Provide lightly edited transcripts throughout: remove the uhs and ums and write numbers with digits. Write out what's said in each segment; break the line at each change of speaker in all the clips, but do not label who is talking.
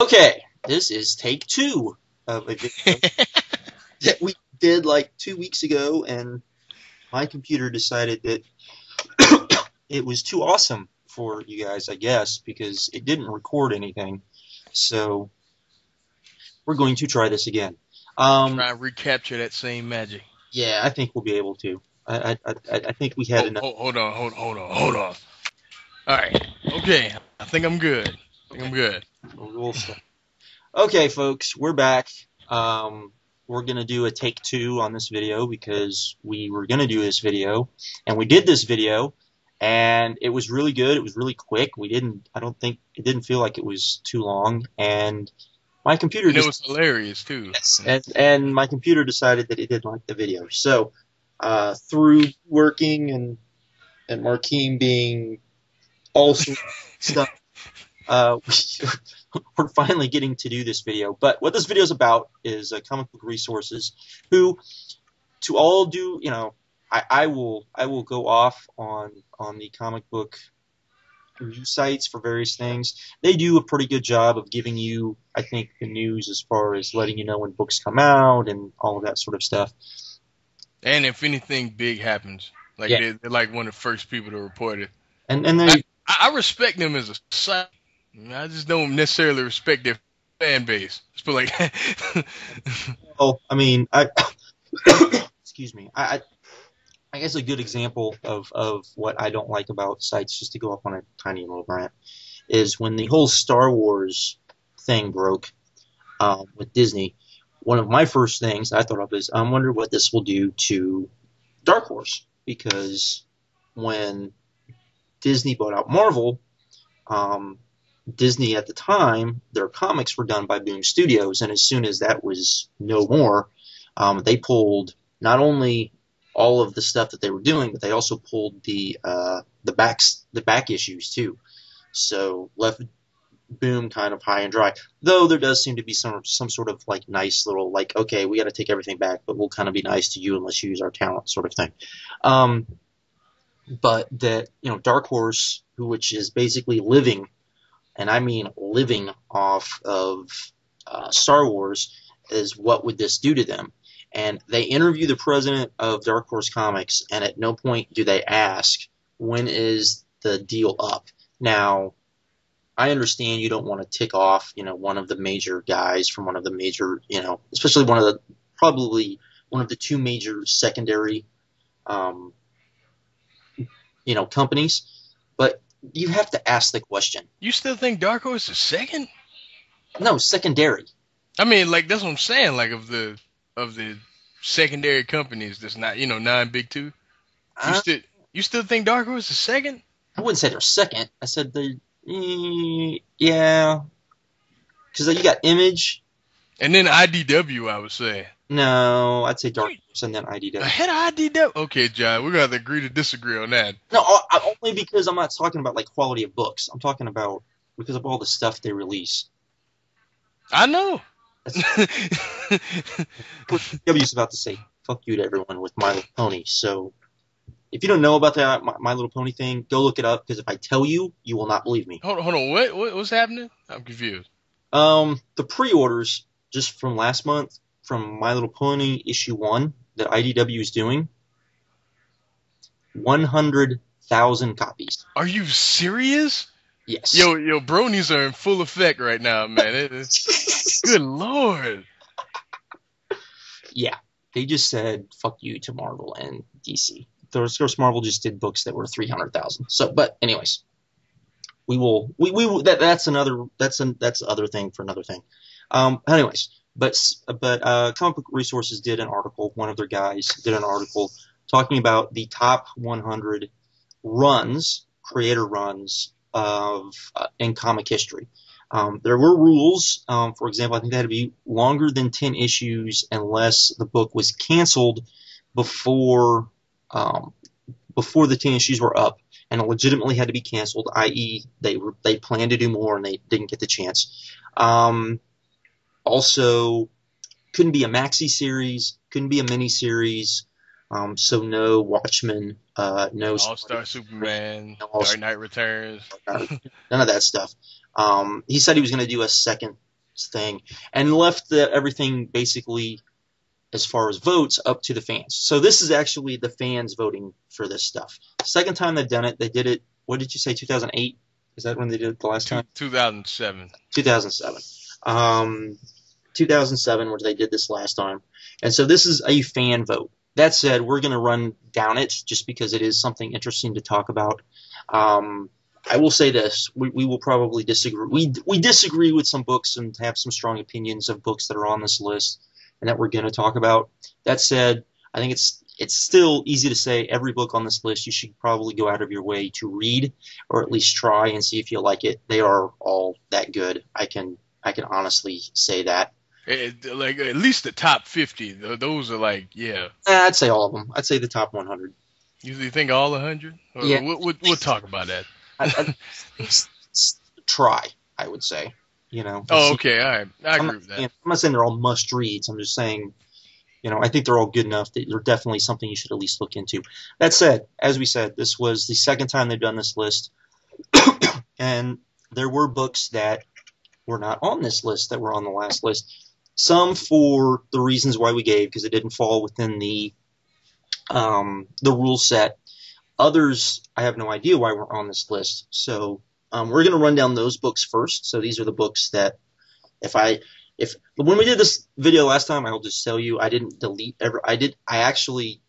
Okay, this is take 2 of a video that we did like 2 weeks ago, and my computer decided that it was too awesome for you guys, I guess, because it didn't record anything. So we're going to try this again.
Try and recapture that same magic.
Yeah, I think we'll be able to. I think we had enough.
Hold on. All right. Okay. I think I'm good.
We'll start. Okay, folks, we're back. We're going to do a take 2 on this video because we were going to do this video, and we did this video, and it was really good. It was really quick. I don't think, it didn't feel like it was too long, and my computer
it was hilarious, too.
Yes, and my computer decided that it didn't like the video. So, through working and Markeem being also stuff, we're finally getting to do this video. But what this video is about is comic book resources who, to all do, I will go off on the comic book news sites for various things. They do a pretty good job of giving you, I think, the news as far as letting you know when books come out and all of that sort of stuff.
And if anything big happens, like they're like one of the first people to report it.
And
I respect them as a site. I just don't necessarily respect their fan base. Just put like
well, I mean, excuse me. I guess a good example of what I don't like about sites, just to go off on a tiny little rant, is when the whole Star Wars thing broke with Disney. One of my first things I thought of is, I wonder what this will do to Dark Horse, because when Disney bought out Marvel, Disney at the time, their comics were done by Boom Studios, and as soon as that was no more, they pulled not only all of the stuff that they were doing, but they also pulled the back issues too. So left Boom kind of high and dry. Though there does seem to be some sort of like nice little like, okay, we got to take everything back, but we'll kind of be nice to you unless you use our talent sort of thing. But that Dark Horse, which is basically living, and I mean living off of Star Wars, is what would this do to them? And they interview the president of Dark Horse Comics, and at no point do they ask, when is the deal up? Now, I understand you don't want to tick off, one of the major guys from one of the major, especially probably one of the two major secondary, companies, but you have to ask the question.
You still think Dark Horse is second?
No, secondary.
I mean, like, that's what I'm saying, like, of the secondary companies that's not, non big two. You still think Dark Horse is second?
I wouldn't say they're second. I said yeah, because you got Image,
and then IDW. I would say.
No, I'd say Dark Horse and then IDW.
Ahead of IDW. Okay, John, we're gonna have to agree to disagree on that.
No, only because I'm not talking about like quality of books. I'm talking about because of all the stuff they release.
I know.
W's about to say fuck you to everyone with My Little Pony. So if you don't know about that My Little Pony thing, go look it up, because if I tell you, you will not believe me.
Hold on. What's happening? I'm confused.
The pre-orders just from last month from My Little Pony issue 1 that IDW is doing, 100,000 copies.
Are you serious?
Yes.
Yo, bronies are in full effect right now, man. Good Lord.
Yeah, they just said fuck you to Marvel and DC. Of course, Marvel just did books that were 300,000. So, but anyways, that's other thing for another thing. Anyways, but Comic Book Resources did an article. One of their guys did an article talking about the top 100 creator runs in comic history. There were rules. For example, I think they had to be longer than 10 issues unless the book was canceled before the 10 issues were up, and it legitimately had to be canceled, i.e. they planned to do more and they didn't get the chance. Also, couldn't be a maxi series, couldn't be a mini series, so no Watchmen, no
All-Star Superman, Dark Knight Returns,
none of that stuff. He said he was going to do a second thing, and left everything basically as far as votes up to the fans. So this is actually the fans voting for this stuff. Second time they've done it, they did it. What did you say? 2008? Is that when they did it the last time?
2007.
2007. 2007 where they did this last time. And so this is a fan vote. That said, we're going to run down it just because it is something interesting to talk about. I will say this. We will probably disagree. We disagree with some books and have some strong opinions of books that are on this list and that we're going to talk about. That said, I think it's still easy to say every book on this list you should probably go out of your way to read or at least try and see if you like it. They are all that good. I can honestly say that.
Like at least the top 50. Those are like, yeah.
I'd say all of them. I'd say the top 100.
You think all 100?
Yeah.
We'll talk about that.
I try, I would say. You know.
Oh, okay. All right. I agree with that.
I'm not saying they're all must reads. I'm just saying, you know, I think they're all good enough that they're definitely something you should at least look into. That said, as we said, this was the second time they've done this list, and there were books that were not on this list that were on the last list. Some for the reasons why we gave, because it didn't fall within the rule set. Others, I have no idea why we're on this list. So we're going to run down those books first. So these are the books that when we did this video last time, I'll just tell you I didn't delete I actually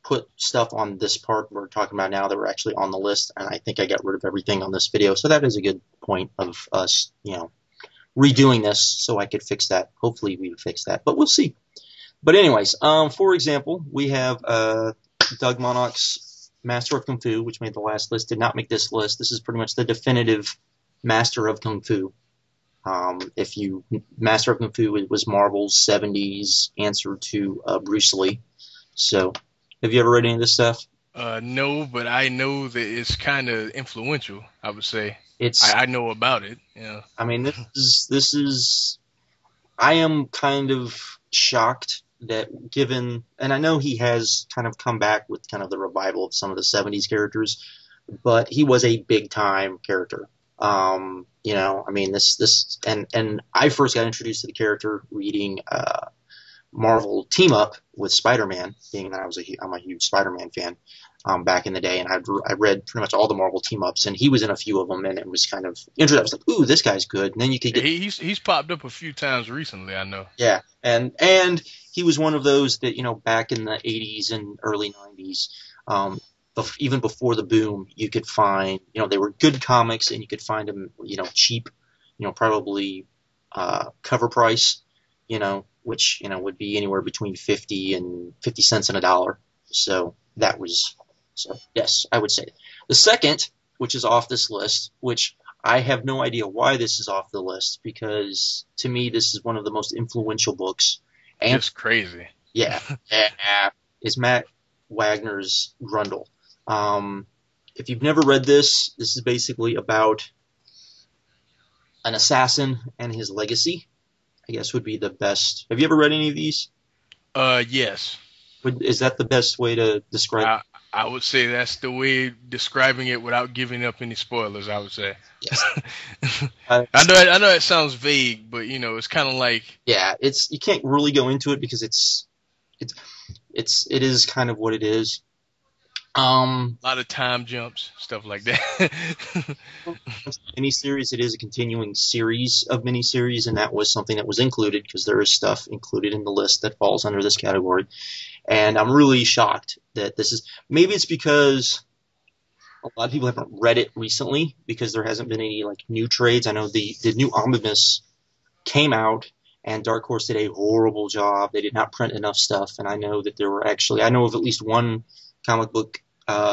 put stuff on this part we're talking about now that were actually on the list, and I think I got rid of everything on this video. So that is a good point of us, you know, redoing this so I could fix that. Hopefully we would fix that, but we'll see. But anyways, for example, we have Doug Monarch's Master of Kung Fu, which made the last list, did not make this list. This is pretty much the definitive Master of Kung Fu. Master of Kung Fu was Marvel's 70s answer to Bruce Lee. So, have you ever read any of this stuff?
No, but I know that it's kind of influential, I would say. I know about it. Yeah. I
mean, this is. I am kind of shocked that given, and I know he has kind of come back with kind of the revival of some of the 70s characters, but he was a big time character. You know, I mean, and I first got introduced to the character reading Marvel Team Up with Spider-Man, being that I'm a huge Spider-Man fan back in the day, and I read pretty much all the Marvel Team Ups, and he was in a few of them, and it was kind of interesting. I was like, ooh, this guy's good. And then you could get
he's popped up a few times recently, I know.
Yeah, and he was one of those that, you know, back in the 80s and early 90s, even before the boom, you could find, you know, they were good comics, and you could find them, you know, cheap, you know, probably cover price, you know, which, you know, would be anywhere between 50 cents and $1. So yes, I would say. The second, which is off this list, which I have no idea why this is off the list, because to me this is one of the most influential books. And
it's crazy.
Yeah, is Matt Wagner's Grundle. If you've never read this is basically about an assassin and his legacy, I guess would be the best. Have you ever read any of these?
Yes.
Is that the best way to describe it?
I would say that's the way describing it without giving up any spoilers, I would say.
Yes.
I know it sounds vague, but, you know, it's kind of like...
Yeah, you can't really go into it because it is kind of what it is.
A lot of time jumps, stuff like that.
Miniseries, it is a continuing series of miniseries, and that was something that was included because there is stuff included in the list that falls under this category. And I'm really shocked that this is. Maybe it's because a lot of people haven't read it recently because there hasn't been any like new trades. I know the new omnibus came out, and Dark Horse did a horrible job. They did not print enough stuff, and I know that there were actually. I know of at least one comic book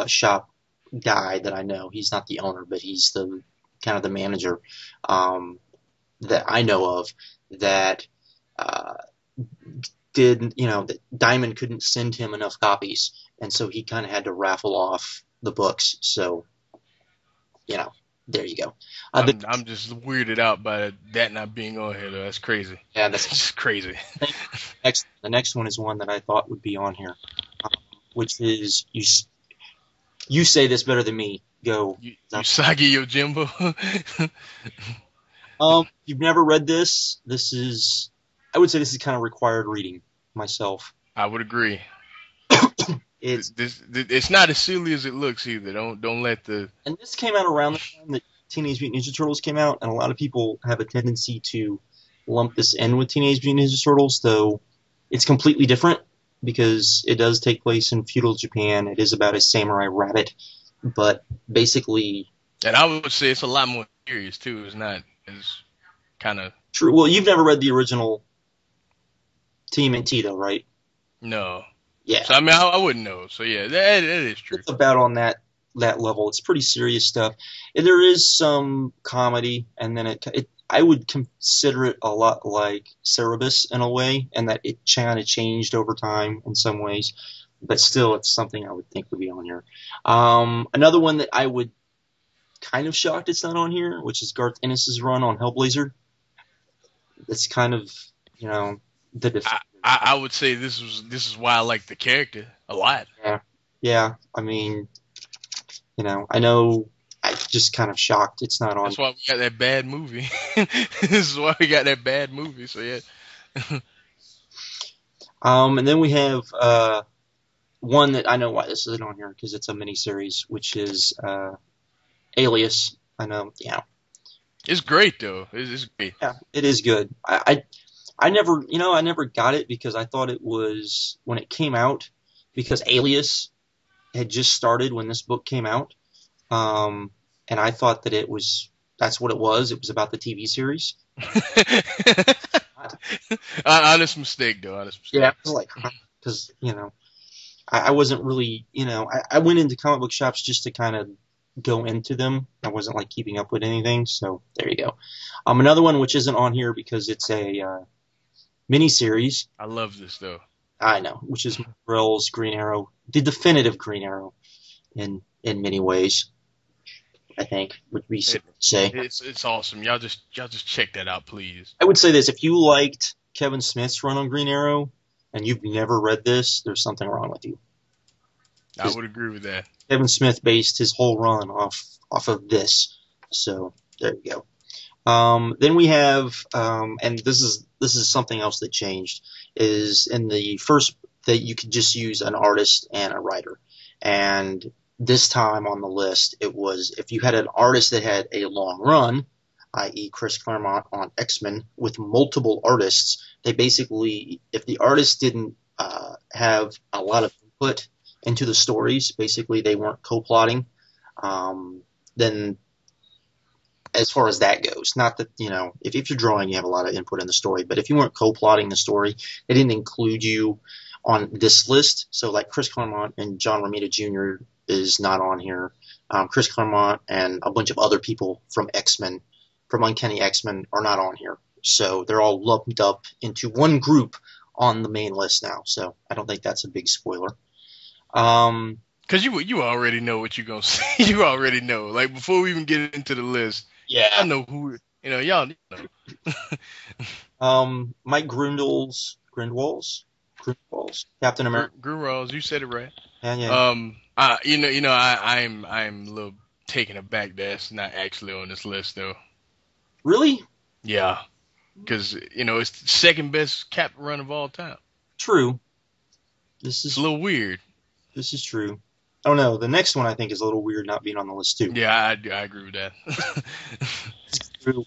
shop guy that I know. He's not the owner, but he's the kind of the manager that I know of that did, you know, that Diamond couldn't send him enough copies, and so he kind of had to raffle off the books. So, You know, there you go.
I'm just weirded out by that not being on here, though. That's crazy.
Yeah, that's
just crazy.
The next one is one that I thought would be on here, which is you say this better than me. Go.
Usagi Yojimbo.
If you've never read this, I would say this is kind of required reading myself.
I would agree.
It's
It's not as silly as it looks either. Don't let the
And this came out around the time that Teenage Mutant Ninja Turtles came out, and a lot of people have a tendency to lump this in with Teenage Mutant Ninja Turtles, though it's completely different because it does take place in feudal Japan. It is about a samurai rabbit, but basically
and I would say it's a lot more serious too. It's not as kind of
true. Well, you've never read the original TMNT, though, right?
no.
Yeah.
So I mean, I wouldn't know. So yeah, that is true.
It's about on that level. It's pretty serious stuff. And there is some comedy, and then I would consider it a lot like Cerebus in a way, and that it kind of changed over time in some ways. But still, it's something I would think would be on here. Another one that I would kind of shocked it's not on here, which is Garth Ennis's run on Hellblazer. It's kind of, the
I would say this is why I like the character a lot.
Yeah. I mean, I know I'm just kind of shocked it's not on.
That's why we got that bad movie. This is why we got that bad movie. So yeah.
And then we have one that I know why this isn't on here because it's a miniseries, which is Alias. I know, yeah.
It's great though. It's great.
Yeah, it is good. I never got it because I thought it was when it came out because Alias had just started when this book came out, and I thought that that's what it was. It was about the TV series.
Honest mistake, though. Honest mistake.
Yeah, I was like, because I wasn't really, I went into comic book shops just to kind of go into them. I wasn't like keeping up with anything, so there you go. Another one which isn't on here because it's a miniseries.
I love this though.
I know, which is Morell's Green Arrow, the definitive Green Arrow, in many ways. I think would be safe to say.
It's awesome. Y'all just check that out, please.
I would say this: if you liked Kevin Smith's run on Green Arrow and you've never read this, there's something wrong with you.
I would agree with that.
Kevin Smith based his whole run off of this, so there you go. Then we have, and this is something else that changed, is in the first that you could just use an artist and a writer, and this time on the list it was if you had an artist that had a long run, i.e. Chris Claremont on X-Men with multiple artists, they basically, if the artist didn't have a lot of input into the stories, basically they weren't co-plotting, then as far as that goes, not that, if you're drawing, you have a lot of input in the story, but if you weren't co-plotting the story, they didn't include you on this list. So like Chris Claremont and John Romita Jr. is not on here. Chris Claremont and a bunch of other people from X-Men, from Uncanny X-Men, are not on here. So they're all lumped up into one group on the main list now. So I don't think that's a big spoiler.
Because you already know what you're going to say. You already know. Like, before we even get into the list,
yeah,
I know who, y'all
know. Mike Grindwalls, Captain America.
Grindwalls, you said it right.
Yeah.
I'm a little taken aback that it's not actually on this list, though.
Really?
Yeah. Because, it's the second best Cap run of all time.
True.
It's a little weird.
This is true. I don't know. The next one I think is a little weird not being on the list too.
Yeah, I agree with that.
True.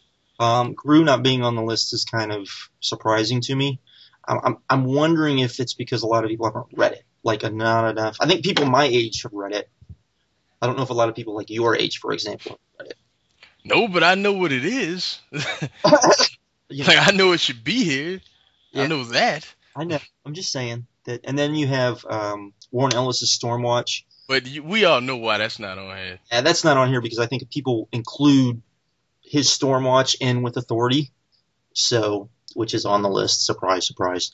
Gru not being on the list is kind of surprising to me. I'm wondering if it's because a lot of people haven't read it. Like, not enough. I think people my age have read it. I don't know if a lot of people like your age, for example, have read it.
No, but I know what it is. I know it should be here. Yeah. I know that.
I know. I'm just saying that. And then you have Warren Ellis's Stormwatch.
But we all know why that's not on here.
Yeah, that's not on here because I think people include his Stormwatch in with Authority, which is on the list. Surprise, surprise.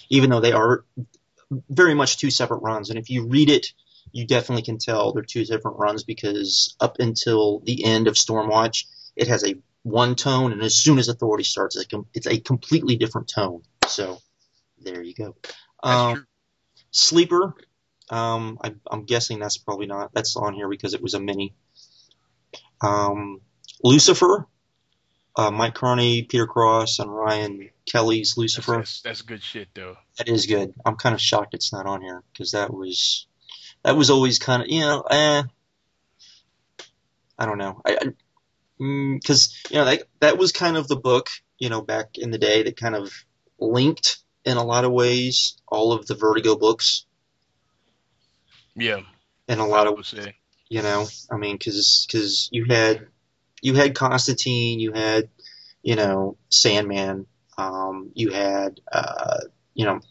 Even though they are very much two separate runs, and if you read it, you definitely can tell they're two different runs because up until the end of Stormwatch, it has a one tone, and as soon as Authority starts, it's a completely different tone. So there you go.
That's true.
Sleeper, I'm guessing that's probably not. That's on here because it was a mini. Lucifer, Mike Carney, Peter Cross, and Ryan Kelly's Lucifer.
That's good shit though.
That is good. I'm kind of shocked it's not on here because that was always kind of I don't know. Because that was kind of the book back in the day that kind of linked in a lot of ways all of the Vertigo books.
Yeah.
In a lot
I
of
would say.
I mean, because you had Constantine, you had Sandman, you had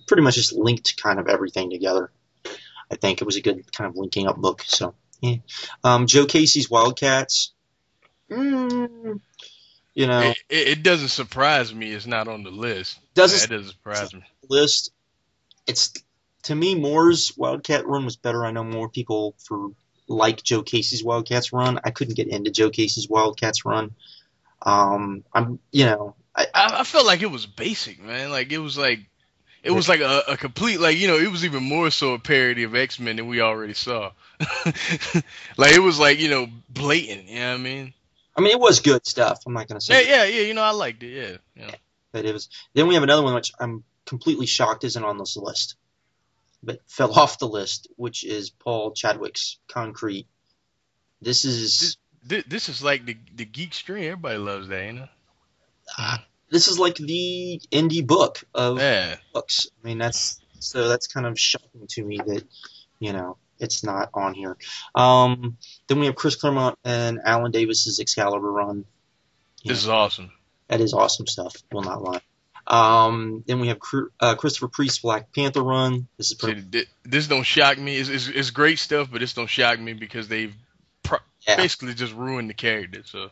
pretty much just linked kind of everything together. I think it was a good kind of linking up book. So, yeah. Joe Casey's Wildcats.
It doesn't surprise me it's not on the list. That doesn't surprise me.
List. It's, to me, Moore's Wildcat run was better. I know more people like Joe Casey's Wildcats run. I couldn't get into Joe Casey's Wildcats run. I
felt like it was basic, man. Like it was like a complete, like, it was even more so a parody of X-Men than we already saw. Like it was like, blatant, you know what I mean?
I mean, it was good stuff. I'm not going to say.
Yeah, I liked it, yeah.
But it was. Then we have another one which I'm completely shocked isn't on this list, but fell off the list, which is Paul Chadwick's Concrete. This is
like the geek stream. Everybody loves that,
This is like the indie book of books. I mean, that's kind of shocking to me that it's not on here. Then we have Chris Claremont and Alan Davis's Excalibur run.
This is awesome.
That is awesome stuff. Will not lie. Then we have Christopher Priest's Black Panther run. This is
this don't shock me. It's great stuff, but this don't shock me because they've basically just ruined the character. So.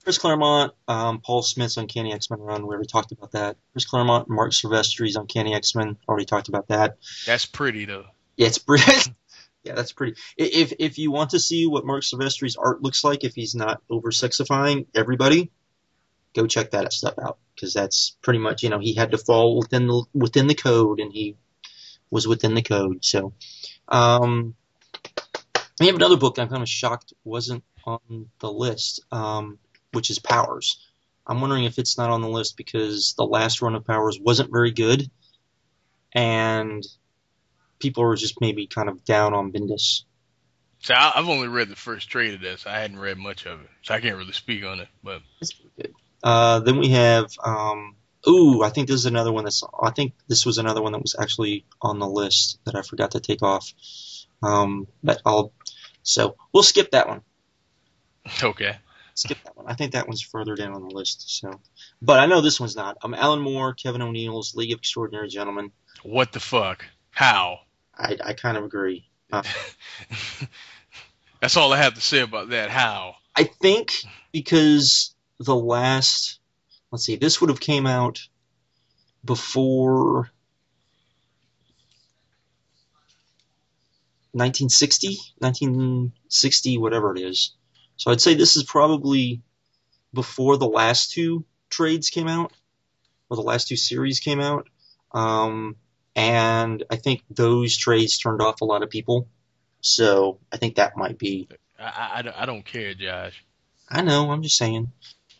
Chris Claremont, Paul Smith's Uncanny X-Men run. We already talked about that. Chris Claremont, Mark Silvestri's Uncanny X-Men. Already talked about that.
That's pretty though.
Yeah, it's pretty. Yeah, that's pretty. If you want to see what Mark Silvestri's art looks like, if he's not over sexifying everybody, go check that stuff out because that's pretty much he had to fall within the code and he was within the code. So, we have another book I'm kind of shocked wasn't on the list, which is Powers. I'm wondering if it's not on the list because the last run of Powers wasn't very good, and people were just maybe kind of down on Bendis.
So I've only read the first trade of this. I hadn't read much of it, so I can't really speak on it. But
it's pretty good. Then we have I think this is another one I think this was another one that was actually on the list that I forgot to take off. So we'll skip that one.
Okay.
Skip that one. I think that one's further down on the list. So, but I know this one's not. Alan Moore, Kevin O'Neill's League of Extraordinary Gentlemen.
What the fuck? How?
I kind of agree.
That's all I have to say about that. How?
I think because let's see, this would have came out before 1960, whatever it is. So I'd say this is probably before the last two trades came out, or the last two series came out. And I think those trades turned off a lot of people. So I think that might be.
I don't care, Josh.
I know, I'm just saying.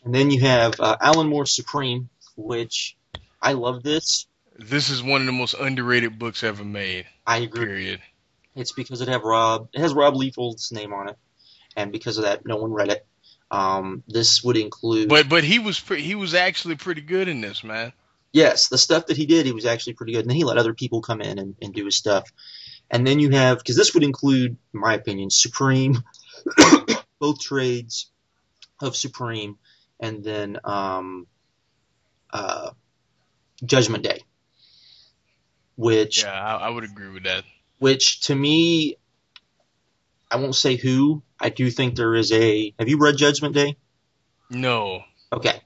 And then you have Alan Moore's Supreme, which I love this.
This is one of the most underrated books ever made.
I agree.
Period.
It's because it has Rob Liefeld's name on it, and because of that, no one read it. This would include.
But he was actually pretty good in this, man.
Yes, the stuff that he did, he was actually pretty good, and then he let other people come in and do his stuff. And then you have, because this would include, in my opinion, Supreme, both trades of Supreme, and then Judgment Day, which
I would agree with that.
Which to me, I won't say who. I do think there is a. Have you read Judgment Day?
No.
Okay,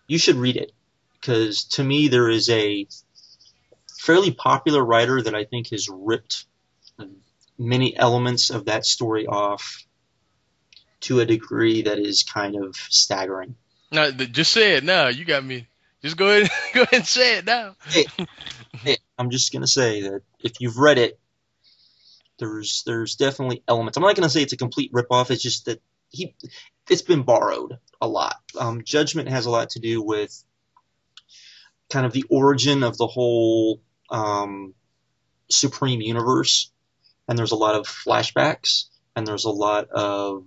you should read it because to me there is a fairly popular writer that I think has ripped many elements of that story off to a degree that is kind of staggering.
No, just say it now. You got me. Just go ahead and say it now.
I'm just gonna say that if you've read it, there's definitely elements. I'm not gonna say it's a complete ripoff. It's just that it's been borrowed a lot. Judgment has a lot to do with kind of the origin of the whole Supreme Universe, and there's a lot of flashbacks, and there's a lot of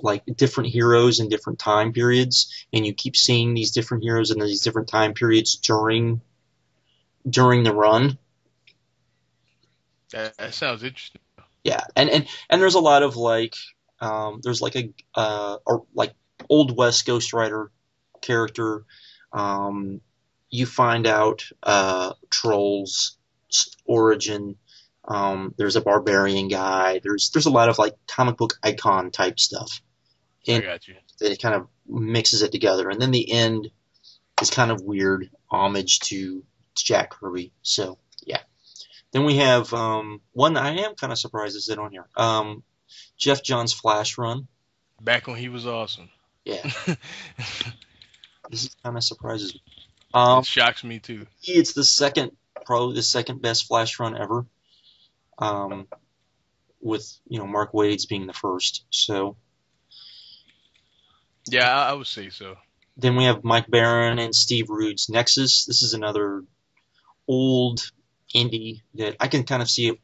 like different heroes in different time periods, and you keep seeing these different heroes in these different time periods during the run.
That sounds interesting.
Yeah, and there's a lot of like there's like like Old West Ghost Rider character. You find out Troll's origin. There's a barbarian guy. There's a lot of like comic book icon type stuff.
I got you.
That it kind of mixes it together, and then the end is kind of weird homage to Jack Kirby. So yeah. Then we have one that I am kind of surprised is on here. Jeff Johns' Flash run.
Back when he was awesome.
Yeah. This is kind of surprises me.
It shocks me too.
It's probably the second best Flash run ever. With Mark Waid's being the first. So
yeah, I would say so.
Then we have Mike Baron and Steve Rude's Nexus. This is another old indie that I can kind of see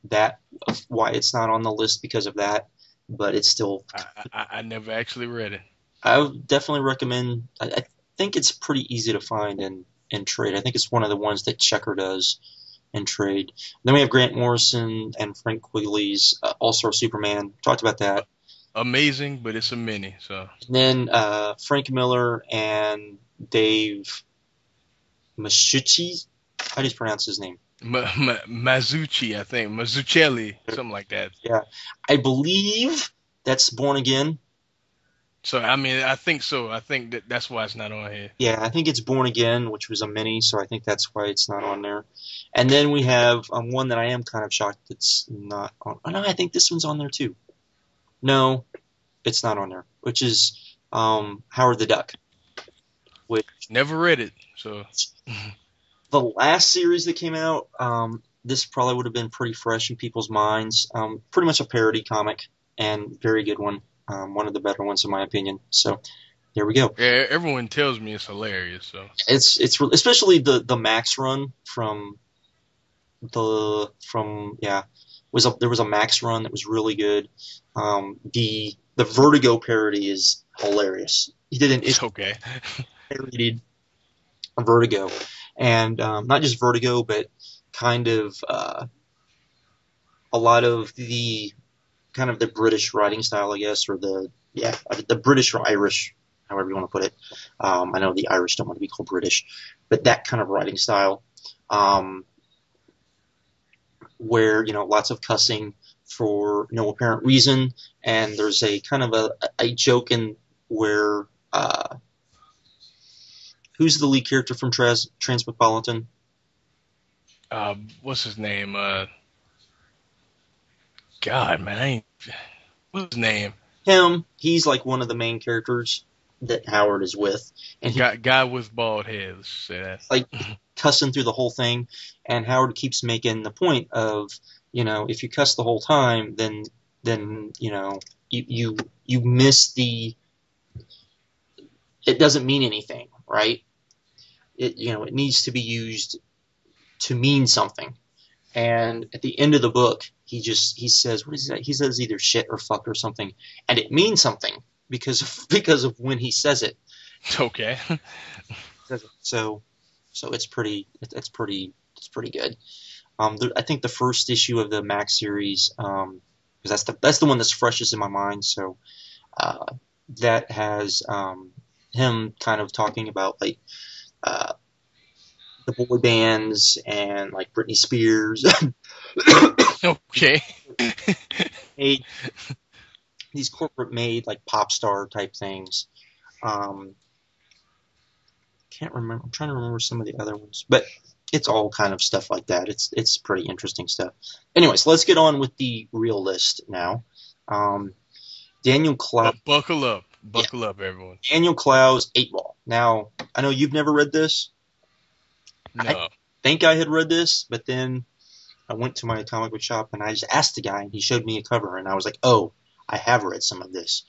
why it's not on the list because of that, but it's still.
I never actually read it.
I would definitely recommend. I think it's pretty easy to find and trade. I think it's one of the ones that Checker does and trade. Then we have Grant Morrison and Frank Quigley's All-Star Superman. Talked about that.
Amazing, but it's a mini. So.
And then Frank Miller and Dave Masciucci. How do you pronounce his name?
Mazzucci, I think. Mazzucchelli, something like that.
Yeah. I believe that's Born Again.
So, I mean, I think so. I think that's why it's not on here.
Yeah, I think it's Born Again, which was a mini, so I think that's why it's not on there. And then we have one that I am kind of shocked it's not on. Oh, no, I think this one's on there too. No, it's not on there, which is Howard the Duck. Which
never read it, so.
The last series that came out, this probably would have been pretty fresh in people's minds. Pretty much a parody comic, and very good one. One of the better ones in my opinion. So there we go.
Yeah, everyone tells me it's hilarious. So
it's especially the Max run there was a Max run that was really good. The Vertigo parody is hilarious. He did
it's okay.
Parodied Vertigo, and not just Vertigo, but kind of a lot of the kind of the British writing style, I guess, or the British or Irish, however you want to put it. I know the Irish don't want to be called British, but that kind of writing style, where lots of cussing for no apparent reason, and there's a kind of a joke in where who's the lead character from Transmetropolitan?
What's his name? God, man, what's his name?
Him. He's like one of the main characters that Howard is with, and
guy with bald head. Let's say that.
Like cussing through the whole thing, and Howard keeps making the point of, if you cuss the whole time, then you miss the. It doesn't mean anything, right? It needs to be used to mean something. And at the end of the book, he says, what is that? He says either shit or fuck or something, and it means something because of when he says it.
Okay.
So it's pretty good. I think the first issue of the Max series, because that's the one that's freshest in my mind. So that has him kind of talking about like the boy bands and like Britney Spears.
Okay.
These corporate made like pop star type things. Can't remember. I'm trying to remember some of the other ones, but it's all kind of stuff like that. It's pretty interesting stuff. Anyways, let's get on with the real list now. Daniel Clow.
Buckle up, everyone.
Daniel Clow's 8-Ball. Now, I know you've never read this.
No.
I think I had read this, but then I went to my comic book shop and I just asked the guy, and he showed me a cover, and I was like, oh, I have read some of this.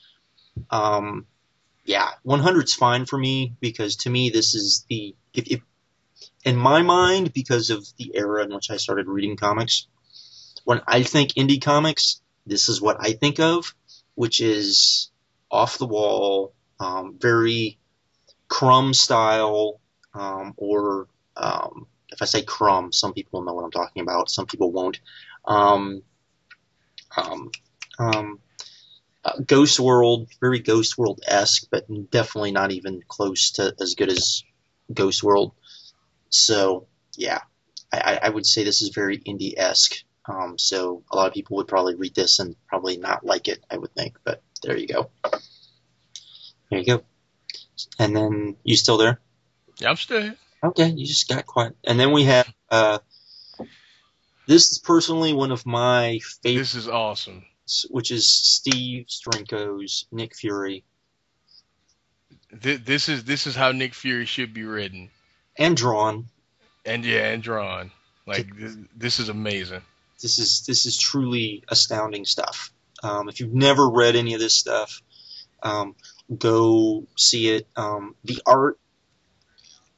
Yeah, 100's fine for me because to me this is if in my mind, because of the era in which I started reading comics, when I think indie comics, this is what I think of, which is off the wall, very Crumb style, or if I say Crumb, some people know what I'm talking about, some people won't. Um, um, um, Ghost World, very Ghost World-esque, but definitely not even close to as good as Ghost World. So, yeah, I would say this is very indie-esque. So a lot of people would probably read this and probably not like it, I would think. But there you go. There you go. And then, you still there?
Yeah, I'm still here.
Okay, you just got quiet. And then we have, this is personally one of my
This
favorites,
is awesome.
which is Steve Strenko's Nick Fury.
This is how Nick Fury should be written,
And drawn.
and yeah, and drawn. Like this is amazing.
This is truly astounding stuff. If you've never read any of this stuff, go see it. The art,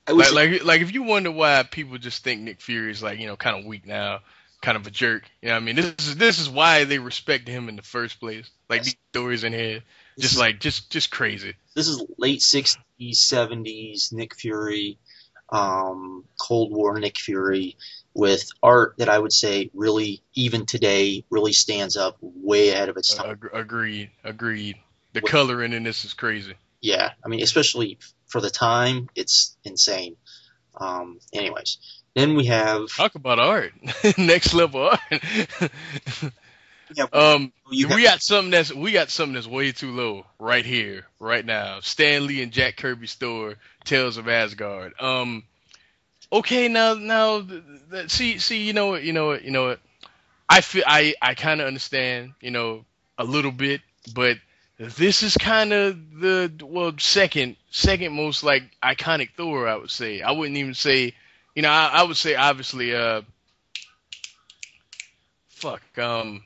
I would
Like
say,
like if you wonder why people just think Nick Fury is like kind of weak now, kind of a jerk. You know what I mean? This is why they respect him in the first place. Like
yes,
these stories in here,
this
just
is
like just crazy.
this is late '60s, '70s Nick Fury, Cold War Nick Fury, with art that I would say really, even today, really stands up way ahead of its time.
Agreed. The coloring in this is crazy.
Yeah, I mean, especially for the time, it's insane. Anyways, then we have
Talk about art, next level art.
yeah, you got
we got something that's way too low right here, right now. Stan Lee and Jack Kirby store Tales of Asgard. Okay, now, see, you know what. I kind of understand, a little bit, but this is kind of the second most like iconic Thor. I would say. I wouldn't even say, I would say obviously, fuck, help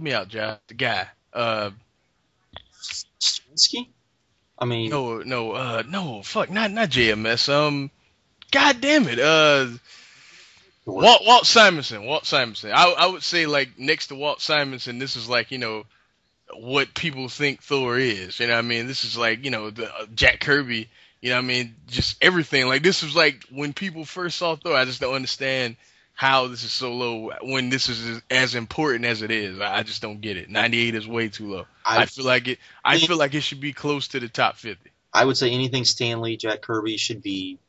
me out, Josh, the guy.
Straczynski. I mean,
No, fuck, not JMS. God damn it,
Thor.
Walt Simonson. Walt Simonson. I would say like next to Walt Simonson, this is like what people think Thor is. You know what I mean? This is like the Jack Kirby. You know what I mean? Just everything. Like this was like when people first saw Thor. I just don't understand how this is so low when this is as important as it is. I just don't get it. 98 is way too low.
I
I feel like it should be close to the top 50.
I would say anything Stanley, Jack Kirby should be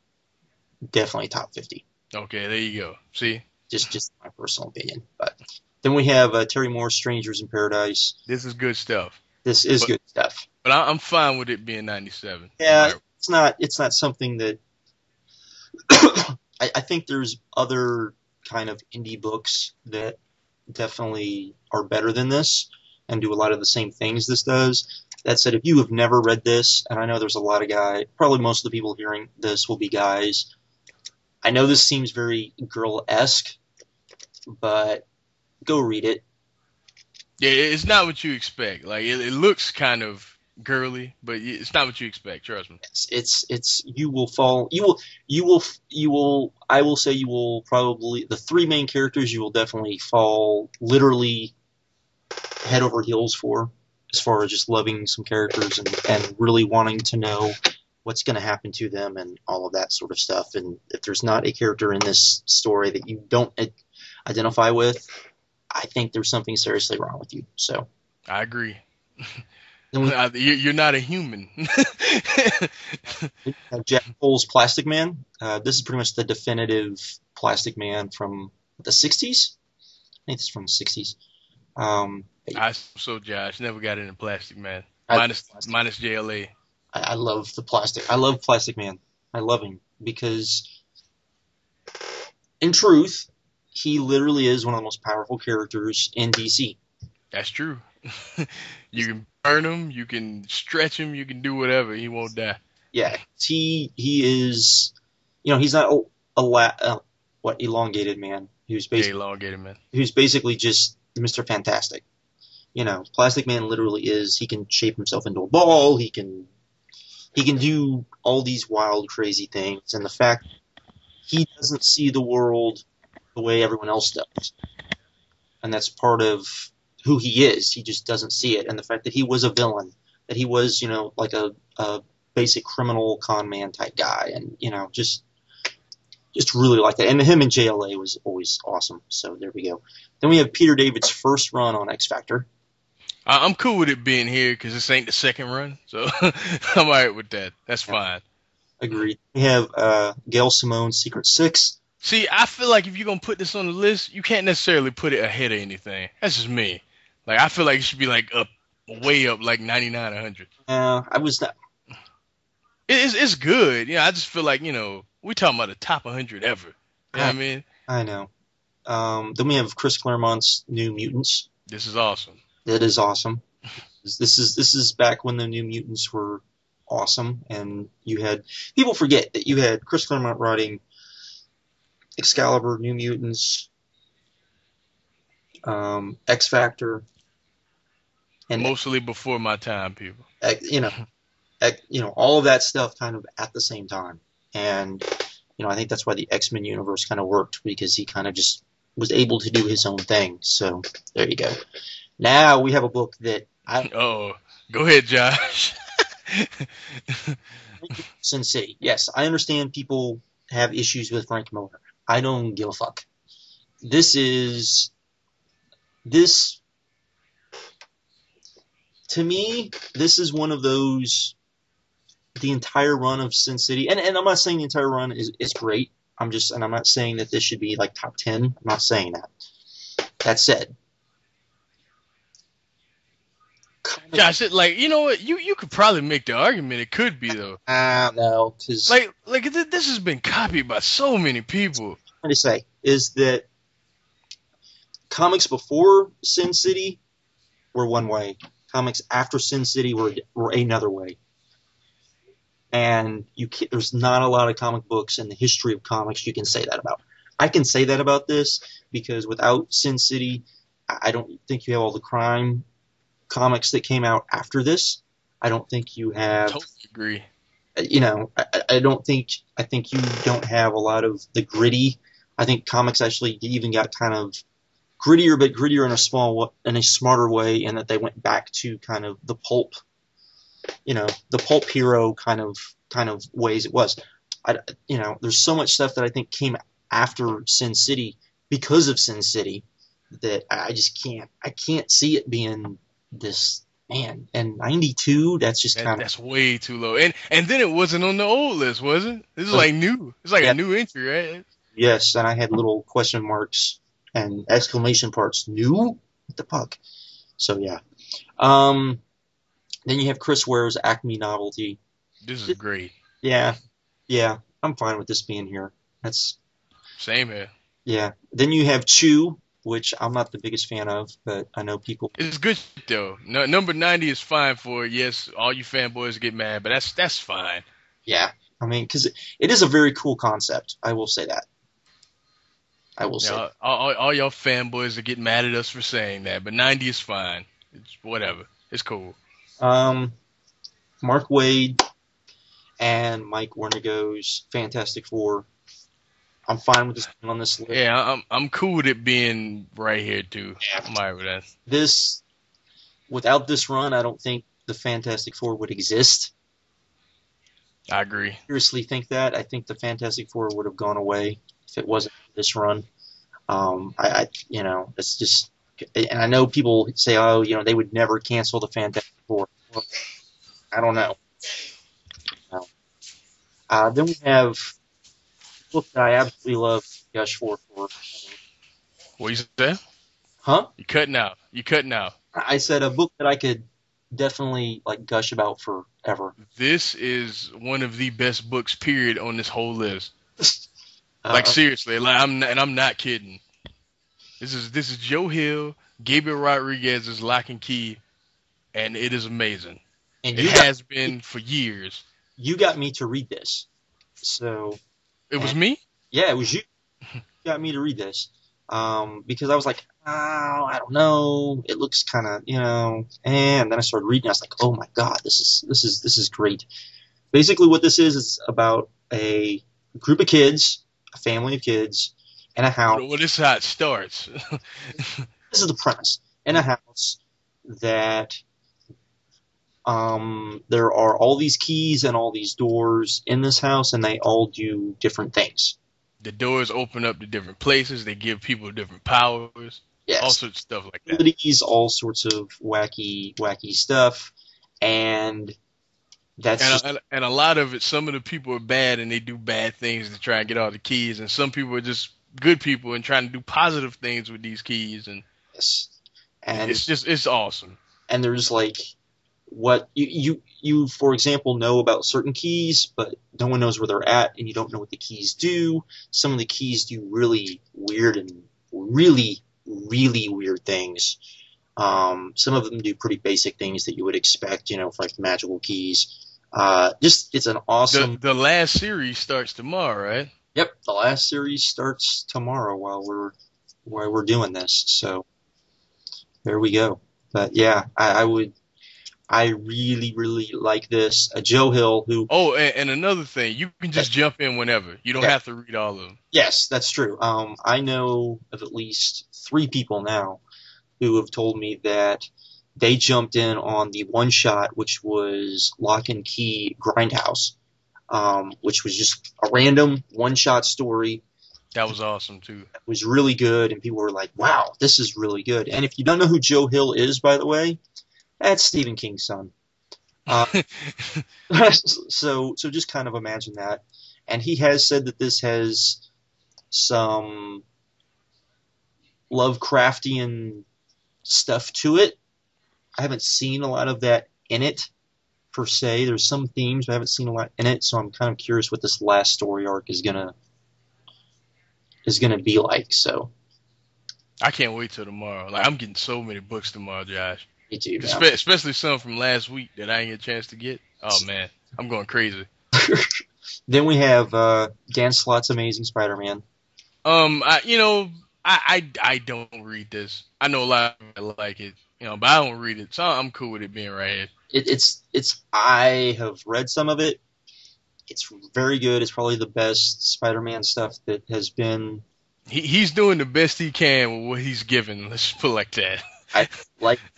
definitely top 50.
Okay, there you go. See,
Just my personal opinion. But then we have Terry Moore's Strangers in Paradise.
this is good stuff.
This is
But
good stuff.
but I'm fine with it being 97.
Yeah, it's not something that I think there's other kind of indie books that definitely are better than this and do a lot of the same things this does. That said, if you have never read this, and I know there's a lot of guys, probably most of the people hearing this will be guys. I know this seems very girl-esque, but go read it.
Yeah, it's not what you expect. Like it looks kind of girly, but it's not what you expect. Trust me.
It's you will fall you will I will say you will probably the three main characters you will definitely fall literally head over heels for as far as just loving some characters and really wanting to know what's going to happen to them and all of that sort of stuff. And if there's not a character in this story that you don't identify with, I think there's something seriously wrong with you. So
I agree.
then we
You're not a human.
have Jack Cole's Plastic Man. This is pretty much the definitive Plastic Man from the 60s. I think it's from the 60s.
Josh never got into Plastic Man.
I,
Minus JLA.
I love the plastic. I love Plastic Man. I love him because, in truth, he literally is one of the most powerful characters in DC.
That's true. You can burn him, you can stretch him, you can do whatever. He won't die.
Yeah, he is. He's not elongated man.
Yeah, elongated man.
He was basically just Mr. Fantastic. Plastic Man literally is, he can shape himself into a ball, he can do all these wild, crazy things, and the fact he doesn't see the world the way everyone else does, and that's part of who he is. He just doesn't see it, and the fact that he was a villain, that he was, like a basic criminal con man type guy, and just really like that. And him in JLA was always awesome. So there we go. Then we have Peter David's first run on X Factor.
I'm cool with it being here because this ain't the second run, so I'm alright with that. That's fine.
Agreed. We have Gail Simone's Secret Six.
See, I feel like if you're gonna put this on the list, you can't necessarily put it ahead of anything. That's just me. Like, I feel like it should be like up, way up, like 99, 100.
I was not.
It's good. I just feel like we talking about the top 100 ever. You know what I mean?
I know. Then we have Chris Claremont's New Mutants.
This is awesome.
It is awesome. This is back when the New Mutants were awesome, and you had people forget that you had Chris Claremont writing Excalibur, New Mutants, X Factor, and
mostly before my time, people.
All of that stuff kind of at the same time, and I think that's why the X-Men universe kind of worked, because he kind of just was able to do his own thing. So there you go. Now we have a book that
Oh, go ahead, Josh.
Sin City. Yes, I understand people have issues with Frank Miller. I don't give a fuck. To me, this is one of those, the entire run of Sin City, and I'm not saying the entire run is great. I'm not saying that this should be like top 10. I'm not saying that. That said,
Josh, you know what? You could probably make the argument it could be, though.
No, because
this has been copied by so many people.
What I'm trying to say is that comics before Sin City were one way. Comics after Sin City were another way. And there's not a lot of comic books in the history of comics you can say that about. I can say that about this because without Sin City, I don't think you have all the crime comics that came out after this. I don't think you have.
Totally agree.
I think you don't have a lot of the gritty. I think comics actually even got kind of grittier, but grittier in a smarter way, in that they went back to kind of the pulp, the pulp hero kind of ways it was. There's so much stuff that I think came after Sin City because of Sin City that I just can't see it being this, man. And 92, that's just kind of,
that's way too low. And then it wasn't on the old list, was it? This is like new. It's like a new entry, right?
Yes, and I had little question marks and exclamation parts. New? What the fuck? So yeah. Then you have Chris Ware's Acme Novelty.
This is great.
Yeah. I'm fine with this being here. That's
same here.
Yeah. Then you have Chew, which I'm not the biggest fan of, but I know people.
It's good though. No, number 90 is fine for it. Yes, all you fanboys get mad, but that's fine.
Yeah, I mean, because it is a very cool concept. I will say that. Say
all y'all fanboys that get mad at us for saying that, but 90 is fine. It's whatever. It's cool.
Mark Waid and Mike Wernigo's Fantastic Four. I'm fine with this being on this list.
Yeah, I'm cool with it being right here too. Yeah. I'm alright with that.
Without this run, I don't think the Fantastic Four would exist.
I agree.
I seriously think that. I think the Fantastic Four would have gone away if it wasn't for this run. It's just, and I know people say, oh, they would never cancel the Fantastic Four. Well, I don't know. Then we have a book that I absolutely love, gush for.
What you say?
Huh?
You cutting out.
I said a book that I could definitely gush about forever.
This is one of the best books, period, on this whole list. Seriously, I'm not kidding. This is Joe Hill, Gabriel Rodriguez's Lock and Key, and it is amazing. And it has been for years.
You got me to read this, so
it was me.
Yeah, it was you. You got me to read this. because I was like, oh, I don't know. It looks kind of, and then I started reading. I was like, oh my god, this is great. Basically, what this is about a group of kids, a family of kids, in a house.
Well, this is how it starts.
This is the premise. In a house that there are all these keys and all these doors in this house, and they all do different things.
The doors open up to different places. They give people different powers.
Yes.
All sorts of stuff like that.
Abilities, all sorts of wacky stuff, and that's
and a lot of it. Some of the people are bad, and they do bad things to try and get all the keys. And some people are just good people and trying to do positive things with these keys. And
yes, and
it's awesome.
And there's like what you for example know about certain keys, but no one knows where they're at, and you don't know what the keys do. Some of the keys do really weird and really weird things. Some of them do pretty basic things that you would expect, for like magical keys. It's an awesome.
The last series starts tomorrow, right?
Yep, the last series starts tomorrow while we're doing this. So there we go. But yeah, I really like this. Joe Hill, who...
Oh, and another thing, you can just jump in whenever. You don't have to read all of them.
Yes, that's true. I know of at least 3 people now who have told me that they jumped in on the one-shot, which was Lock and Key Grindhouse, which was just a random one-shot story.
That was awesome, too.
It was really good, and people were like, wow, this is really good. And if you don't know who Joe Hill is, by the way, that's Stephen King's son. So just kind of imagine that. And he has said that this has some Lovecraftian stuff to it. I haven't seen a lot of that in it, per se. There's some themes, but I haven't seen a lot in it, so I'm kind of curious what this last story arc is gonna be like. So
I can't wait till tomorrow. Like, I'm getting so many books tomorrow, Josh.
Me too,
especially some from last week that I didn't get a chance to get. Oh man, I'm going crazy.
Then we have Dan Slott's Amazing Spider-Man.
I don't read this. I know a lot of people like it, but I don't read it, so I'm cool with it being right here.
I have read some of it. It's very good. It's probably the best Spider-Man stuff that has been.
He's doing the best he can with what he's given. Let's just put it like that.
I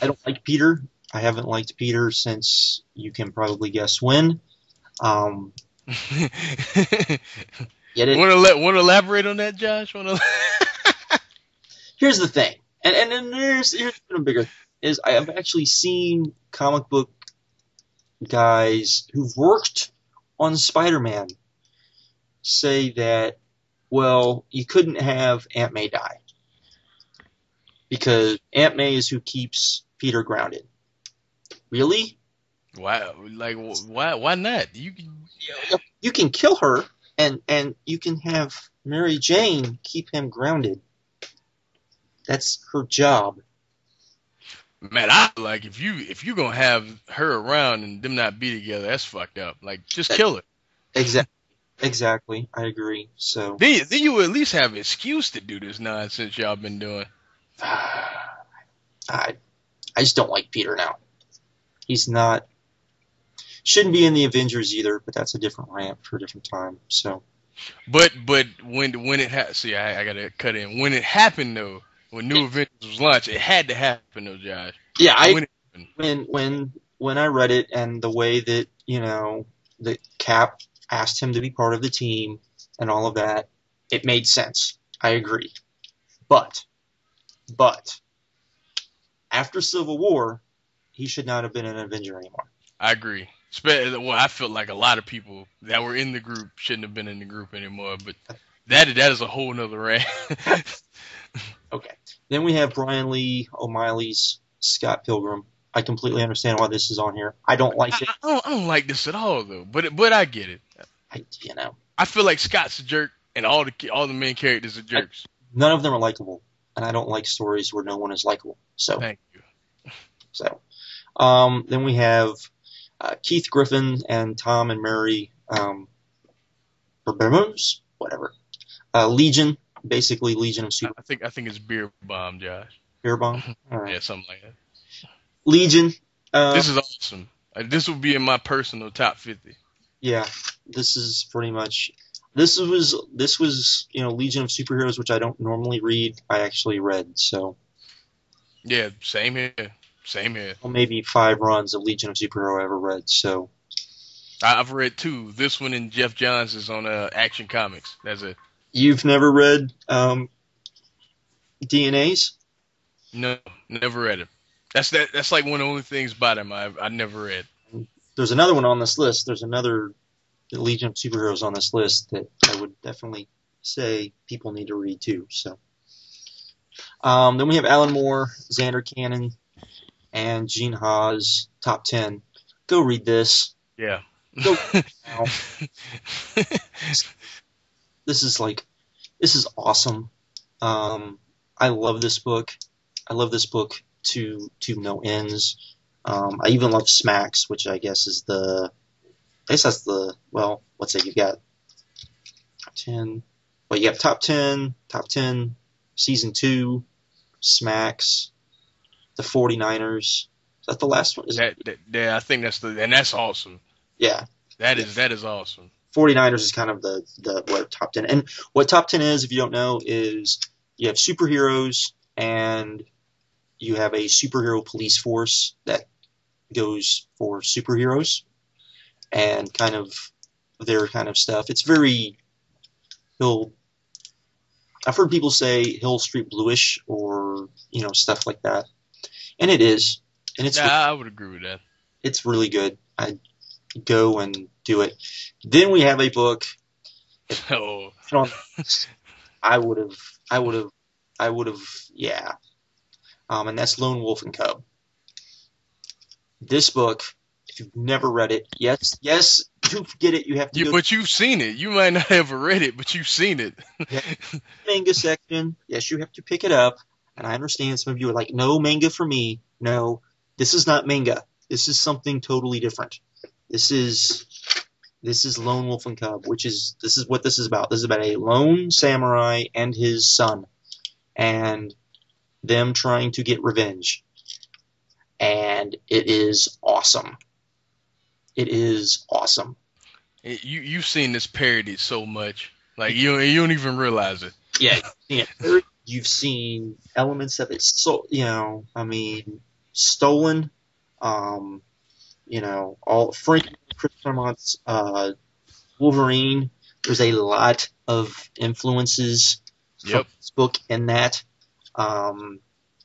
don't like Peter. I haven't liked Peter since you can probably guess when.
Get it? Want to elaborate on that, Josh?
Here's the thing, and then here's a bigger thing, is I have actually seen comic book guys who've worked on Spider-Man say that, well, you couldn't have Aunt May die because Aunt May is who keeps Peter grounded. Really?
Why? Like, why not?
You can kill her, and you can have Mary Jane keep him grounded. That's her job.
Man, I like if you gonna have her around and them not be together, that's fucked up. Like, just kill her.
Exactly. I agree. So
then you would at least have an excuse to do this nonsense y'all been doing.
I just don't like Peter now. He's not. Shouldn't be in the Avengers either, but that's a different rant for a different time. So.
But when it see, I gotta cut in. When it happened though, when New Avengers was launched, it had to happen though, Josh.
Yeah, when I read it and the way that that Cap asked him to be part of the team and all of that, it made sense. I agree. But after Civil War, he should not have been an Avenger anymore.
I agree. Well, I felt like a lot of people that were in the group shouldn't have been in the group anymore, but that is a whole nother rant.
Okay. Then we have Brian Lee O'Malley's Scott Pilgrim. I completely understand why this is on here. I don't like it.
I don't like this at all, though. But I get it. I feel like Scott's a jerk, and all the main characters are jerks.
None of them are likable, and I don't like stories where no one is likable. So. Thank you. So, then we have Keith Griffin and Tom and Mary Burns, whatever. Legion. basically Legion of Super
I think it's Beer Bomb, Josh.
Beer Bomb. All right,
Yeah, something like that.
Legion.
This is awesome. This will be in my personal top 50.
Yeah, this is pretty much. This was Legion of Superheroes, which I don't normally read. I actually read, so
Yeah, same here. Same here.
well, maybe 5 runs of Legion of Superhero I ever read. So
I've read 2. This one and Jeff Johns is on Action Comics. That's it.
you've never read DNAs?
No, never read it. That's like one of the only things about him I never read.
There's another one on this list. There's another Legion of Superheroes on this list that I would definitely say people need to read too. So then we have Alan Moore, Xander Cannon, and Gene Haas, top 10. Go read this.
Yeah.
Go read it now. This is awesome. I love this book. I love this book to no ends. I even love Smacks, which I guess is I guess that's well, let's say you've got top 10. Well, you have top 10, season 2, Smacks, the 49ers. Is that the last one?
I think that's awesome.
Yeah.
That is awesome.
49ers is kind of the top 10. And what top 10 is, if you don't know, is you have superheroes and you have a superhero police force that goes for superheroes and kind of their kind of stuff. It's very I've heard people say Hill Street Bluish or stuff like that, and it is. And it's
I would agree with that.
It's really good. I go and do it. Then we have a book.
Oh.
I would have, yeah. And that's Lone Wolf and Cub. This book, if you've never read it, yes, to get it, you have to.
But you've seen it. You might not have read it, but you've seen it.
Manga section. Yes, you have to pick it up. And I understand some of you are like, no manga for me. No, this is not manga. This is something totally different. This is Lone Wolf and Cub, this is what this is about. This is about a lone samurai and his son, and them trying to get revenge. And it is awesome. It is awesome.
You've seen this parodied so much, like you don't even realize it.
Yeah, you've seen elements of it. So stolen. All Frank Chris Claremont's Wolverine. There's a lot of influences from this book in that.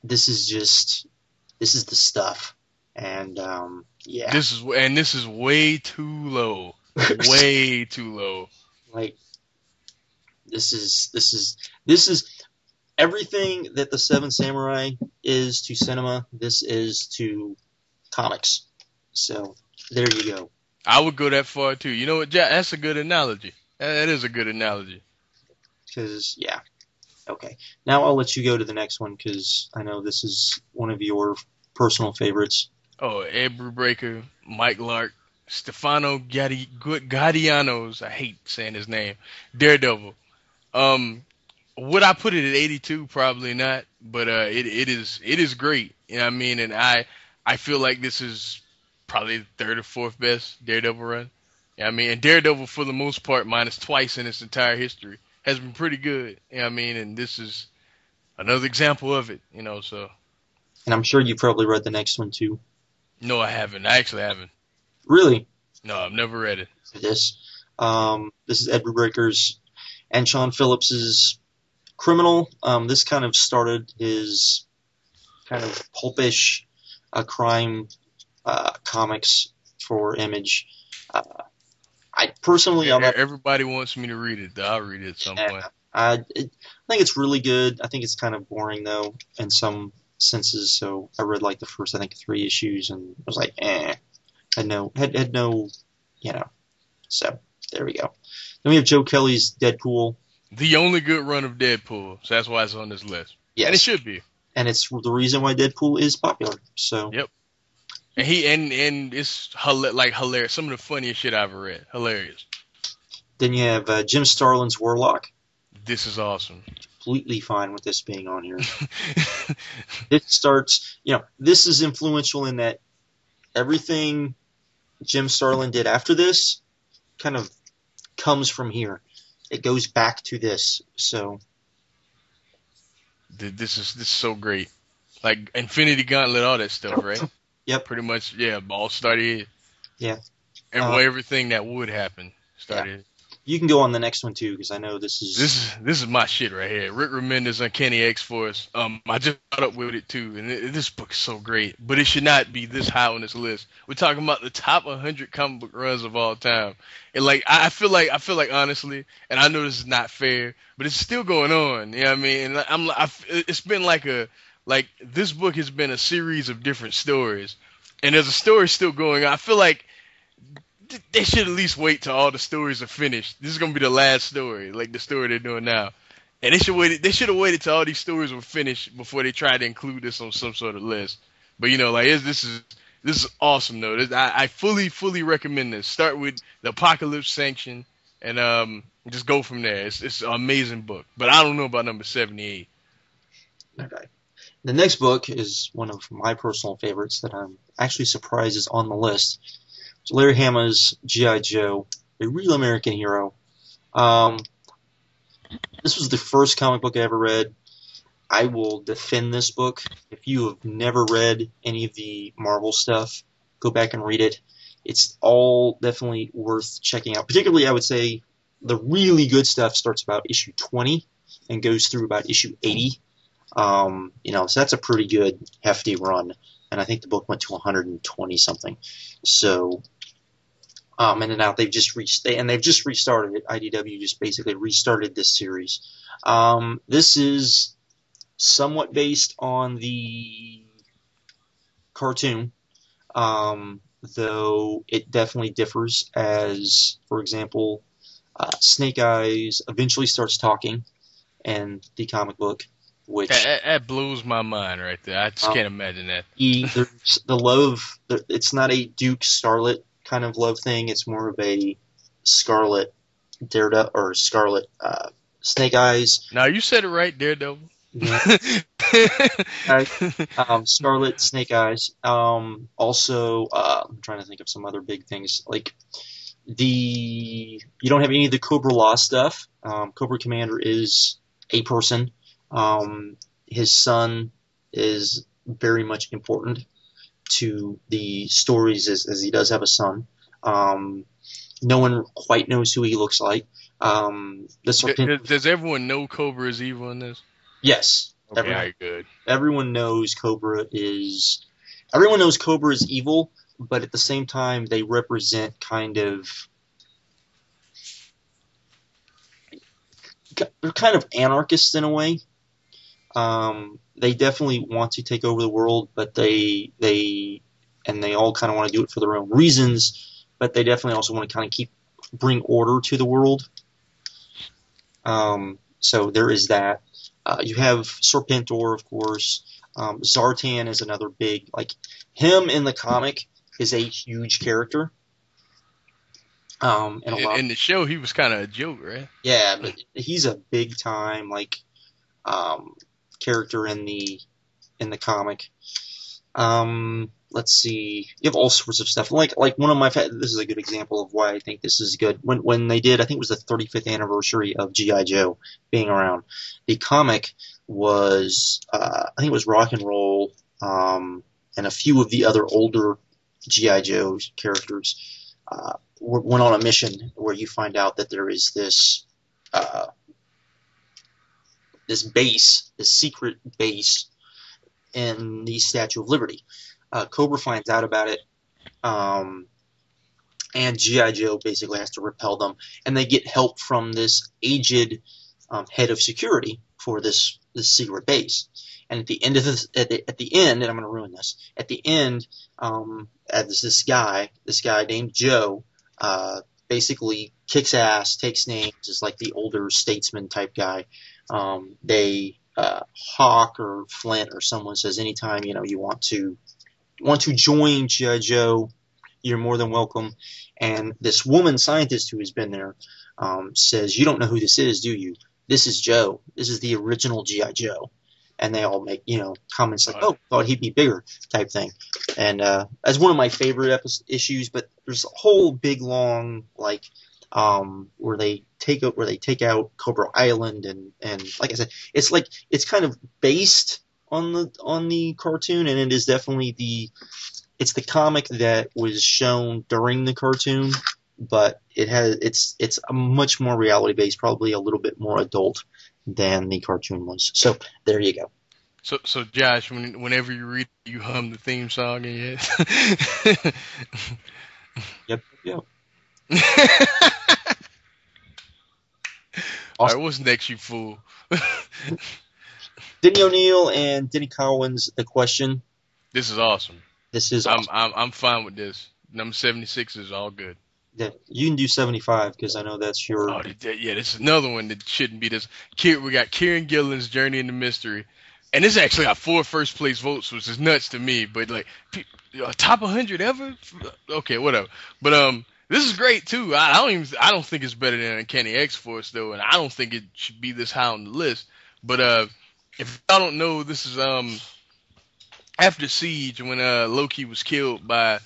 This is the stuff, and yeah.
This is way too low, way too low.
Like this is everything that the Seven Samurai is to cinema. This is to comics. So there you go.
I would go that far too. You know what, Jack? That's a good analogy. That is a good analogy.
Because yeah. Okay. Now I'll let you go to the next one because I know this is one of your personal favorites.
Oh, Ed Brubaker, Mike Lark, Stefano Gaudianos. I hate saying his name. Daredevil. Would I put it at 82? Probably not. But it is great. You know what I mean? And I feel like this is probably the third or fourth best Daredevil run. You know what I mean? And Daredevil, for the most part, minus twice in its entire history, has been pretty good. You know what I mean? And this is another example of it. So.
And I'm sure you probably read the next one too.
No, I haven't. I actually haven't.
Really?
No, I've never read it.
This is Ed Brubaker's and Sean Phillips's Criminal. This kind of started his kind of pulpish crime comics for Image. I personally,
everybody wants me to read it. I'll read it at some point.
I think it's really good. I think it's kind of boring though in some senses. So I read like the first, I think, 3 issues and I was like, had no, So there we go. Then we have Joe Kelly's Deadpool.
The only good run of Deadpool, so that's why it's on this list.
Yes.
And it should be.
And it's the reason why Deadpool is popular. So.
Yep. And it's hilarious. Some of the funniest shit I've ever read. Hilarious.
Then you have Jim Starlin's Warlock.
This is awesome.
completely fine with this being on here. It starts, this is influential in that everything Jim Starlin did after this kind of comes from here. It goes back to this. So
This is so great. Like Infinity Gauntlet, all that stuff, right?
Yep.
Pretty much, yeah. All started.
Yeah.
And everything that would happen started.
Yeah. You can go on the next one too, because I know this
is my shit right here. Rick Remender's Uncanny X-Force. I just caught up with it too, and this book is so great. But it should not be this high on this list. We're talking about the top 100 comic book runs of all time, and like I feel like honestly, and I know this is not fair, but it's still going on. You know what I mean? And it's been this book has been a series of different stories, and there's a story still going on. I feel like they should at least wait till all the stories are finished. This is gonna be the last story, like the story they're doing now, and they should have waited till all these stories were finished before they tried to include this on some sort of list. But this is awesome though. I fully recommend this. Start with the Apocalypse Sanction, and just go from there. It's an amazing book. But I don't know about number 78.
Okay. The next book is one of my personal favorites that I'm actually surprised is on the list. It's Larry Hama's G.I. Joe, A Real American Hero. This was the first comic book I ever read. I will defend this book. If you have never read any of the Marvel stuff, go back and read it. It's all definitely worth checking out. Particularly, I would say, the really good stuff starts about issue 20 and goes through about issue 80. So that's a pretty good, hefty run. And I think the book went to 120 something. So, and then now they've just restarted it. IDW just basically restarted this series. This is somewhat based on the cartoon, though it definitely differs. As, for example, Snake Eyes eventually starts talking in the comic book. Which
that blows my mind right there. I just can't imagine that.
There's the love. It's not a Duke Scarlet kind of love thing. It's more of a Scarlet Daredevil or Scarlet Snake Eyes.
Now you said it right, Daredevil.
Yeah. Scarlet Snake Eyes. Also, I'm trying to think of some other big things like you don't have any of the Cobra Law stuff. Cobra Commander is a person. His son is very much important to the stories as he does have a son. No one quite knows who he looks like.
Does everyone know Cobra is evil in this?
Yes.
Okay, good.
Everyone knows Cobra is evil, but at the same time they represent they're kind of anarchists in a way. They definitely want to take over the world, but they all kind of want to do it for their own reasons, but they definitely also want to kind of bring order to the world. So there is that. You have Serpentor, of course. Zartan is another big, him in the comic is a huge character.
In the show, he was kind of a joke, right?
Yeah, but he's a big time, character in the comic. Let's see. You have all sorts of stuff. Like one of my this is a good example of why I think this is good. When they did, I think it was the 35th anniversary of G.I. Joe being around. The comic was I think it was Rock and Roll and a few of the other older G.I. Joe characters went on a mission where you find out that there is this secret base in the Statue of Liberty. Cobra finds out about it, and G.I. Joe basically has to repel them, and they get help from this aged head of security for this secret base. And at the end of at the end, and I'm going to ruin this. At the end, this guy named Joe, basically kicks ass, takes names, is like the older statesman type guy. Hawk or Flint or someone says anytime you want to join G.I. Joe, you're more than welcome. And this woman scientist who has been there says, "You don't know who this is, do you? this is Joe. This is the original G.I. Joe. And they all make, comments like, oh, thought he'd be bigger type thing. And that's one of my favorite issues, but there's a whole big, long, where they take out Cobra Island. And like I said, it's kind of based on the cartoon, and it is definitely it's the comic that was shown during the cartoon, but it's a much more reality based, probably a little bit more adult than the cartoon was. So there you go.
So Josh, whenever you read, you hum the theme song in your head.
Yep.
All right, what's next, you fool?
Denny O'Neil and Denny Collins, The Question.
This is awesome.
This is awesome.
I'm fine with this. Number 76 is all good.
Yeah, you can do 75 because I know that's your.
Oh, yeah, this is another one that shouldn't be this. We got Kieran Gillen's Journey into Mystery, and this actually got 4 first place votes, which is nuts to me. But top 100 ever? Okay, whatever. But this is great too. I don't think it's better than Uncanny X-Force though, and I don't think it should be this high on the list. But if I don't know, this is after Siege when Loki was killed by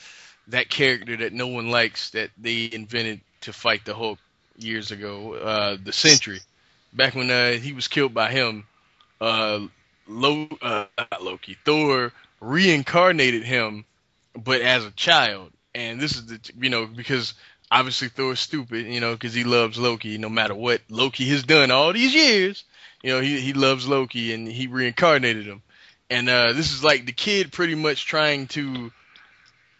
that character that no one likes that they invented to fight the Hulk years ago, the Sentry. Back when he was killed by him, not Loki, Thor reincarnated him, but as a child. And this is because obviously Thor's stupid, because he loves Loki no matter what Loki has done all these years. He loves Loki and he reincarnated him. And this is like the kid pretty much trying to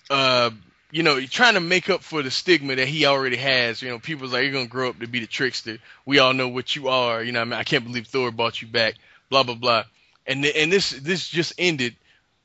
trying to make up for the stigma that he already has. People's like, you're going to grow up to be the trickster. We all know what you are. I can't believe Thor brought you back, blah, blah, blah. And this just ended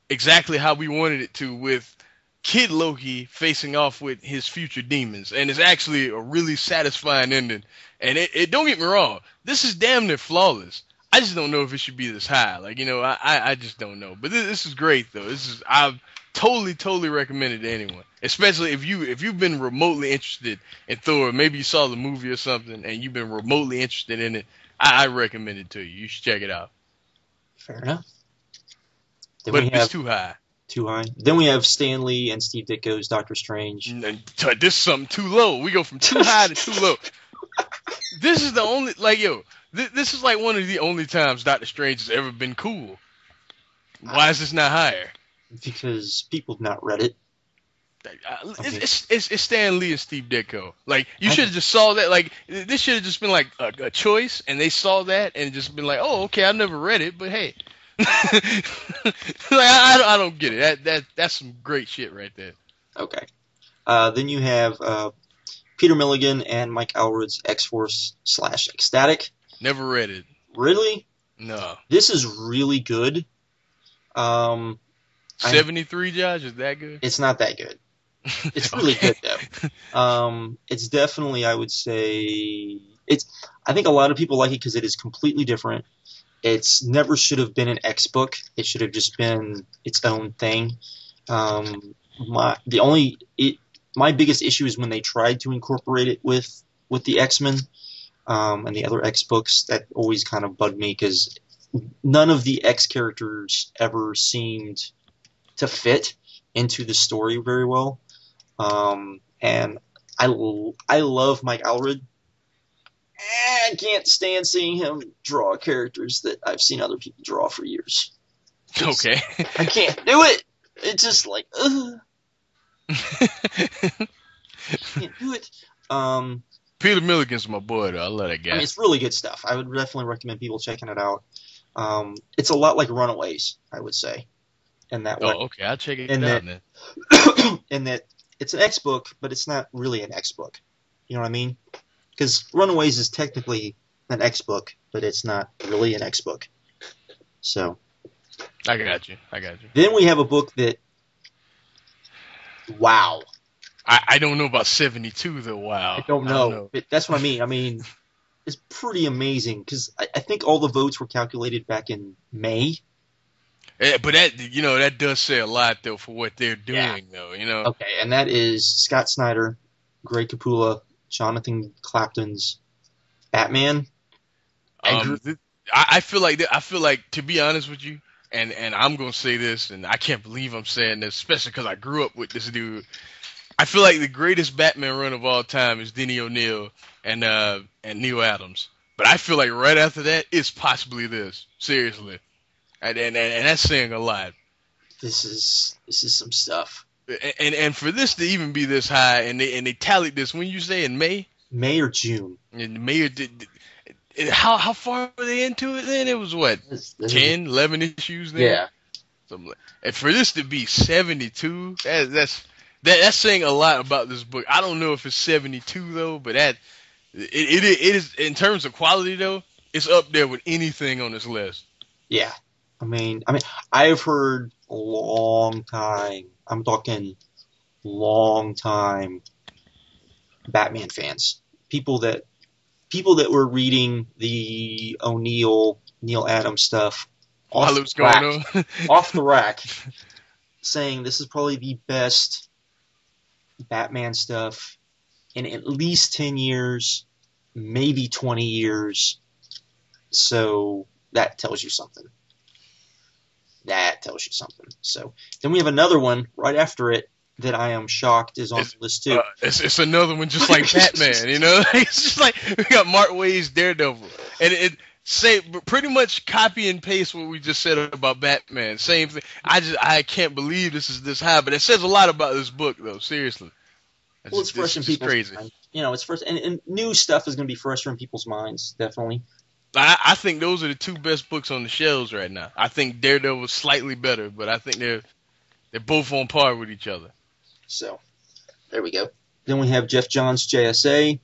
exactly how we wanted it to, with Kid Loki facing off with his future demons. And it's actually a really satisfying ending. And it don't get me wrong, this is damn near flawless. I just don't know if it should be this high. I just don't know. But this is great though. I've totally recommend it to anyone, especially if you've been remotely interested in Thor. Maybe you saw the movie or something and you've been remotely interested in it. I recommend it to you. You should check it out.
Fair enough.
But it's too high.
Too high. Then we have Stan Lee and Steve Ditko's Doctor Strange.
This is something too low. We go from too high to too low. This is the only this is like one of the only times Doctor Strange has ever been cool. Why is this not higher?
Because people have not read it.
It's Stan Lee and Steve Ditko. You should have just saw that. This should have just been a choice, and they saw that and just been like, oh, okay, I never read it, but hey. I don't get it. That's some great shit right there.
Okay. Then you have Peter Milligan and Mike Allred's X-Force / Ecstatic.
Never read it.
Really?
No.
This is really good.
73, Josh? Is that good?
It's not that good. It's really good, though. It's definitely, I would say... I think a lot of people like it because it is completely different. It's never should have been an X book. It should have just been its own thing. My biggest issue is when they tried to incorporate it with the X-Men and the other X books. That always kind of bugged me because none of the X characters ever seemed to fit into the story very well. And I love Mike Allred. I can't stand seeing him draw characters that I've seen other people draw for years.
Okay.
I can't do it. It's just like, ugh. Can't do it.
Peter Milligan's my boy, though. I love that guy.
It's really good stuff. I would definitely recommend people checking it out. It's a lot like Runaways, I would say, in that way.
Oh, okay. I'll check it out then.
In that it's an X book, but it's not really an X book. You know what I mean? Because Runaways is technically an X book, but it's not really an X book. So.
I got you.
Then we have a book that. Wow.
I don't know about 72 though. Wow.
I don't know. But that's what I mean. I mean, it's pretty amazing because I think all the votes were calculated back in May.
Yeah, but that does say a lot though for what they're doing though.
Okay, and that is Scott Snyder, Greg Capullo, Jonathan Clapton's Batman. I agree.
I feel like to be honest with you, and I'm gonna say this, and I can't believe I'm saying this, especially because I grew up with this dude. I feel like the greatest Batman run of all time is Denny O'Neil and Neil Adams. But I feel like right after that, it's possibly this. Seriously, and that's saying a lot.
This is some stuff.
And for this to even be this high, and they tallied this when you say in
May or June.
in May or how far were they into it then? It was what, 10, 11 issues then?
Yeah.
Something like, and for this to be 72, that's saying a lot about this book. I don't know if it's 72 though, but it is, in terms of quality though, it's up there with anything on this list.
Yeah. I mean, I've heard a long time. I'm talking long time Batman fans. People that were reading the Neil Adams stuff
while it was going on
off the rack, saying this is probably the best Batman stuff in at least 10 years, maybe 20 years. So that tells you something. So then we have another one right after it that I am shocked is on the list too.
It's another one just like Batman, you know? It's just like we got Mark Waid's Daredevil, and it pretty much copy and paste what we just said about Batman. Same thing. I can't believe this is this high, but it says a lot about this book though. Seriously.
It's fresh in people's minds. You know, it's fresh, and new stuff is going to be fresher in people's minds, definitely.
I think those are the two best books on the shelves right now. I think Daredevil was slightly better, but I think they're both on par with each other.
So, there we go. Then we have Jeff Johns' JSA.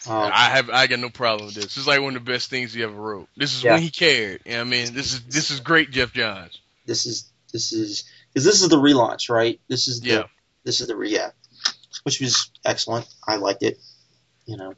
I got no problem with this. This is like one of the best things he ever wrote. This is when he cared. You know what I mean? This is great, Jeff Johns.
This is because this is the relaunch, right? This is the which was excellent. I liked it. You know.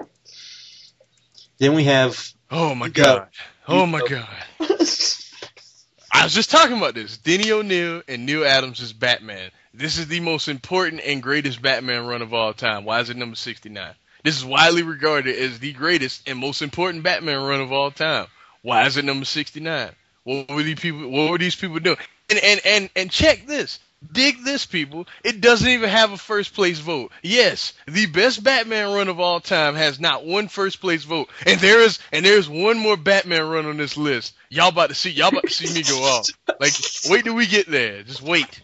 Then we have.
Oh my god! Oh my god! I was just talking about this. Denny O'Neil and Neil Adams' Batman. This is the most important and greatest Batman run of all time. Why is it number 69? This is widely regarded as the greatest and most important Batman run of all time. Why is it number 69? What were these people doing? And check this. Dig this, people. It doesn't even have a first place vote. Yes, the best Batman run of all time has not one first place vote. And there's one more Batman run on this list. Y'all about to see me go off. Like, wait till we get there. Just wait.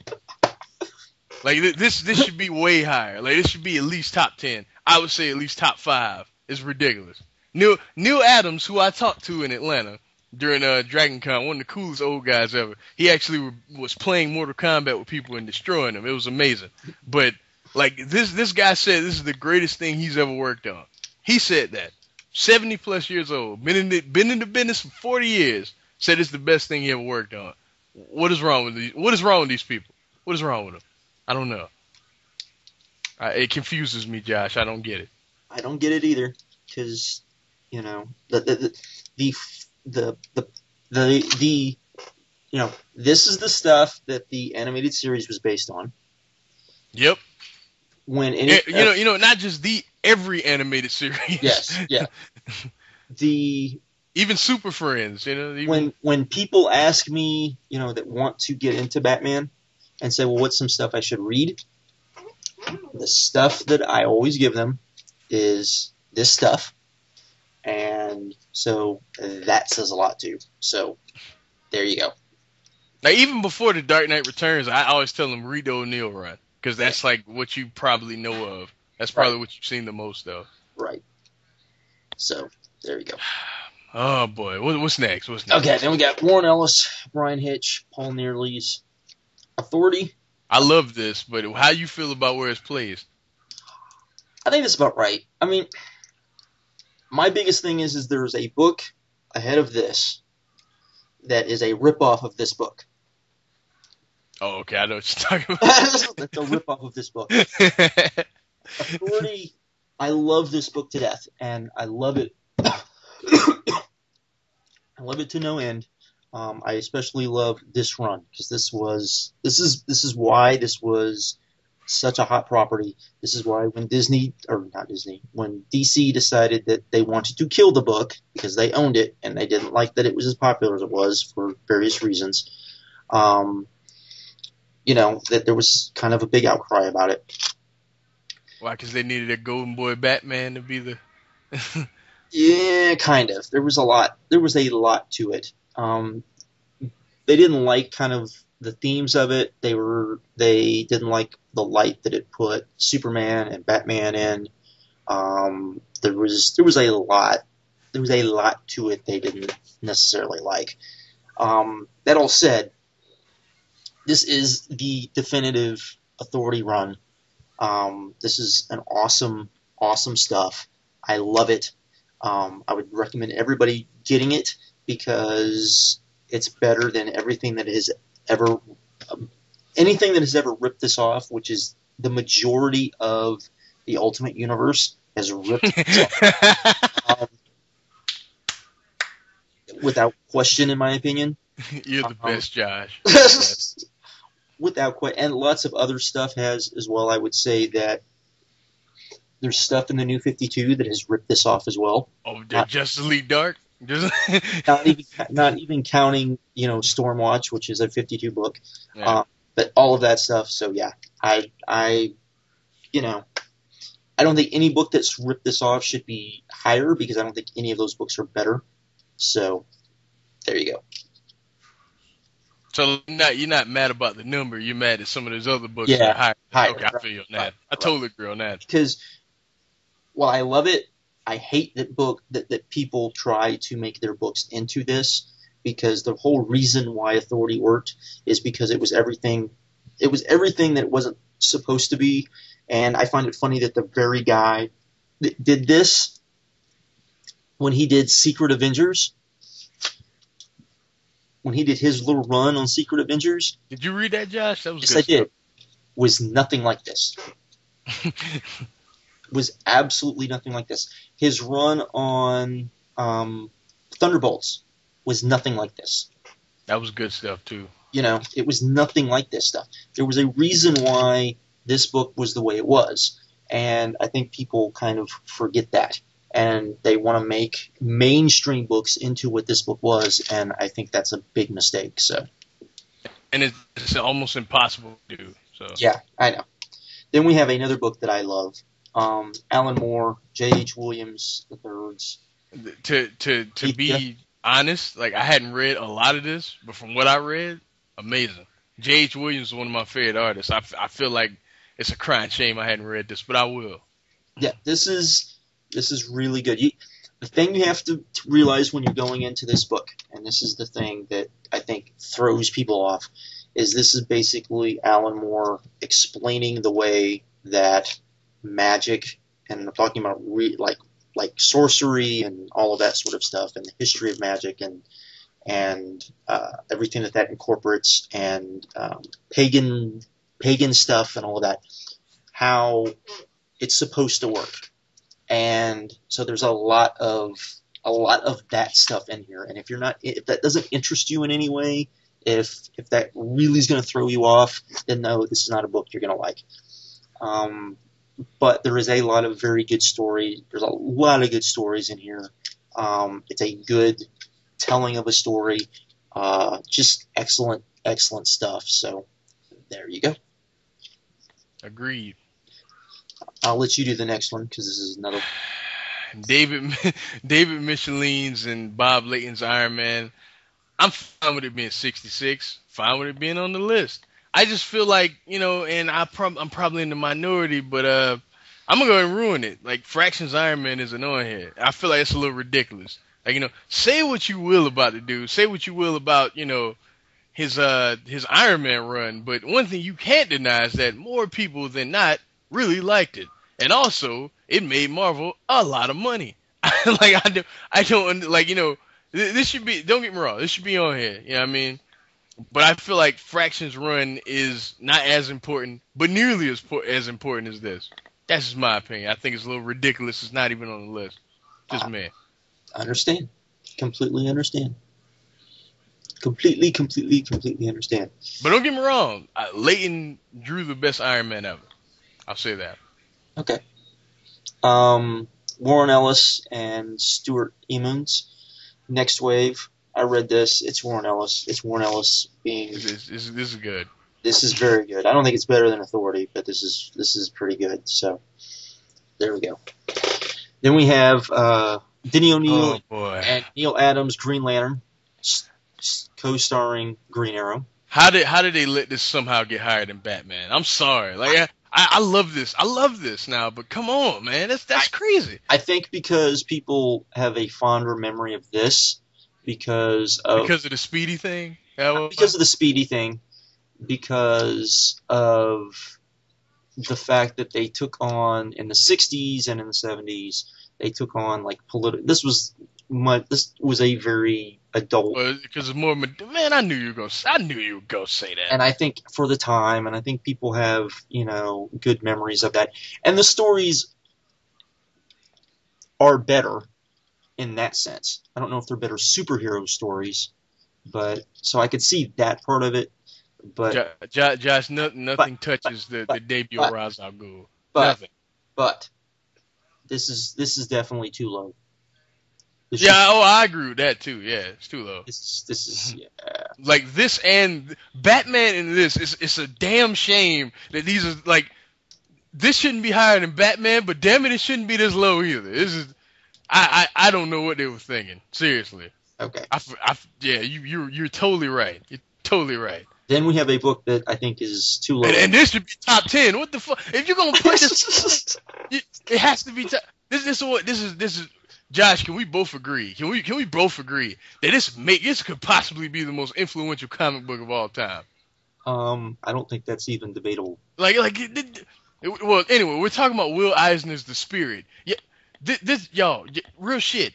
Like, this should be way higher. Like, this should be at least top 10. I would say at least top 5. It's ridiculous. Neil Adams, who I talked to in Atlanta during Dragon Con, one of the coolest old guys ever. He actually was playing Mortal Kombat with people and destroying them. It was amazing. But like this guy said, this is the greatest thing he's ever worked on. He said that. 70 plus years old, been in the business for 40 years. Said it's the best thing he ever worked on. What is wrong with these people? What is wrong with them? I don't know. It confuses me, Josh. I don't get it.
I don't get it either, because you know this is the stuff that the animated series was based on.
Yep.
When
not just every animated series.
Yes. Yeah.
Even Super Friends,
when people ask me, that want to get into Batman and say, well, what's some stuff I should read? The stuff that I always give them is this stuff. And so that says a lot too. So there you go.
Now, even before The Dark Knight Returns, I always tell them read the O'Neil run, because that's like what you probably know of. That's probably what you've seen the most, though.
Right. So there you go.
Oh boy, what's next?
Okay, then we got Warren Ellis, Brian Hitch, Paul Nearly's Authority.
I love this, but how you feel about where it's placed?
I think that's about right. I mean, my biggest thing is there's a book ahead of this that is a ripoff of this book.
Oh, okay, I know what you're talking about.
That's a ripoff of this book. Authority, I love this book to death, and I love it. I love it to no end. I especially love this run, because this is why this was such a hot property. This is why when Disney, or not Disney, when DC decided that they wanted to kill the book because they owned it and they didn't like that it was as popular as it was for various reasons, um, that there was kind of a big outcry about it.
Why? Because they needed a Golden Boy Batman to be the.
Yeah, kind of. There was a lot. There was a lot to it. They didn't like kind of the themes of it. They didn't like the light that it put Superman and Batman in. There was a lot. There was a lot to it they didn't necessarily like. That all said, this is the definitive Authority run. This is an awesome stuff. I love it. I would recommend everybody getting it because it's better than everything that has ever, anything that has ever ripped this off, which is the majority of the Ultimate Universe has ripped this off. Without question, in my opinion.
You're the best, Josh.
Without question, and lots of other stuff has as well. I would say that there's stuff in the New 52 that has ripped this off as well.
Oh, Justice League Dark?
not even counting, Stormwatch, which is a 52 book.
Yeah.
But all of that stuff. So yeah, I don't think any book that's ripped this off should be higher because I don't think any of those books are better. So there you go.
So you're not mad about the number. You're mad at some of those other books
Yeah,
that are higher. Okay,
right,
I feel you on that.
right,
I totally agree on that.
Because while I love it, I hate that people try to make their books into this because the whole reason why Authority worked is because it was everything that it wasn't supposed to be. And I find it funny that the very guy that did this, when he did Secret Avengers, when he did his little run on Secret Avengers.
Did you read that, Josh? That was
yes,
good.
I did. Was nothing like this. Was absolutely nothing like this. His run on Thunderbolts was nothing like this.
That was good stuff too.
It was nothing like this stuff. There was a reason why this book was the way it was, and I think people kind of forget that. And they want to make mainstream books into what this book was, and I think that's a big mistake. So,
and it's almost impossible to do. So
yeah, I know. Then we have another book that I love, Alan Moore, J.H. Williams III's.
To be honest, like I hadn't read a lot of this, but from what I read, amazing. J.H. Williams is one of my favorite artists. I feel like it's a crying shame I hadn't read this, but I will.
Yeah, this is really good. The thing you have to realize when you're going into this book, and this is the thing that I think throws people off, is this is basically Alan Moore explaining the way that magic, and I'm talking about like sorcery and all of that sort of stuff, and the history of magic and everything that incorporates, and pagan stuff and all of that, how it's supposed to work. And so there's a lot of that stuff in here. And if that doesn't interest you in any way, if that really is going to throw you off, then no, this is not a book you're going to like. But there is a lot of very good stories. There's a lot of good stories in here. It's a good telling of a story. Just excellent stuff. So there you go.
Agreed.
I'll let you do the next one because this is another.
David Michelin's and Bob Layton's Iron Man. I'm fine with it being 66. Fine with it being on the list. I just feel like, and I'm probably in the minority, but I'm gonna go ahead and ruin it. Like Fractions Iron Man isn't on here. I feel like it's a little ridiculous. Like, say what you will about the dude. Say what you will about, his Iron Man run. But one thing you can't deny is that more people than not really liked it. And also, it made Marvel a lot of money. Like, I don't, like, this should be, don't get me wrong, this should be on here. You know what I mean? But I feel like Fractions run is not as important, but nearly as important as this. That's just my opinion. I think it's a little ridiculous. It's not even on the list. Just me.
Understand. Completely understand. Completely understand.
But don't get me wrong. Layton drew the best Iron Man ever. I'll say that.
Okay. Warren Ellis and Stuart Emmons. Next Wave. I read this. It's Warren Ellis. It's Warren Ellis being.
This is good.
This is very good. I don't think it's better than Authority, but this is pretty good. So there we go. Then we have Denny O'Neil and Neil Adams, Green Lantern, co-starring Green Arrow.
How did they let this somehow get higher than Batman? I'm sorry. Like I love this. I love this now, but come on, man. That's crazy.
I think because people have a fonder memory of this because of
the Speedy thing.
Because of the Speedy thing. Because of the fact that they took on in the 60s and in the 70s, they took on like This was a very adult.
Because it's more. Man, I knew you were gonna say that.
And I think for the time, and I think people have good memories of that, and the stories are better in that sense. I don't know if they're better superhero stories, but so I could see that part of it. But
Josh, nothing touches the debut of Ra's al Ghul. Nothing.
But this is definitely too low.
I agree with that too. Yeah, it's too low.
This is
like this and Batman in this. It's a damn shame that these are like this shouldn't be higher than Batman, but damn it shouldn't be this low either. This is I don't know what they were thinking. Seriously.
Okay.
You're totally right. You're totally right.
Then we have a book that I think is too low.
And this should be top 10. What the fuck? If you're gonna put this, it has to be top. This is. Josh, can we both agree? Can we both agree that this could possibly be the most influential comic book of all time?
I don't think that's even debatable.
Well, anyway, we're talking about Will Eisner's The Spirit. Yeah, this y'all, real shit.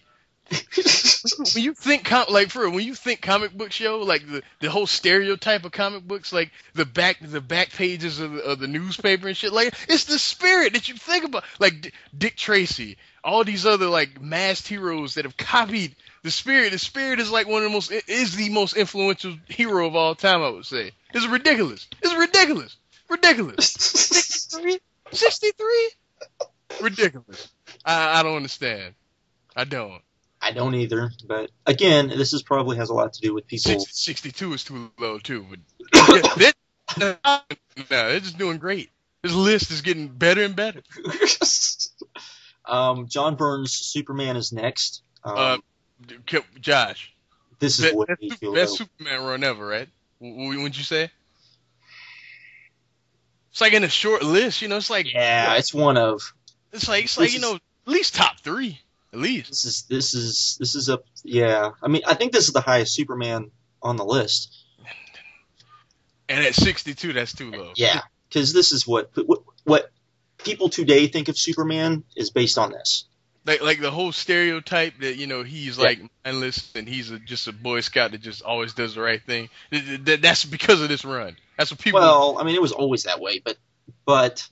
When you think when you think comic book show, like the whole stereotype of comic books, like the back pages of the newspaper and shit, like it's the Spirit that you think about, like Dick Tracy, all these other like masked heroes that have copied the Spirit. The Spirit is like the most influential hero of all time, I would say. It's ridiculous. 63? Ridiculous. I don't understand. I don't
either, but again, this probably has a lot to do with people.
62 is too low too, but they're just doing great. This list is getting better and better.
John Byrne's Superman is next.
Josh,
this is
best Superman run ever, right? Wouldn't you say? It's like in a short list, It's like
it's one of.
It's like at least top 3. At least.
This is up. Yeah, I mean, I think this is the highest Superman on the list.
And at 62, that's too low.
Yeah, because this is what people today think of Superman is based on this.
Like the whole stereotype that he's like mindless and he's just a Boy Scout that just always does the right thing. That's because of this run. That's what people.
Well, I mean, it was always that way, but.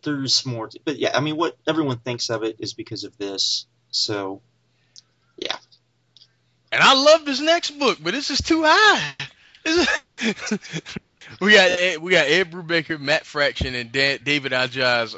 There's more, but yeah, I mean, what everyone thinks of it is because of this. So, yeah.
And I love this next book, but this is too high. We got Ed Brubaker, Matt Fraction, and David Aja's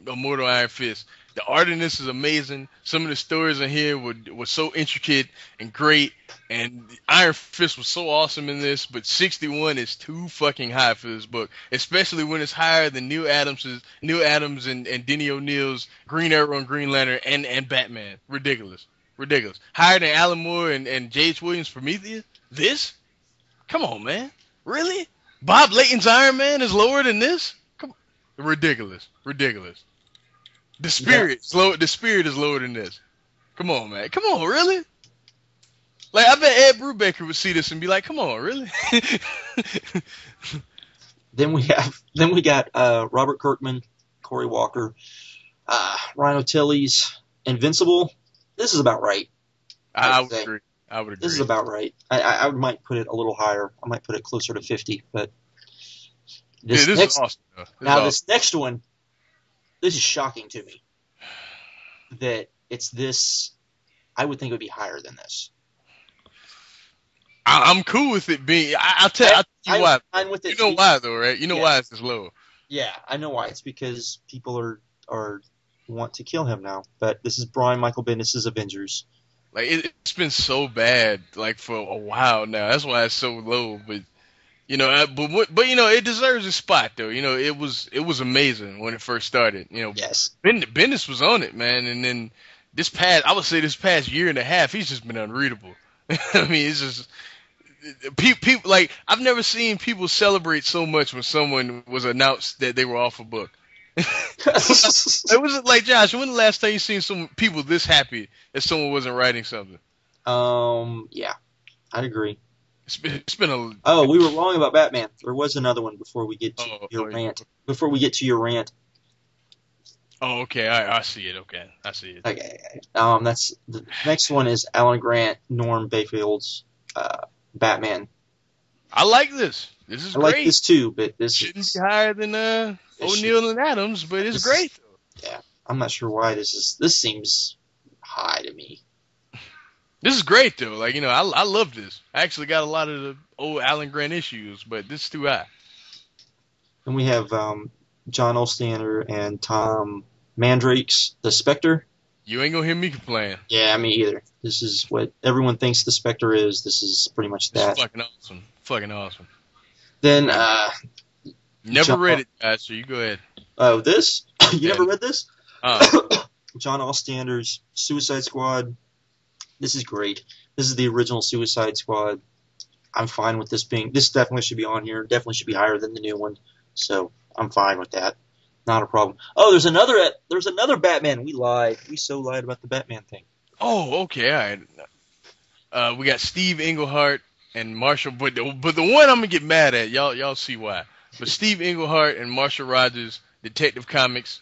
Immortal Iron Fist. The art in this is amazing. Some of the stories in here were so intricate and great, and Iron Fist was so awesome in this, but 61 is too fucking high for this book, especially when it's higher than Neil Adams and Denny O'Neil's Green Arrow and Green Lantern and Batman. Ridiculous. Higher than Alan Moore and J.H. Williams' Prometheus? This? Come on, man. Really? Bob Layton's Iron Man is lower than this? Come on. Ridiculous. The Spirit is lower than this. Come on, man. Come on, really? Like, I bet Ed Brubaker would see this and be like, "Come on, really?"
Then we got Robert Kirkman, Cory Walker, Ryan O'Tilley's Invincible. This is about right.
I would agree.
This is about right. I might put it a little higher. I might put it closer to 50. But this
is awesome.
This next one. This is shocking to me that it's this. I would think it would be higher than this.
I'm cool with it being. I'll tell you why.
Fine with it.
You know why though, right? You know why it's this low.
Yeah, I know why. It's because people are want to kill him now. But this is Brian Michael Bendis' Avengers.
Like it's been so bad, like for a while now. That's why it's so low. But but it deserves a spot though. It was amazing when it first started.
Yes.
Bendis was on it, man. And then I would say this past year and a half, he's just been unreadable. I mean, it's just people like I've never seen people celebrate so much when someone was announced that they were off a book. It was like Josh. When the last time you seen some people this happy that someone wasn't writing something?
Yeah, I'd agree.
It's been a.
Oh, we were wrong about Batman. There was another one before we get to your
yeah.
rant. Before we get to your rant.
Oh, okay. I see it. Okay, I see it.
Okay. That's the next one is Alan Grant, Norm Bayfield's Batman.
I like this. This is
I
great.
like this too, but this
shouldn't be higher than O'Neill and Adams, but it's great.
Yeah, I'm not sure why this is. This seems high to me.
This is great though. Like I love this. I actually got a lot of the old Alan Grant issues, but this is too high.
And we have John Ostrander and Tom Mandrake's The Spectre.
You ain't gonna hear me complain.
Yeah, me either. This is what everyone thinks The Spectre is. This is pretty much that.
It's fucking awesome. Fucking awesome.
Then
never read it, guys. So you go ahead.
Oh, this? You never read this? John Ostrander's Suicide Squad. This is great. This is the original Suicide Squad. I'm fine with this being. This definitely should be on here. Definitely should be higher than the new one. So I'm fine with that. Not a problem. Oh, there's another Batman. We lied. We so lied about the Batman thing.
Oh, okay. All right. We got Steve Englehart and Marshall, but the one I'm gonna get mad at, y'all see why. But Steve Englehart and Marshall Rogers, Detective Comics.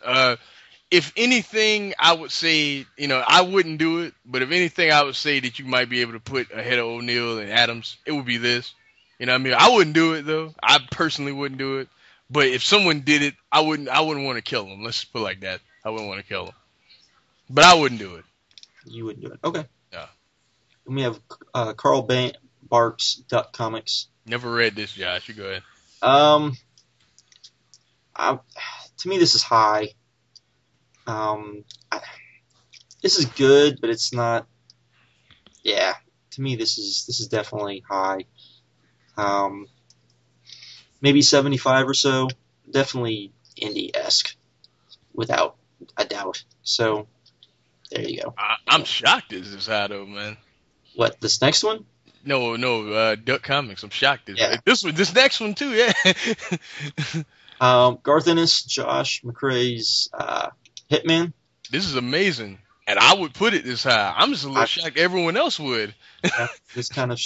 If anything, I would say, I wouldn't do it, but if anything, I would say that you might be able to put ahead of O'Neill and Adams, it would be this. You know what I mean? I wouldn't do it though. I personally wouldn't do it. But if someone did it, I wouldn't want to kill them. Let's put it like that. I wouldn't want to kill them. But I wouldn't do it.
You wouldn't do it. Okay.
Yeah.
And we have Carl Barks Duck Comics.
Never read this, Josh. You go ahead.
To me, this is high. This is good, but it's not. Yeah, to me, this is definitely high. Maybe 75 or so. Definitely indie-esque, without a doubt. So there you go.
I'm shocked this is high though, man.
What, this next one?
No, Duck Comics. I'm shocked.
Yeah.
This next one too, yeah.
Garth Ennis, Josh McCrae's Hitman.
This is amazing, and I would put it this high. I'm just a little shocked everyone else would.
Yeah, this kind of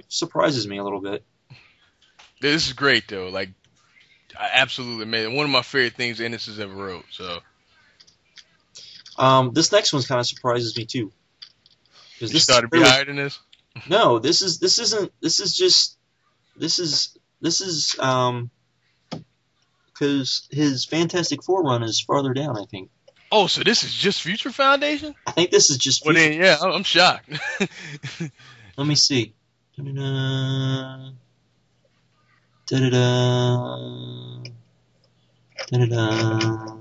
surprises me a little bit.
This is great though. Like, absolutely amazing. One of my favorite things Ennis has ever wrote. So,
this next one kind of surprises me too.
You started to be higher than this?
No, this is because his Fantastic Four run is farther down, I think.
Oh, so this is just Future Foundation?
I think this is just Future.
Well, then, yeah, I'm shocked.
Let me see. Da-da-da. Da-da-da. Da-da-da.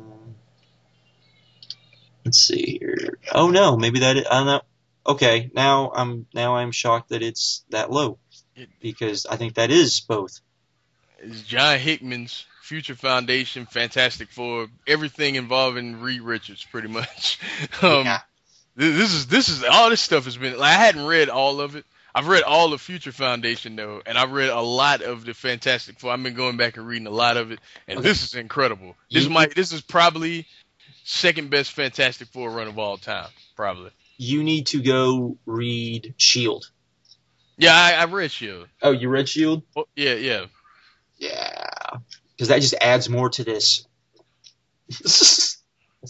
Let's see here. Oh no, maybe that I don't know. Okay, now I'm shocked that it's that low because I think that is both.
It's John Hickman's Future Foundation, Fantastic Four, everything involving Reed Richards, pretty much.
Yeah.
This is all this stuff has been. Like, I hadn't read all of it. I've read all of Future Foundation though, and I've read a lot of the Fantastic Four. I've been going back and reading a lot of it, and
Okay.
This is incredible. This is probably second best Fantastic Four run of all time, probably.
You need to go read Shield.
Yeah, I read Shield.
Oh, you read Shield?
Oh, yeah.
Yeah, because that just adds more to this. It's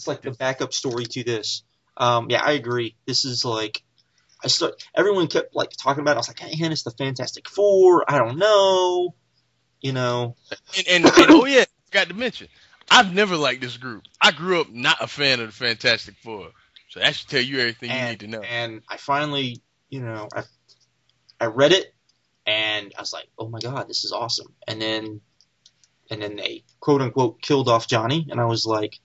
like the backup story to this. Yeah, I agree. This is like everyone kept like talking about it. I was like, hey, it's the Fantastic Four. I don't know,
And oh yeah, forgot to mention, I've never liked this group. I grew up not a fan of the Fantastic Four, so that should tell you everything you need to know.
And I finally, I read it, and I was like, oh my god, this is awesome. And then and then they quote unquote killed off Johnny, and I was like,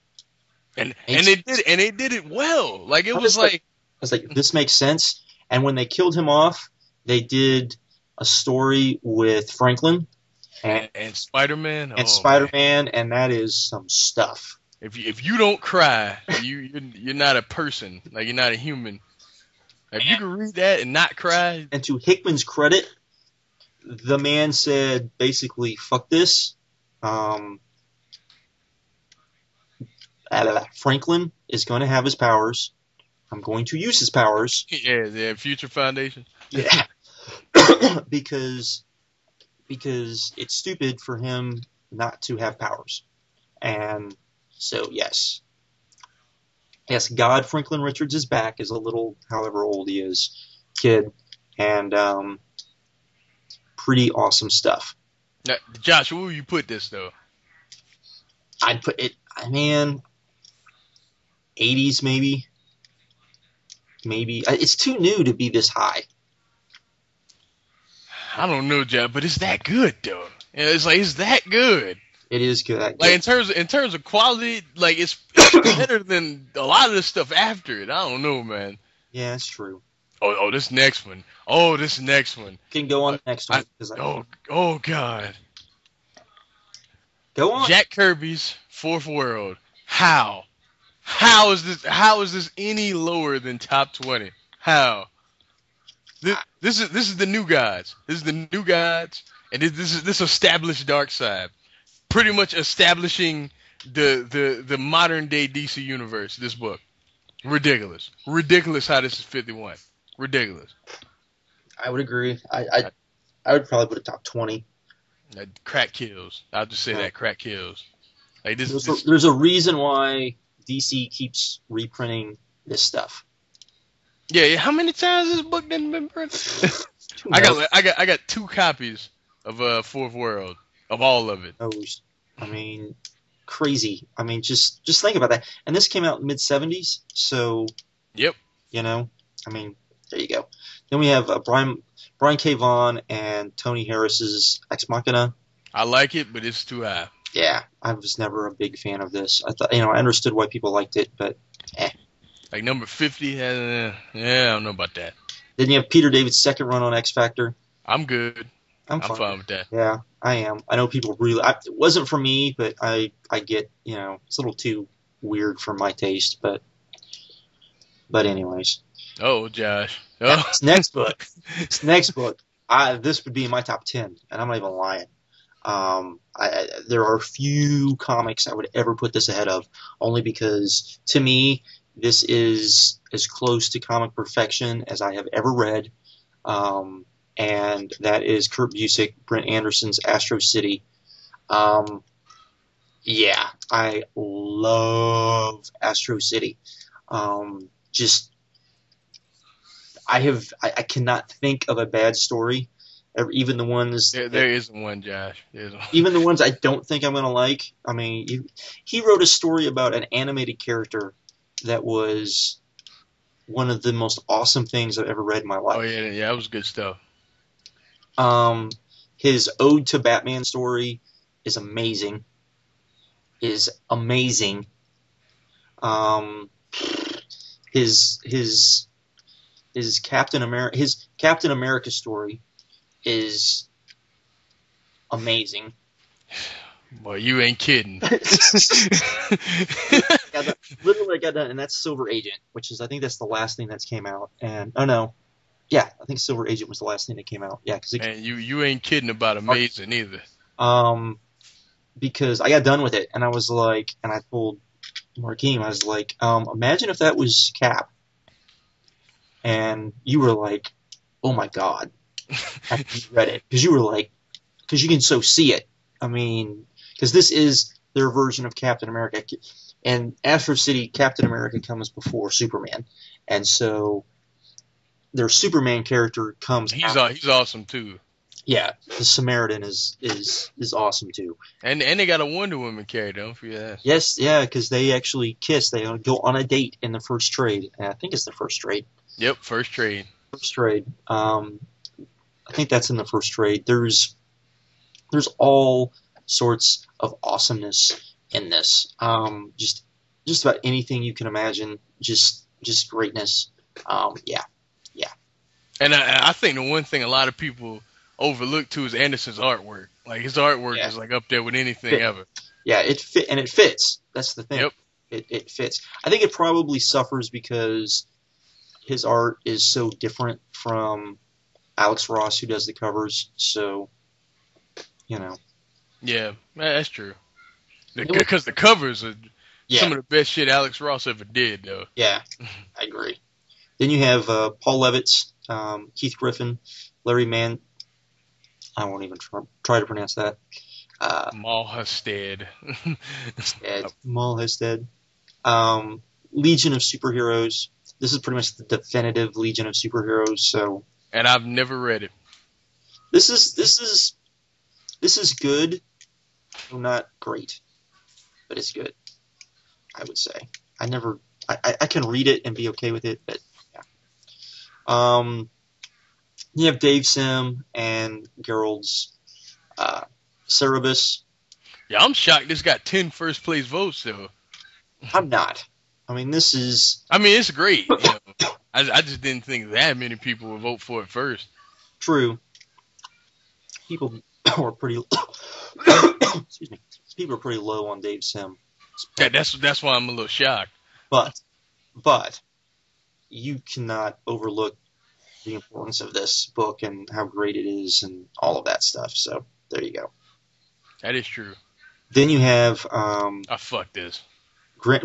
and they did it well. Like it was
I was like, this makes sense. And when they killed him off, they did a story with Franklin
and Spider-Man
and Spider-Man, and that is some stuff.
If you don't cry, you're not a person. Like you're not a human. If you can read that and not cry.
And to Hickman's credit, the man said basically, "Fuck this." Franklin is going to have his powers. I'm going to use his powers.
Yeah, Future Foundation.
Yeah, because it's stupid for him not to have powers, and so yes, God Franklin Richards is back as a little, however old he is, kid, and pretty awesome stuff.
Now, Josh, where would you put this though?
I'd put it, man, 80s maybe. Maybe it's too new to be this high.
I don't know, Josh, but it's that good though. It's like it's that good.
It is good.
Like in terms of quality, like it's better than a lot of the stuff after it. I don't know, man.
Yeah, it's true.
Oh, this next one. Oh, this next one.
Can go on the next one.
Oh God.
Go on.
Jack Kirby's Fourth World. How is this any lower than top 20? How? This is the New Gods. This is the New Gods, and this established Dark Side, pretty much establishing the modern day DC universe. This book, ridiculous how this is 51. Ridiculous.
I would agree. I would probably put it top 20.
Crack kills. I'll just say that crack kills. Like
there's a reason why DC keeps reprinting this stuff.
Yeah. How many times this book didn't been printed? I got 2 copies of Fourth World of all of it.
I mean, crazy. I mean, just think about that. And this came out in mid-70s, so
yep.
You know, I mean, there you go. Then we have Brian K. Vaughan and Tony Harris's Ex Machina.
I like it, but it's too high.
Yeah, I was never a big fan of this. I thought, I understood why people liked it, but
Like number 50, yeah, I don't know about that.
Then you have Peter David's second run on X Factor.
I'm good.
I'm
fine with that.
Yeah, I am. I know people really. It wasn't for me, but I get, it's a little too weird for my taste, but anyways.
Oh, Josh. Oh.
This next book. This would be in my top 10, and I'm not even lying. There are few comics I would ever put this ahead of, only because, to me, this is as close to comic perfection as I have ever read, and that is Kurt Busiek, Brent Anderson's Astro City. Yeah, I love Astro City. I cannot think of a bad story. Even the ones
there isn't one, Josh.
Even the ones I don't think I'm gonna like. I mean, he wrote a story about an animated character that was one of the most awesome things I've ever read in my life.
Oh yeah, that was good stuff.
His Ode to Batman story is amazing. His Captain America story is amazing.
Boy, you ain't kidding.
Literally, I got done, and that's Silver Agent, I think that's the last thing that's came out. And I think Silver Agent was the last thing that came out. Yeah,
and you ain't kidding about Amazing either.
Because I got done with it, and I was like, and I told Markeem, I was like, imagine if that was Cap. And you were like, oh my God. After you read it. Because you were like, because you can so see it. I mean, because this is their version of Captain America. And Astro City, Captain America comes before Superman. And so their Superman character comes out.
He's awesome too.
Yeah, the Samaritan is awesome too.
And they got a Wonder Woman character, don't forget that.
Yes, yeah, because they actually kiss. They go on a date in the first trade. And I think it's the first trade.
Yep, first trade.
I think that's in the first trade. There's all sorts of awesomeness in this. Just about anything you can imagine. Just greatness. Yeah.
And I think the one thing a lot of people overlook too is Anderson's artwork. Like his artwork is like up there with anything ever.
Yeah, it fits. That's the thing.
Yep.
It fits. I think it probably suffers because his art is so different from Alex Ross, who does the covers. So, you know.
Yeah, that's true. Because the covers are some of the best shit Alex Ross ever did, though.
Yeah, I agree. Then you have Paul Levitz, Keith Griffin, Larry Mann. I won't even try to pronounce that.
Malhusted.
Malhusted. Legion of Superheroes. This is pretty much the definitive Legion of Superheroes. So.
And I've never read it.
This is good, though not great, but it's good. I would say. I can read it and be okay with it, but yeah. You have Dave Sim and Gerald's Cerebus.
Yeah, I'm shocked this got 10 first place votes, though.
I'm not. I mean, this is...
I mean, it's great. You know. I just didn't think that many people would vote for it first.
True. People are pretty... Excuse me. People are pretty low on Dave Sim.
That's why I'm a little shocked.
But you cannot overlook the importance of this book and how great it is and all of that stuff. So there you go.
That is true.
Then you have
fuck this.
Grant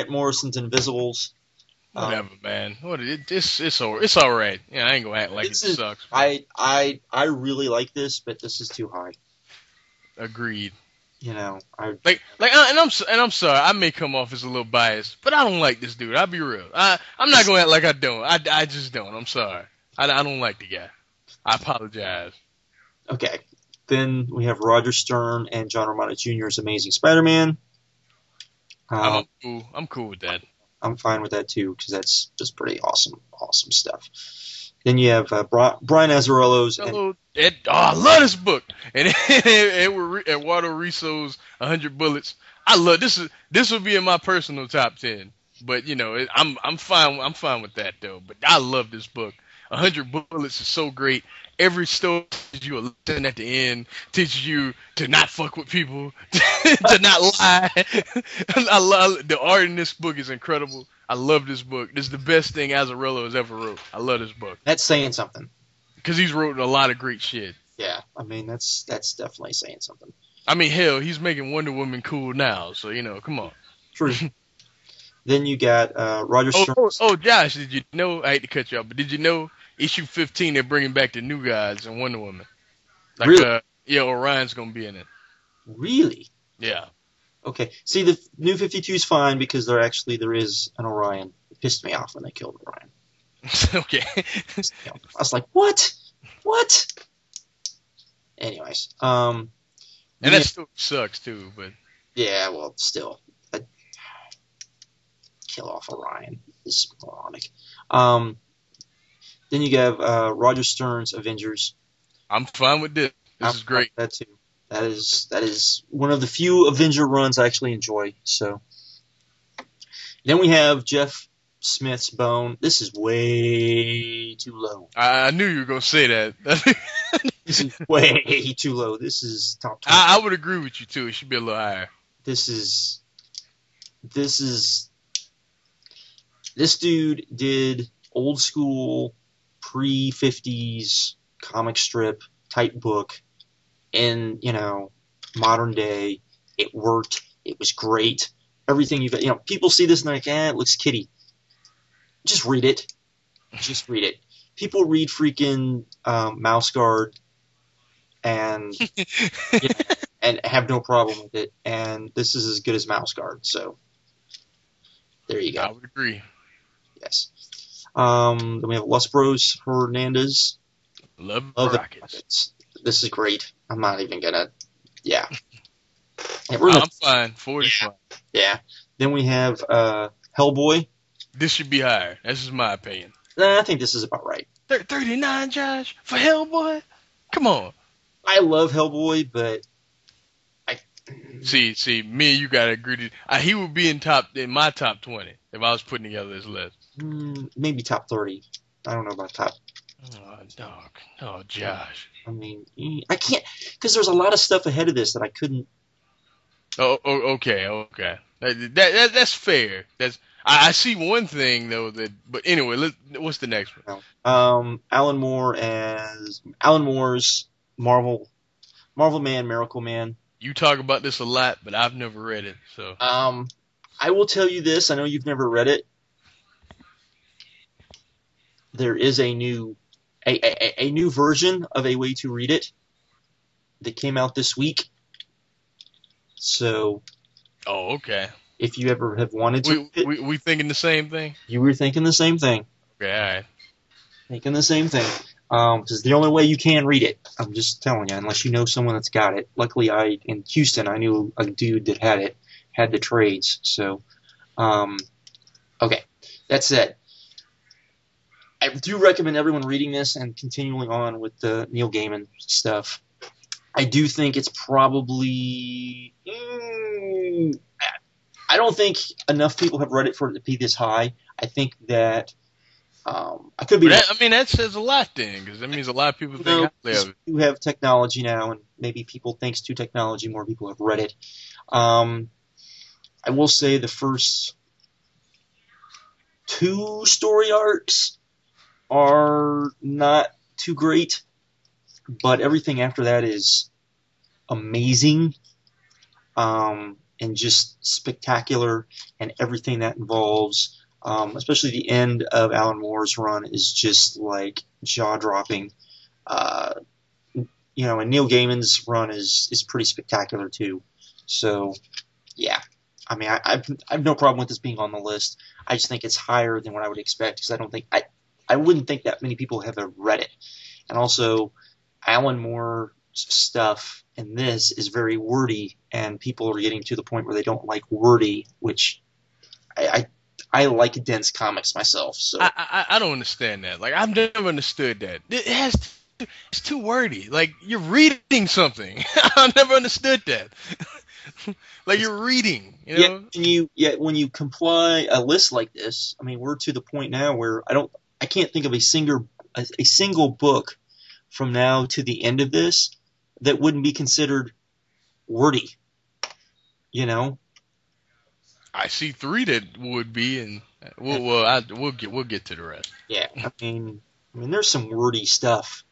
Morrison's Invisibles.
Whatever, man. It's all right. Yeah, I ain't gonna act like it sucks.
I really like this, but this is too high.
Agreed.
You know,
and I'm sorry, I may come off as a little biased, but I don't like this dude. I'll be real. I'm not gonna act like I don't. I just don't. I'm sorry. I don't like the guy. I apologize.
Okay. Then we have Roger Stern and John Romita Jr.'s Amazing Spider-Man.
I'm cool with that.
I'm fine with that too, because that's just pretty awesome stuff. Then you have Brian Azzarello's.
I love this book. And Eduardo Risso's 100 Bullets. I love this. This would be in my personal top 10. But you know, I'm fine. I'm fine with that though. But I love this book. 100 Bullets is so great. Every story teaches you a lesson at the end, teaches you to not fuck with people, to not lie. I love the art in this book is incredible. I love this book. This is the best thing Azzarello has ever wrote. I love this book.
That's saying something.
Because he's wrote a lot of great shit.
Yeah, I mean that's definitely saying something.
I mean, hell, he's making Wonder Woman cool now, so you know, come on.
True. Then you got Roger Stern.
Oh, Josh, did you know? I hate to cut you off, but did you know issue 15 they're bringing back the new guys in Wonder Woman? Like,
really?
Yeah, Orion's gonna be in it.
Really?
Yeah.
Okay. See, the new 52 is fine because there is an Orion. It pissed me off when they killed Orion.
Okay.
I was like, what? What? Anyways,
and that still sucks too, but
yeah, well, still, I'd kill off Orion is moronic. Then you have Roger Stern's Avengers.
I'm fine with this. This is great.
That too. That is one of the few Avenger runs I actually enjoy. So then we have Jeff Smith's Bone. This is way too low.
I knew you were gonna say that.
This is way too low. This is top 20.
I would agree with you too. It should be a little higher.
This dude did old school pre-50s comic strip type book in, you know, modern day. It worked. It was great. Everything you've got, you know, people see this and they're like, it looks kiddie. Just read it. Just read it. People read freaking Mouse Guard and and have no problem with it. And this is as good as Mouse Guard. So there you go.
I would agree.
Yes. Then we have Los Bros Hernandez.
Love Rockets.
This is great. I'm not even gonna. Yeah.
I'm fine. 40 is fine.
Yeah. Then we have Hellboy.
This should be higher. This is my opinion.
I think this is about right.
39, Josh, for Hellboy. Come on.
I love Hellboy, but I
See, me and you gotta agree. He would be in my top 20 if I was putting together this list.
maybe top 30. I don't know about top.
Oh, dog. Oh, Josh.
I mean, I can't because there's a lot of stuff ahead of this that I couldn't.
Okay. That's fair. I see one thing though but anyway, what's the next one?
Alan Moore's Marvel Man, Miracle Man.
You talk about this a lot, but I've never read it. So
I will tell you this. I know you've never read it. There is a new version of A Way to Read It that came out this week. So,
okay.
If you ever have wanted to,
we thinking the same thing.
You were thinking the same thing.
Okay, all right.
Thinking the same thing. Because the only way you can read it, I'm just telling you, unless you know someone that's got it. Luckily, in Houston, I knew a dude that had the trades. So, okay, that said, I do recommend everyone reading this and continuing on with the Neil Gaiman stuff. I do think it's probably. I don't think enough people have read it for it to be this high. I think that I could be.
That says a lot then, because that means a lot of people think highly of it.
You have technology now, and maybe people, thanks to technology, more people have read it. I will say the first 2 story arcs are not too great, but everything after that is amazing. And just spectacular, and everything that involves, especially the end of Alan Moore's run, is just like jaw-dropping. And Neil Gaiman's run is pretty spectacular too. So, yeah, I mean, I have no problem with this being on the list. I just think it's higher than what I would expect because I wouldn't think that many people have read it, and also Alan Moore stuff in this is very wordy, and people are getting to the point where they don't like wordy, which I like dense comics myself. So
I don't understand that. Like, I've never understood that. It's too wordy. Like, you're reading something. I've never understood that. Like, you're reading, you know?
Yet when you comply a list like this, I mean, we're to the point now where I can't think of a single book from now to the end of this that wouldn't be considered wordy, you know?
I see 3 that would be, and we'll get to the rest.
Yeah, I mean, there's some wordy stuff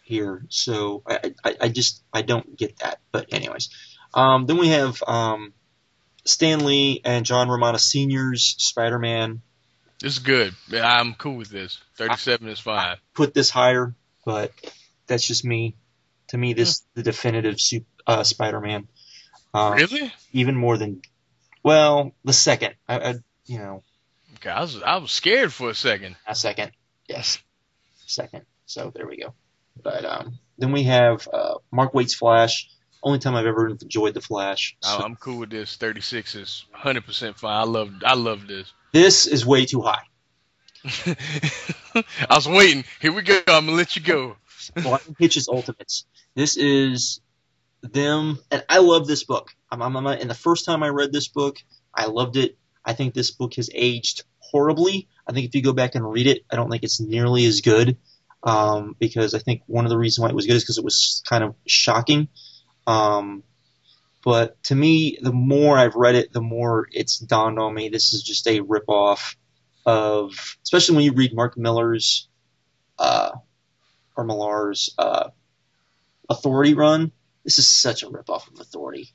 here, so I don't get that. But anyways, then we have Stan Lee and John Romita Sr.'s Spider-Man.
This is good. I'm cool with this. 37 is fine. I
put this higher, but that's just me. To me, this is the definitive Spider-Man.
Really?
Even more than, well, the second.
Okay, I was scared for a second.
A second, yes, second. So there we go. But then we have Mark Waid's Flash. Only time I've ever enjoyed the Flash. So.
I'm cool with this. 36 is 100% fine. I love this.
This is way too high.
I was waiting. Here we go. I'm gonna let you go.
Blind Pitches Ultimates. This is them, and I love this book. And the first time I read this book, I loved it. I think this book has aged horribly. I think if you go back and read it, I don't think it's nearly as good. Because I think one of the reasons why it was good is because it was kind of shocking. But to me, the more I've read it, the more it's dawned on me this is just a ripoff of, especially when you read Mark Millar's or Millar's Authority run. This is such a ripoff of Authority.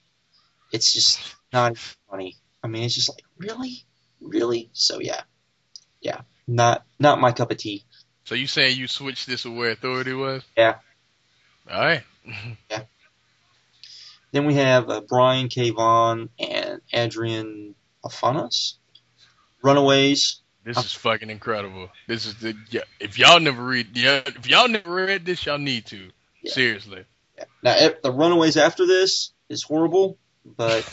It's just not funny. I mean, it's just like, really? So yeah, not my cup of tea.
So you saying you switched this to where Authority was?
Yeah.
All right.
Yeah. Then we have Brian K. Vaughan and Adrian Alphanas. Runaways.
This is fucking incredible. This is if y'all never read this, y'all need to. Yeah. Seriously.
Yeah. Now the Runaways after this is horrible, but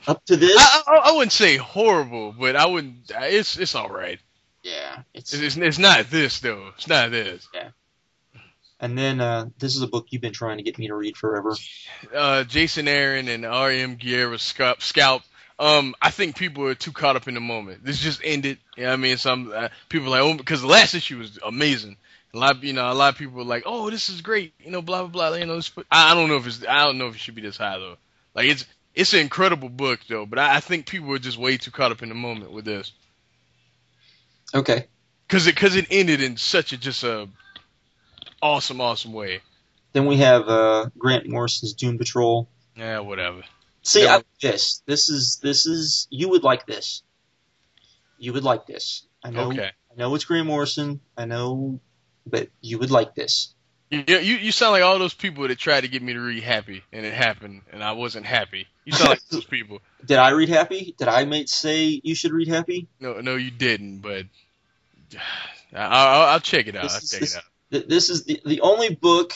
up to this,
I wouldn't say horrible, but I wouldn't. It's all right.
Yeah.
It's not this though. It's not this.
Yeah. And then this is a book you've been trying to get me to read forever.
Jason Aaron and R.M. Guerra's Scalp. I think people are too caught up in the moment. This just ended. You know what I mean? Some people are like, oh, because the last issue was amazing. A lot of people were like, oh, this is great. Blah blah blah. I don't know if it should be this high though. Like it's an incredible book though, but I think people are just way too caught up in the moment with this.
Okay.
Because it ended in such a awesome way.
Then we have Grant Morrison's Doom Patrol.
Yeah, whatever.
See, this is you would like this. You would like this. I know.
Okay.
I know it's Grant Morrison. I know, but you would like this.
Yeah, you sound like all those people that tried to get me to read Happy, and it happened, and I wasn't happy. You sound like those people.
Did I read Happy? Did I say you should read Happy?
No, you didn't. But I'll check it out.
This is the only book,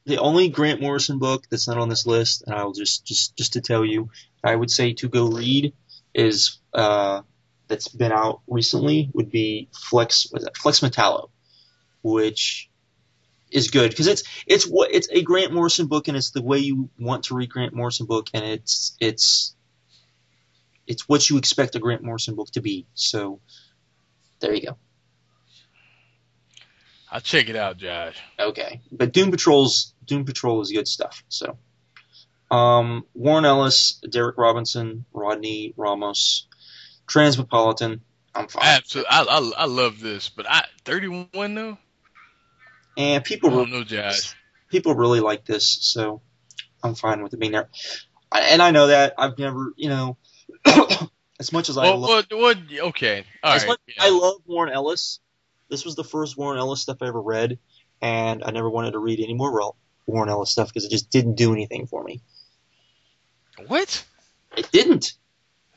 the only Grant Morrison book that's not on this list, and I'll just to tell you, I would say to go read is that's been out recently would be Flex Metallo, which is good because it's a Grant Morrison book and it's the way you want to read Grant Morrison book and it's what you expect a Grant Morrison book to be. So there you go.
I'll check it out, Josh.
Okay, but Doom Patrol is good stuff. So Warren Ellis, Derek Robinson, Rodney Ramos, Transmetropolitan. I'm fine.
Absolutely, I love this, but 31 though.
And people
don't know, Josh.
People really like this, so I'm fine with it being there. And I know that I've never, as much as I love.
Okay, all right.
I love Warren Ellis. This was the first Warren Ellis stuff I ever read, and I never wanted to read any more Warren Ellis stuff because it just didn't do anything for me.
What?
It didn't.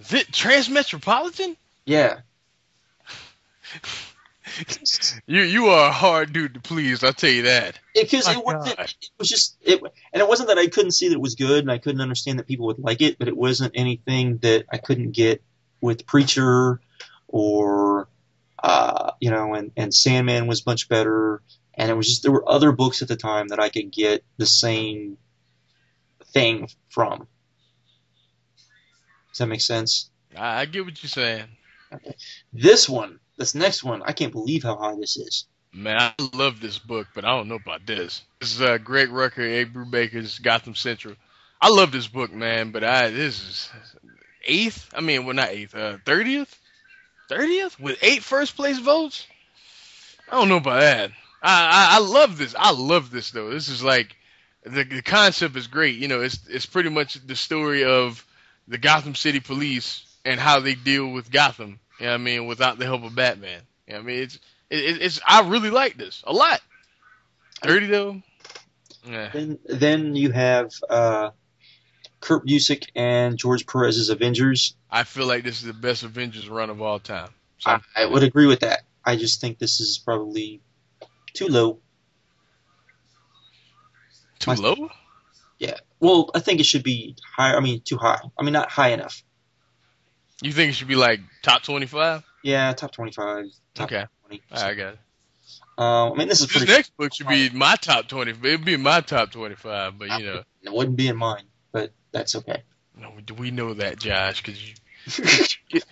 Transmetropolitan?
Yeah.
You are a hard dude to please, I'll tell you that.
Because it wasn't that I couldn't see that it was good and I couldn't understand that people would like it, but it wasn't anything that I couldn't get with Preacher or and Sandman was much better, and it was just there were other books at the time that I could get the same thing from. Does that make sense?
I get what you're saying.
Okay. This next one, I can't believe how high this is.
Man, I love this book, but I don't know about this. This is Greg Rucka, Abe Brubaker's Gotham Central. I love this book, man, but this is 8th? I mean, well, not 8th, 30th? 30th? With 8 first place votes? I don't know about that. I love this. I love this, though. This is like, the concept is great. It's pretty much the story of the Gotham City Police and how they deal with Gotham. You know what I mean? Without the help of Batman. You know what I mean? It's I really like this a lot. 30 though. Yeah.
Then you have Kurt Busiek and George Perez's Avengers.
I feel like this is the best Avengers run of all time. So,
I would agree with that. I just think this is probably too low.
Too low?
Yeah. Well, I think it should be higher. I mean, too high. I mean, not high enough.
You think it should be like top 25?
Yeah, top 25.
Okay.
20.
I got it.
I mean, this
next book should be my top 20. It'd be my top 25, but
it wouldn't be in mine, but that's okay.
No, we know that, Josh, because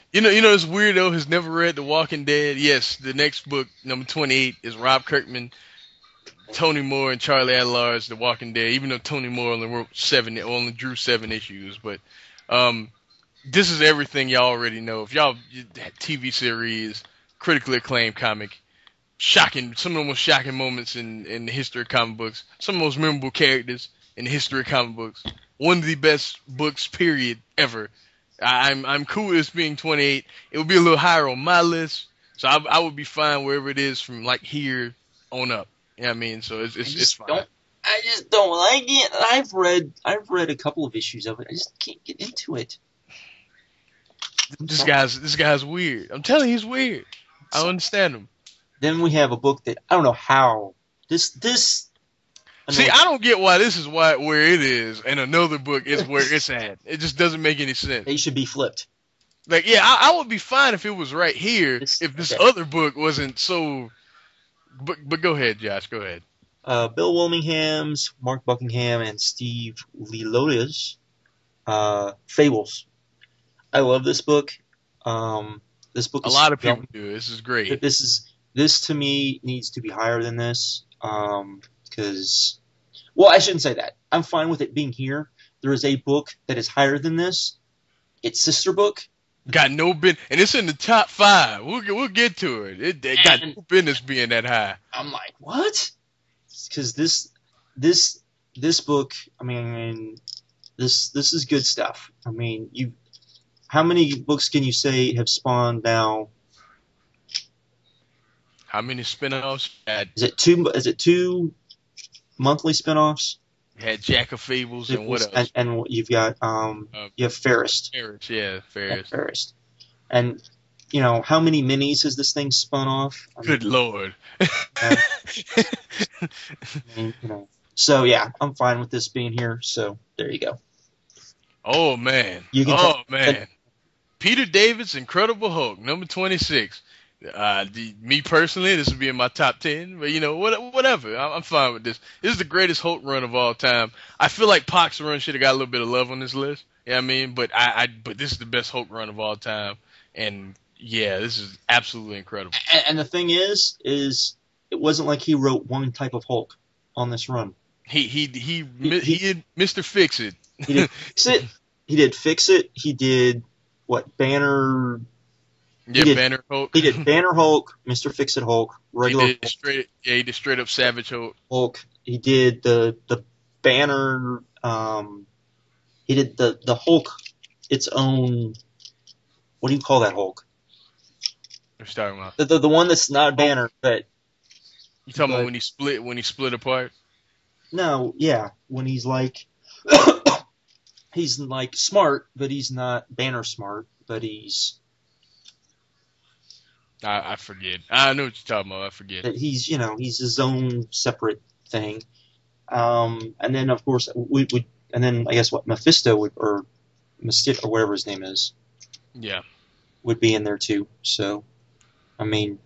it's weird though. Has never read The Walking Dead. Yes, the next book, number 28, is Rob Kirkman, Tony Moore, and Charlie Adler's The Walking Dead. Even though Tony Moore only drew 7 issues, but this is everything y'all already know. If y'all TV series, critically acclaimed comic, shocking, some of the most shocking moments in the history of comic books, some of the most memorable characters in the history of comic books, one of the best books, period, ever. I'm cool with this being 28. It would be a little higher on my list, so I would be fine wherever it is from like here on up. You know what I mean? So it's fine.
I just don't like it. I've read a couple of issues of it. I just can't get into it.
This guy's weird. I'm telling you, he's weird. I don't understand him.
Then we have a book that I don't know how this.
See, I don't get why this is where it is, and another book is where it's at. It just doesn't make any sense.
They should be flipped.
Like, yeah, I would be fine if it was right here. If this other book wasn't so. But go ahead, Josh. Go ahead.
Bill Wilmingham's, Mark Buckingham, and Steve Lelota's Fables. I love this book. This book
A
is
lot of people do. This is great.
this to me needs to be higher than this because well, I shouldn't say that. I'm fine with it being here. There is a book that is higher than this. Its sister book.
Got no business, and it's in the top 5. We'll get to it. It got no business being that high.
I'm like, what? Because this book, I mean, this is good stuff. I mean, how many books can you say have spawned now?
How many spinoffs?
Is it two monthly spinoffs?
Had Jack of Fables and what else?
And you've got you have Ferris.
Ferris.
And how many minis has this thing spun off?
Good Lord.
So yeah, I'm fine with this being here. So there you go.
Oh man. Peter David's Incredible Hulk, number 26. Me personally, this would be in my top 10, but whatever. I'm fine with this. This is the greatest Hulk run of all time. I feel like Pac's run should have got a little bit of love on this list. Yeah, I mean, but but this is the best Hulk run of all time, and yeah, this is absolutely incredible.
And the thing is it wasn't like he wrote one type of Hulk on this run.
He did Mr. Fix It.
He did Fix It. He did Fix It. He did what? Banner.
Banner Hulk.
He did Banner Hulk, Mr. Fix-It Hulk, regular
he did straight up Savage
Hulk. He did the Banner. He did the Hulk, its own. What do you call that Hulk?
What you talking about?
The one that's not Banner, but
you talking about when he split apart?
No, yeah, when he's like he's like smart, but he's not Banner smart, but he's.
I forget. I know what you're talking about. I forget.
He's he's his own separate thing. And then of course and then I guess what Mephisto or whatever his name is.
Yeah.
Would be in there too. So, I mean,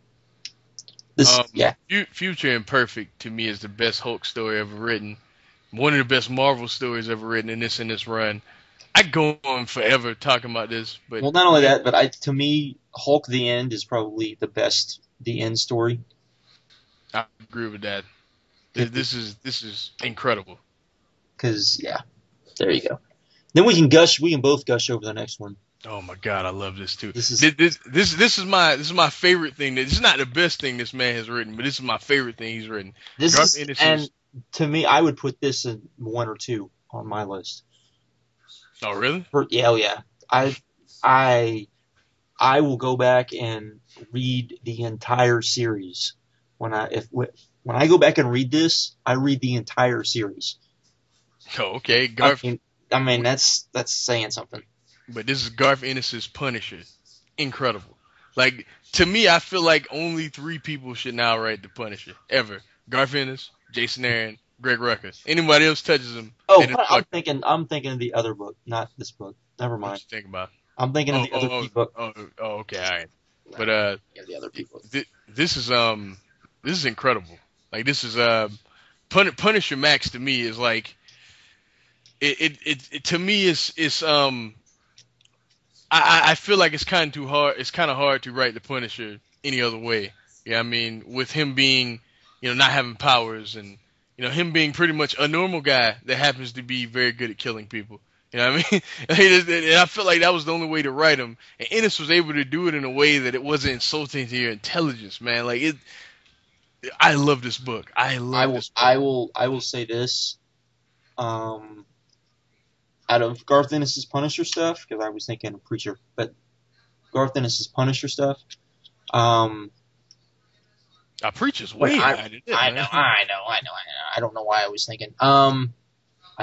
this
Future Imperfect to me is the best Hulk story ever written. One of the best Marvel stories ever written in this run. I go on forever talking about this, but
well, not only that, but to me, Hulk the End is probably the best the end story.
I agree with that. This is incredible.
Because there you go. Then we can gush. We can both gush over the next one.
Oh my God, I love this too. This is my favorite thing. This is not the best thing this man has written, but this is my favorite thing he's written.
And to me, I would put this in 1 or 2 on my list.
Oh really?
Yeah. I will go back and read the entire series. When I go back and read this, I read the entire series.
Oh, okay,
Garth. I mean that's saying something.
But this is Garth Ennis's Punisher. Incredible. Like to me, I feel like only 3 people should now write the Punisher ever: Garth Ennis, Jason Aaron, Greg Rucka. Anybody else touches him?
Oh, I'm thinking of the other book, not this book. Never mind.
What you think about?
I'm thinking of the other book.
Oh, okay, all right.
No,
but
the other people.
This is incredible. Like this is Punisher Max to me is like it to me is I feel like it's kind of too hard. It's kind of hard to write the Punisher any other way. Yeah, I mean, with him being, not having powers and, him being pretty much a normal guy that happens to be very good at killing people. You know what I mean? And I felt like that was the only way to write him. And Ennis was able to do it in a way that it wasn't insulting to your intelligence, man. Like I love this book. I
will say this. Out of Garth Ennis's Punisher stuff, because I was thinking of Preacher, but Garth Ennis's Punisher stuff.
Preacher's way
I know. I don't know why I was thinking. I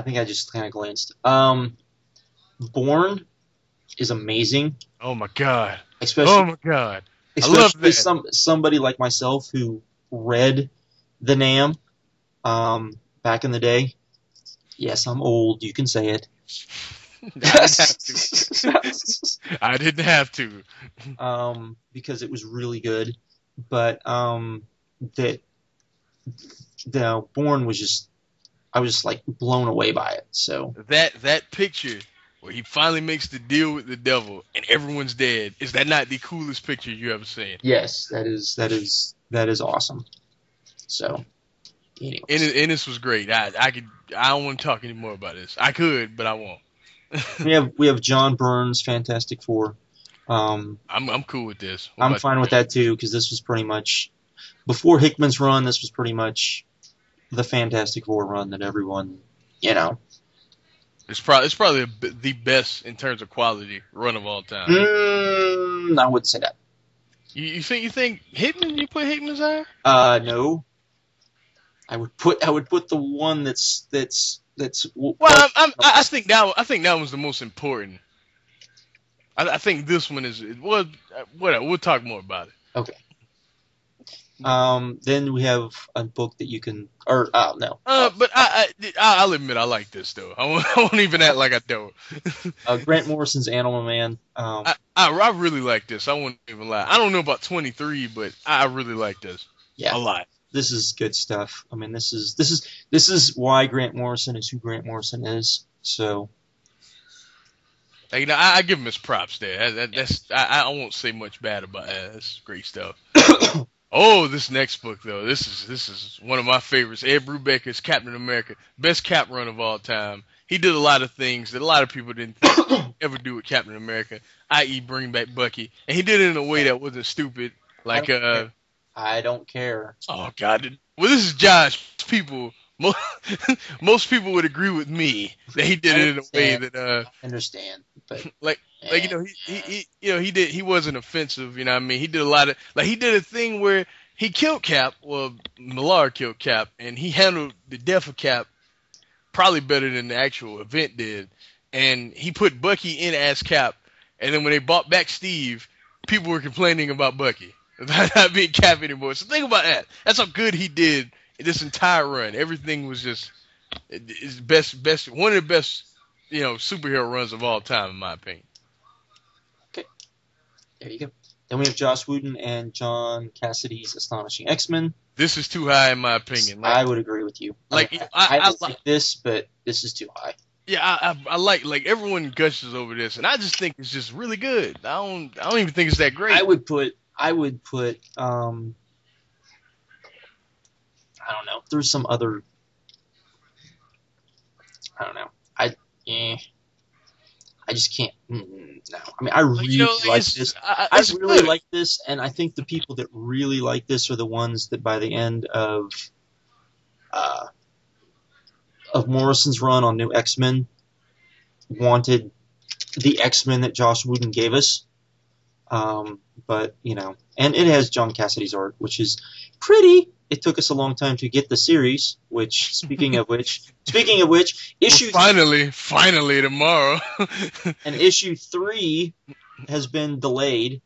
think I just kind of glanced. Born is amazing.
Oh my God.
Especially
I love that.
Somebody like myself who read the NAM back in the day. Yes, I'm old. You can say it.
I didn't have to.
Because it was really good. But that Bourne was just, I was just like blown away by it. So
That picture where he finally makes the deal with the devil and everyone's dead, is that not the coolest picture you ever seen?
yes, that is awesome. So anyways,
And this was great. I don't want to talk anymore about this. I could, but I won't.
we have John Byrne's Fantastic Four.
I'm cool with this.
I'm fine with that too, because this was pretty much before Hickman's run. This was pretty much the Fantastic Four run that everyone, you know.
It's probably the best in terms of quality run of all time.
I wouldn't say that.
You think Hickman? You put Hickman's higher?
No. I would put the one that's.
Well, I think that was the most important. I think this one is. Well, whatever. We'll talk more about it.
Okay. Then we have a book that you can, or no.
But I'll admit I like this though. I won't even act like I don't.
Grant Morrison's Animal Man.
I really like this. I won't even lie. I don't know about 23, but I really like this.
Yeah,
a lot.
This is good stuff. I mean, this is why Grant Morrison is who Grant Morrison is. So,
like, I give him his props there. I won't say much bad about that. That's great stuff. Oh, this next book though, this is one of my favorites. Ed Brubaker's Captain America, best Cap run of all time. He did a lot of things that a lot of people didn't ever do with Captain America, i.e., bring back Bucky, and he did it in a way that wasn't stupid. Like
I don't care.
Oh God. Well, this is Josh. People, most people would agree with me that he did it in a way that
I understand, but
like he wasn't offensive. You know what I mean? He did a lot of he did a thing where he killed Cap. Well, Millar killed Cap, and he handled the death of Cap probably better than the actual event did. And he put Bucky in as Cap, and then when they brought back Steve, people were complaining about Bucky not being Cap anymore. So think about that. That's how good he did this entire run. Everything was just his best, one of the best, superhero runs of all time, in my opinion.
Okay, there you go. Then we have Joss Whedon and John Cassidy's Astonishing X-Men.
This is too high, in my opinion.
I would agree with you. I like this, but this is too high.
Yeah, I like everyone gushes over this, and I just think it's just really good. I don't even think it's that great.
I would put I don't know. There's some other. I don't know. I just can't. No. I mean, I really like this. I really like this, and I think the people that really like this are the ones that by the end of Morrison's run on New X-Men wanted the X-Men that Joss Whedon gave us. But, and it has John Cassidy's art, which is pretty. It took us a long time to get the series, which, speaking of which, issue...
Well, finally tomorrow.
And issue 3 has been delayed.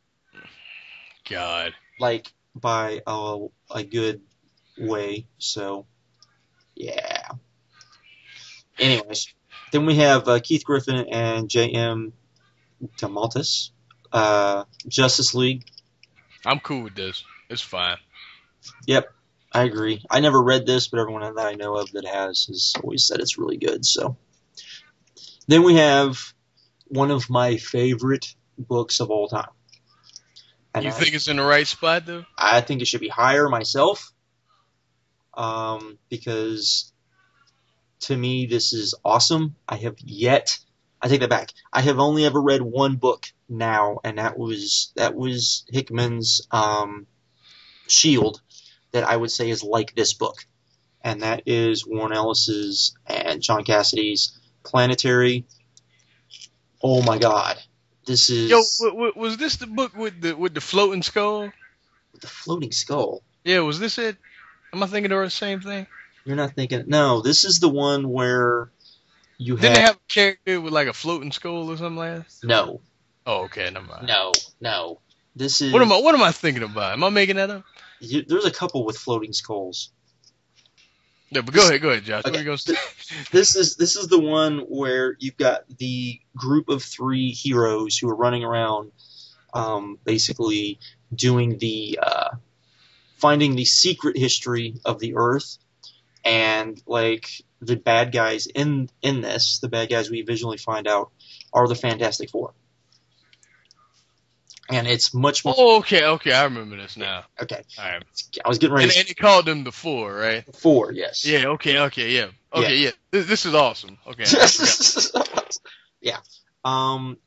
God.
By a good way, so, yeah. Anyways, then we have Keith Griffin and J.M. DeMatteis. Justice League.
I'm cool with this. It's fine.
Yep, I agree. I never read this, but everyone that I know of that has always said it's really good. So, then we have one of my favorite books of all time. And
you think it's in the right spot, though?
I think it should be higher myself, because to me this is awesome. I take that back. I have only ever read one book now, and that was Hickman's Shield, that I would say is like this book, and that is Warren Ellis's and John Cassidy's Planetary. Oh my God, this is.
Yo, was this the book with the floating skull?
The floating skull.
Yeah, was this it? Am I thinking of the same thing?
You're not thinking. No, this is the one where. Didn't
they have a character with like a floating skull or something like that?
No.
Oh, okay, never mind.
No. This is.
What am I thinking about? Am I making that up?
There's a couple with floating skulls.
Yeah, but go ahead, Josh.
Okay. This is the one where you've got the group of 3 heroes who are running around, basically doing the finding the secret history of the Earth, and like the bad guys in this, the bad guys we visually find out are the Fantastic Four. And it's much more.
Oh, okay, I remember this now.
Okay.
All right.
I was getting ready.
And they called them the Four, right?
Four, yes.
Yeah. Okay. Yeah. Okay. Yeah. This is awesome. Okay.
Yeah.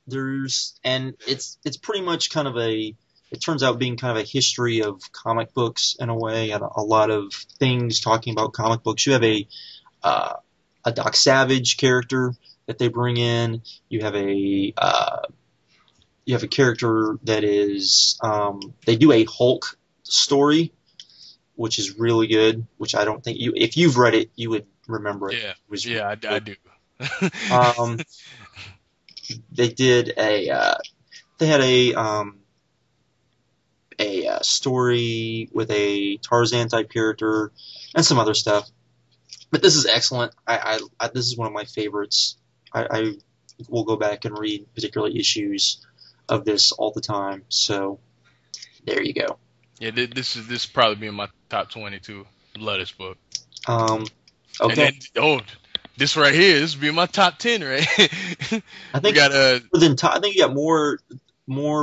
It's pretty much kind of it turns out being kind of a history of comic books in a way, and a lot of things talking about comic books. You have a Doc Savage character that they bring in. You have a character that is they do a Hulk story, which is really good. Which I don't think if you've read it, you would remember it.
Yeah. I do.
They did they had a story with a Tarzan type character and some other stuff. But this is excellent. This is one of my favorites. I will go back and read particular issues of this all the time. So there you go.
Yeah, this probably be in my top 20 too. Love this book.
Okay.
This right here, this would be in my top 10, right?
I think I think you got more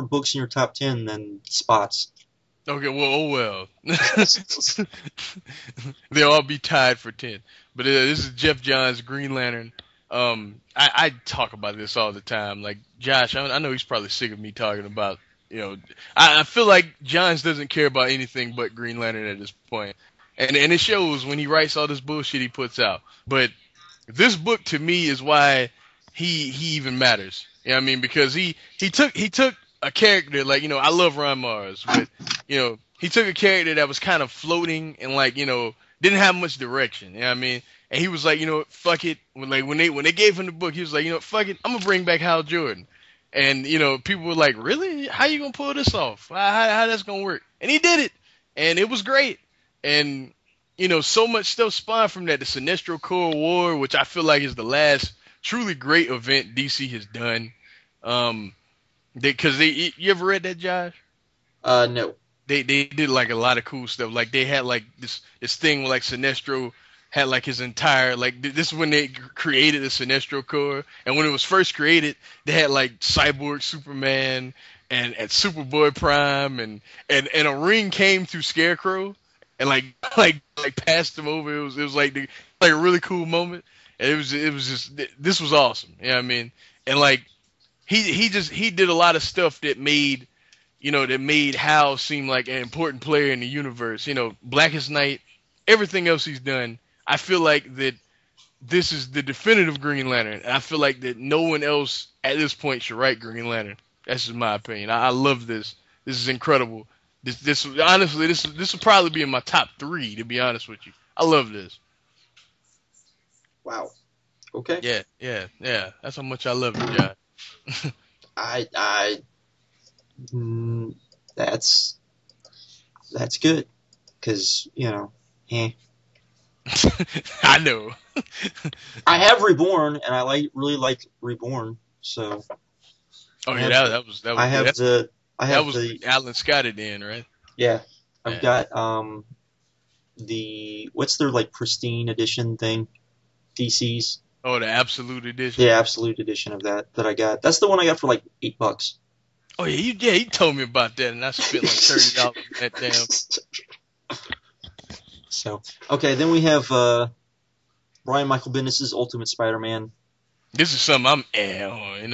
books in your top 10 than spots.
Okay, well, they'll all be tied for 10. But this is Jeff Johns' Green Lantern. I talk about this all the time. Like Josh, I know he's probably sick of me talking about. I feel like Johns doesn't care about anything but Green Lantern at this point, and it shows when he writes all this bullshit he puts out. But this book to me is why he even matters. You know what I mean? Because he took a character like, I love Ron Mars, but he took a character that was kind of floating and like, didn't have much direction. You know what I mean? And he was like, fuck it. When they gave him the book, he was like, fuck it, I'm gonna bring back Hal Jordan. And people were like, really? How you gonna pull this off? How that's gonna work? And he did it, and it was great. And so much stuff spawned from that. The Sinestro Corps War, which I feel like is the last truly great event DC has done. You ever read that, Josh?
No.
They did like a lot of cool stuff. Like they had like this thing where like Sinestro had like his entire this is when they created the Sinestro Corps, and when it was first created, they had like Cyborg Superman and Superboy Prime and a ring came through Scarecrow and like passed him over. It was like a really cool moment. And it was just this was awesome. You know what I mean? And like he did a lot of stuff that made Hal seem like an important player in the universe. Blackest Night, everything else he's done. I feel like that this is the definitive Green Lantern. And I feel like that no one else at this point should write Green Lantern. That's just my opinion. I love this. This is incredible. This honestly, this will probably be in my top 3, to be honest with you. I love this.
Wow. Okay.
Yeah. That's how much I love it, John.
That's good, because
I know.
I have Reborn, and I really like Reborn. So.
Oh yeah, that was.
I have the.
That was Alan Scott at the end, right?
Yeah, I've got what's their pristine edition thing, DC's.
Oh, the Absolute Edition.
Yeah, Absolute Edition of that I got. That's the one I got for $8.
Oh yeah, you told me about that, and I spent like $30 on that damn.
So okay, then we have Brian Michael Bendis' Ultimate Spider-Man.
This is something I'm on,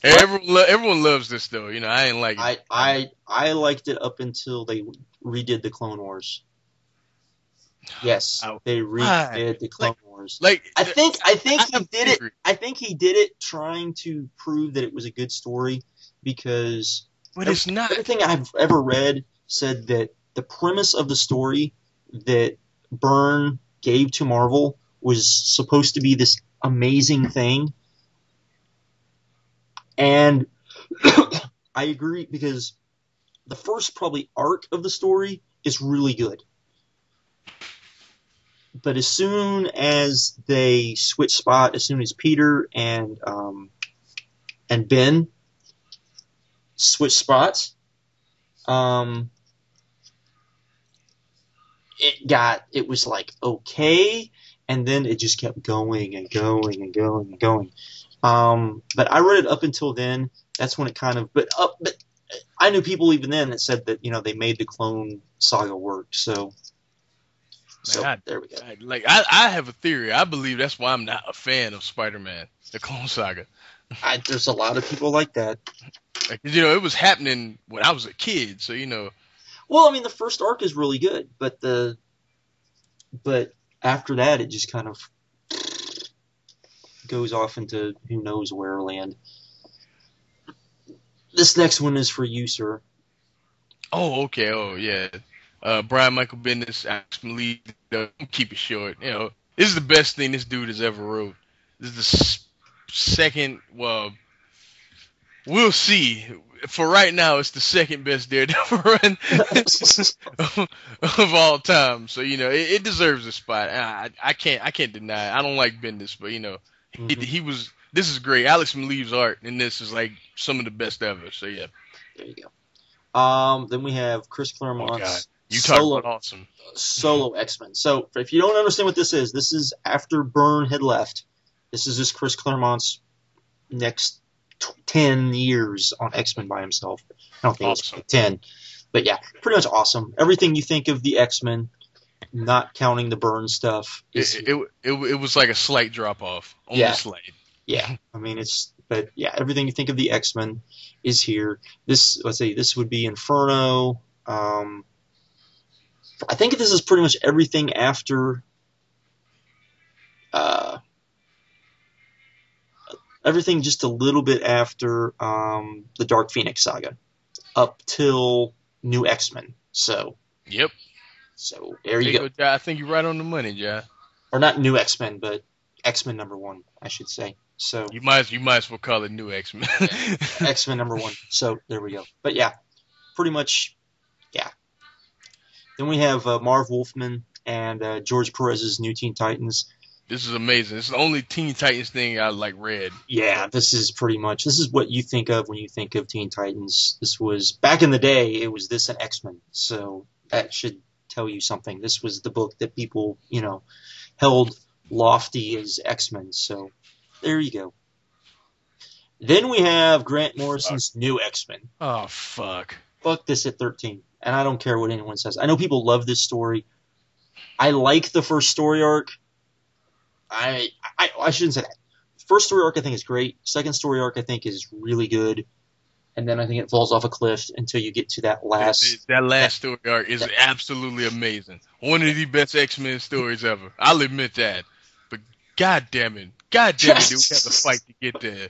Everyone loves this though, I ain't like it.
I liked it up until they redid the Clone Wars. Yes, they redid the Clone Wars. I think he did it. I think he did it trying to prove that it was a good story, because
it's not.
Everything I've ever read said that the premise of the story that Byrne gave to Marvel was supposed to be this amazing thing. And I agree, because the first probably arc of the story is really good. But as soon as they switch spot, as soon as Peter and Ben switch spots, it was like okay, and then it just kept going and going and going and going. But I read it up until then. That's when it kind of, but I knew people even then that said that they made the Clone Saga work. So
Man,
there we go.
I have a theory. I believe that's why I'm not a fan of Spider-Man, the Clone Saga.
There's a lot of people like that.
Like, it was happening when I was a kid, so
Well, I mean, the first arc is really good, but after that, it just kind of goes off into who knows where land. This next one is for you, sir.
Oh, okay. Oh, yeah. Brian Michael Bendis, Alex Malik, keep it short. This is the best thing this dude has ever wrote. This is the second, well, we'll see. For right now, it's the second best Daredevil run of all time. So, it deserves a spot. I can't deny it. I don't like Bendis, but, he was, this is great. Alex Malik's art in this is like some of the best ever. So, yeah.
There you go. Then we have Chris Claremont's
you talk about awesome.
Solo X-Men. So if you don't understand what this is after Byrne had left. This is just Chris Claremont's next 10 years on X-Men by himself. I don't think
awesome.
It's 10. But yeah, pretty much awesome. Everything you think of the X-Men, not counting the Byrne stuff.
It was like a slight drop off. Only slight.
Yeah. I mean, but yeah, everything you think of the X-Men is here. This would be Inferno. I think this is pretty much everything after everything just a little bit after the Dark Phoenix saga up till New X-Men. So
yep.
So there you go.
I think you're right on the money, Jai.
Or not New X-Men, but X-Men #1, I should say. So
you might as well call it New X-Men.
Yeah, X-Men #1. So there we go. But yeah, pretty much, yeah. Then we have Marv Wolfman and George Perez's New Teen Titans.
This is amazing. This is the only Teen Titans thing I read.
Yeah, this is what you think of when you think of Teen Titans. This was back in the day. It was this and X-Men. So that should tell you something. This was the book that people held lofty as X-Men. So there you go. Then we have Grant Morrison's New X-Men.
Oh fuck.
Fuck this at 13. And I don't care what anyone says. I know people love this story. I like the first story arc. I shouldn't say that. First story arc I think is great. Second story arc I think is really good. And then I think it falls off a cliff until you get to that last...
That last story arc is absolutely amazing. One of the best X-Men stories ever. I'll admit that. But God damn it, did we have to fight to get there.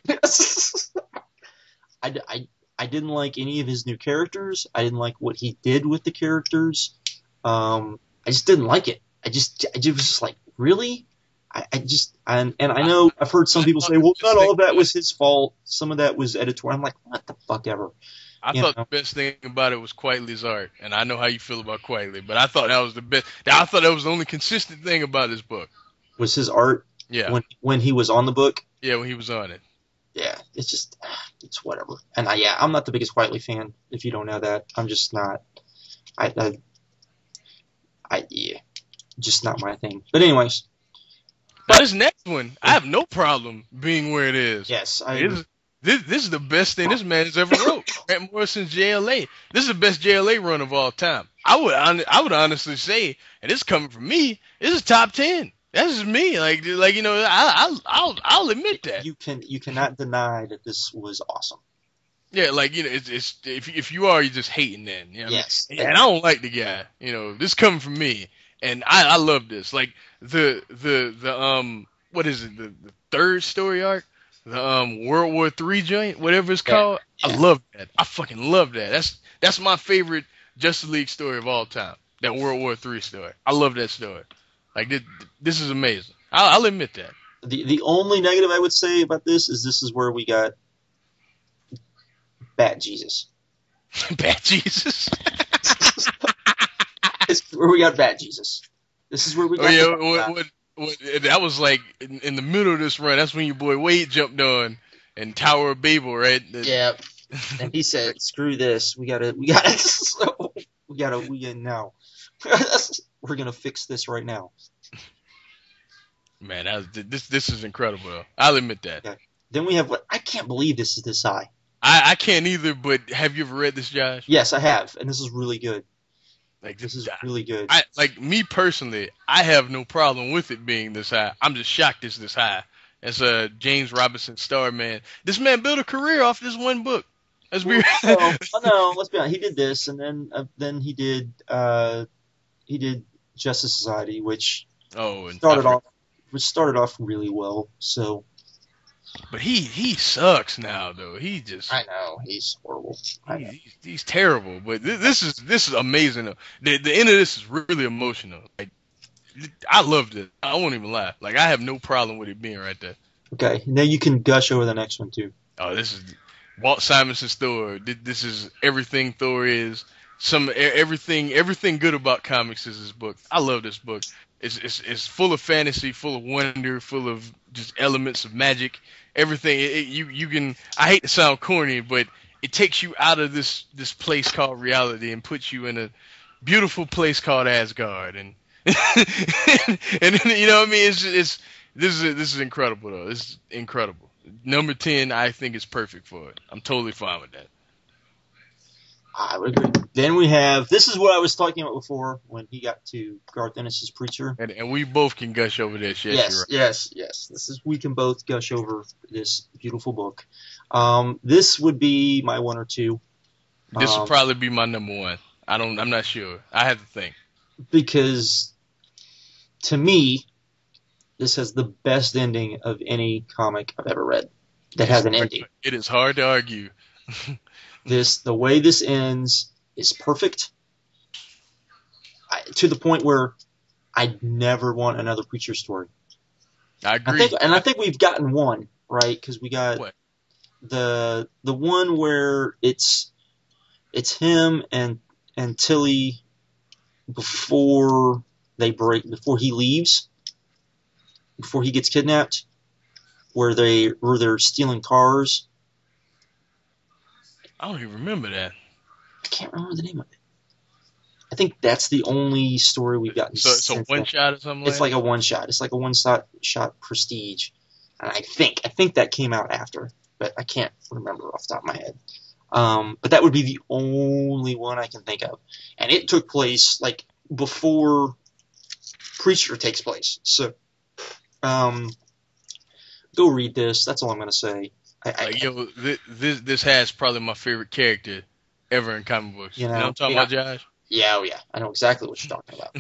I didn't like any of his new characters. I didn't like what he did with the characters. I just didn't like it. I was just like, really? And I know I've heard some people say, well, not all of that was his fault. Some of that was editorial. I'm like, what the fuck ever.
I thought the best thing about it was Quitely's art, and I know how you feel about Quitely, but I thought that was the best. I thought that was the only consistent thing about this book.
Was his art?
Yeah.
When he was on the book?
Yeah, when he was on it.
Yeah, it's just, it's whatever. And I'm not the biggest Quitely fan, if you don't know that. I'm just not. Yeah, just not my thing. But anyways.
But this next one, I have no problem being where it is.
Yes,
this is the best thing this man has ever wrote. Grant Morrison's JLA. This is the best JLA run of all time. I would honestly say, and this is coming from me, this is top 10. That's just me. I'll admit that.
You cannot deny that this was awesome.
Yeah, it's if you are, you're just hating then.
Yes.
And I don't like the guy. This coming from me, and I love this. Like the what is it? The third story arc, the World War III joint, whatever it's called. Yeah. I love that. I fucking love that. That's my favorite Justice League story of all time. That World War III story. I love that story. Like this is amazing. I'll admit that.
The only negative I would say about this is where we got Bat Jesus.
Bat Jesus.
It's where we got Bat Jesus. This is where we got.
That was like in the middle of this run. That's when your boy Wade jumped on and Tower of Babel, right?
Yeah. And he said, "Screw this. We gotta no." We're gonna fix this right now.
Man, this is incredible. Though. I'll admit that.
Okay. Then we have what I can't believe this is this high.
I can't either. But have you ever read this, Josh?
Yes, I have, and this is really good.
Like
This is really good.
I like me personally. I have no problem with it being this high. I'm just shocked it's this high. As James Robinson star, man, this man built a career off this one book. Let's be
no, let's be honest. He did this, and then he did Justice Society, which started off really well. So,
but he sucks now, though.
I know he's horrible.
He's terrible. But this is amazing. The end of this is really emotional. Like, I loved it. I won't even lie. Like, I have no problem with it being right there.
Okay, now you can gush over the next one too.
Oh, this is Walt Simonson's Thor. This is everything Thor is. Everything good about comics is this book. I love this book. It's full of fantasy, full of wonder, full of just elements of magic. Everything you can. I hate to sound corny, but it takes you out of this place called reality and puts you in a beautiful place called Asgard. And and you know what I mean. This is incredible though. This is incredible. Number 10, I think is perfect for it. I'm totally fine with that.
I would agree. Then we have, this is what I was talking about before when he got to Garth Ennis's Preacher.
And we both can gush over this.
Yes. We can both gush over this beautiful book. This would be my 1 or 2.
This would probably be my number 1. I'm not sure. I have to think.
Because to me, this has the best ending of any comic I've ever read that has an ending.
It is hard to argue.
The way this ends is perfect, to the point where I never want another Preacher story.
I agree.
I think we've gotten one, right? Because we got
what?
the one where it's him and Tilly before he leaves, before he gets kidnapped, where they're stealing cars.
I don't even remember that.
I can't remember the name of it. I think that's the only story we've gotten.
So one shot or something.
It's like a one shot. It's like a one shot Prestige, and I think that came out after, but I can't remember off the top of my head. But that would be the only one I can think of, and it took place like before Preacher takes place. So, go read this. That's all I'm gonna say.
This has probably my favorite character ever in comic books. You know what I'm talking about, Josh?
Yeah, oh yeah. I know exactly what you're talking about.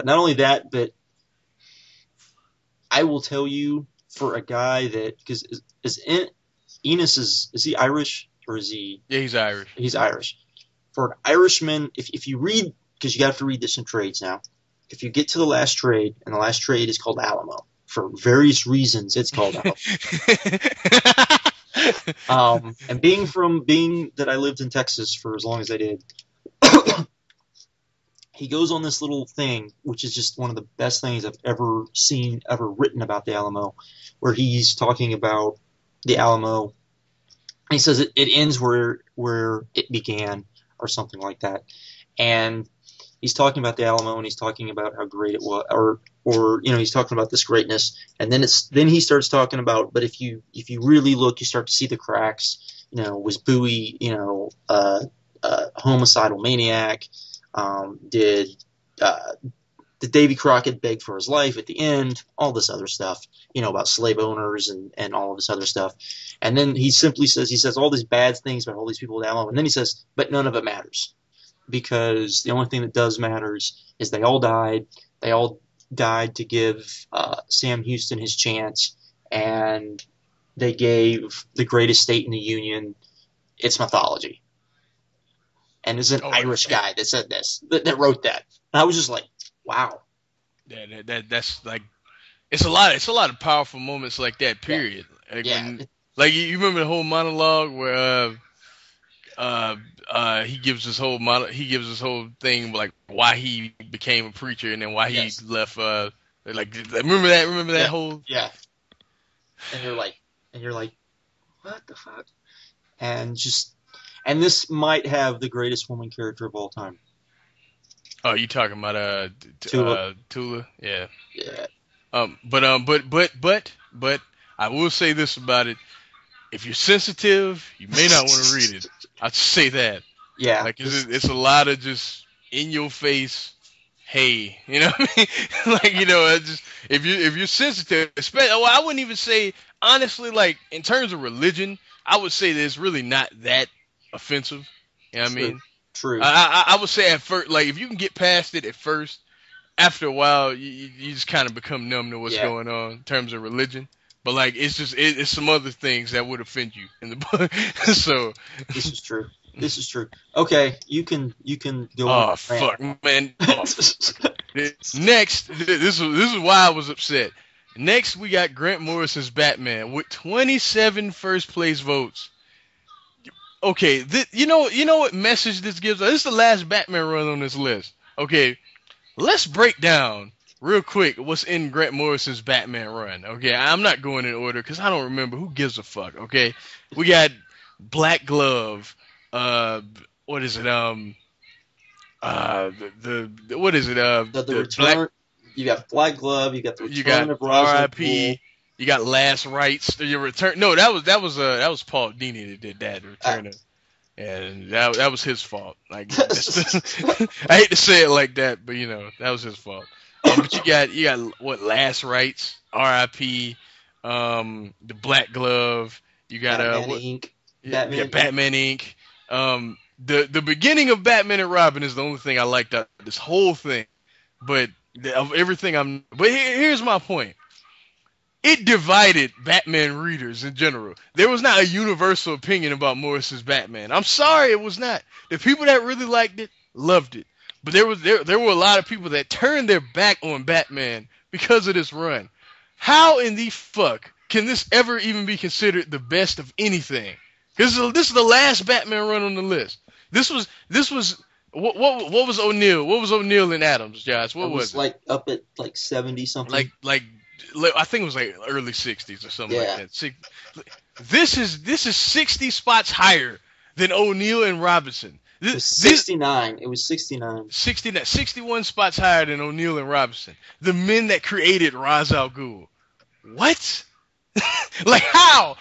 Not only that, but I will tell you, for a guy that, because Enos is he Irish or is he?
Yeah, he's Irish.
He's Irish. For an Irishman, if you read, because you have to read this in trades now. If you get to the last trade, and the last trade is called Alamo. For various reasons, it's called Alamo. And being that I lived in Texas for as long as I did, he goes on this little thing, which is just one of the best things I've ever seen, ever written about the Alamo, where he's talking about the Alamo. He says it ends where it began, or something like that. And he's talking about the Alamo, and he's talking about how great it was, or he's talking about this greatness, and then he starts talking about, but if you really look, you start to see the cracks. Was Bowie, a homicidal maniac? Did Davy Crockett beg for his life at the end? All this other stuff, about slave owners and all of this other stuff. And then he simply says all these bad things about all these people at Alamo, and then he says, but none of it matters. Because the only thing that does matters is they all died. They all died to give Sam Houston his chance, and they gave the greatest state in the Union its mythology. And there's an Irish guy that said this, that wrote that. And I was just like, wow.
Yeah, that's like, it's a lot of powerful moments like that. Period.
Yeah.
Like you remember the whole monologue where he gives this whole thing like why he became a preacher and then why he left. Remember that whole.
Yeah. And you're like, what the fuck? And this might have the greatest woman character of all time.
Oh, you talking about
Tula.
Tula? Yeah.
Yeah.
But I will say this about it: if you're sensitive, you may not want to read it. I'd say that.
Yeah.
Like, it's a lot of just in your face. Hey, you know what I mean? Like, just if you're sensitive, especially, well, I wouldn't even say honestly. Like, in terms of religion, I would say that it's really not that offensive. You know what I
True.
mean?
True.
I would say at first, like, if you can get past it at first, after a while, you just kind of become numb to what's going on in terms of religion. But like, it's just it's some other things that would offend you in the book. So
this is true. This is true. Okay, you can go on.
Oh fuck, man. Oh, fuck. Next, this is why I was upset. Next, we got Grant Morrison's Batman with 27 first place votes. Okay, you know what message this gives us? This is the last Batman run on this list. Okay, let's break down real quick what's in Grant Morrison's Batman run. Okay, I'm not going in order because I don't remember. Who gives a fuck? Okay, we got Black Glove. What is it? What is it?
The return. You got Black Glove. You got the return of R.I.P.
You got Last Rites. Your return. No, that was Paul Dini that did that. Return of, and that was his fault. Like, I hate to say it like that, but that was his fault. But you got what? Last Rites, R.I.P. The Black Glove. You got
Batman Inc.
Batman Inc. The beginning of Batman and Robin is the only thing I liked out of this whole thing. But of everything but here's my point. It divided Batman readers in general. There was not a universal opinion about Morrison's Batman. I'm sorry, it was not. The people that really liked it loved it. But there were a lot of people that turned their back on Batman because of this run. How in the fuck can this ever even be considered the best of anything? Because this is the last Batman run on the list. This was what was O'Neil? What was O'Neil and Adams, Josh? What was it?
Like up at like 70 something.
Like I think it was like early 60s or something like that. This is 60 spots higher than O'Neil and Robinson.
It was 69. It was 69.
61 spots higher than O'Neil and Robinson. The men that created Ra's al Ghul. What? Like, how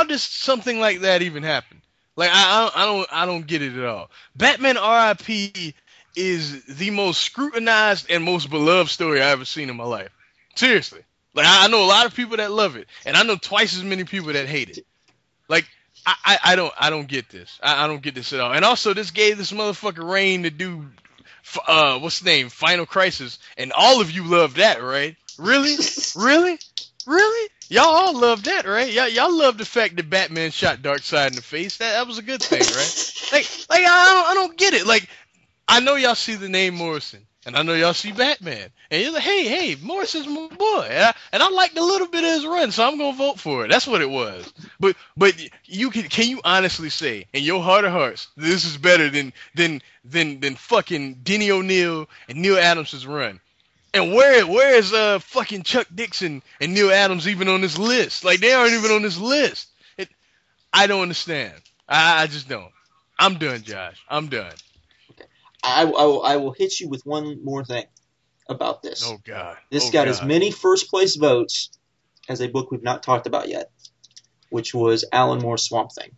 does something like that even happen? Like, I don't get it at all. Batman R.I.P. is the most scrutinized and most beloved story I've ever seen in my life. Seriously. Like, I know a lot of people that love it, and I know twice as many people that hate it. Like, I don't get this. I don't get this at all. And also, this gave this motherfucker Rain to do what's the name? Final Crisis, and all of you love that, right? Really? Really? Y'all all love that, right? Y'all love the fact that Batman shot Darkseid in the face. That was a good thing, right? Like I don't get it. Like, I know y'all see the name Morrison, and I know y'all see Batman, and you're like, hey, Morrison's my boy, and I liked a little bit of his run, so I'm gonna vote for it. That's what it was. But can you honestly say, in your heart of hearts, this is better than fucking Denny O'Neil and Neil Adams' run? And where is fucking Chuck Dixon and Neil Adams even on this list? Like, they aren't even on this list. I don't understand. I just don't. I'm done, Josh. I'm done.
Okay. I will hit you with one more thing about this.
Oh God.
This got as many first place votes as a book we've not talked about yet, which was Alan Moore's Swamp Thing.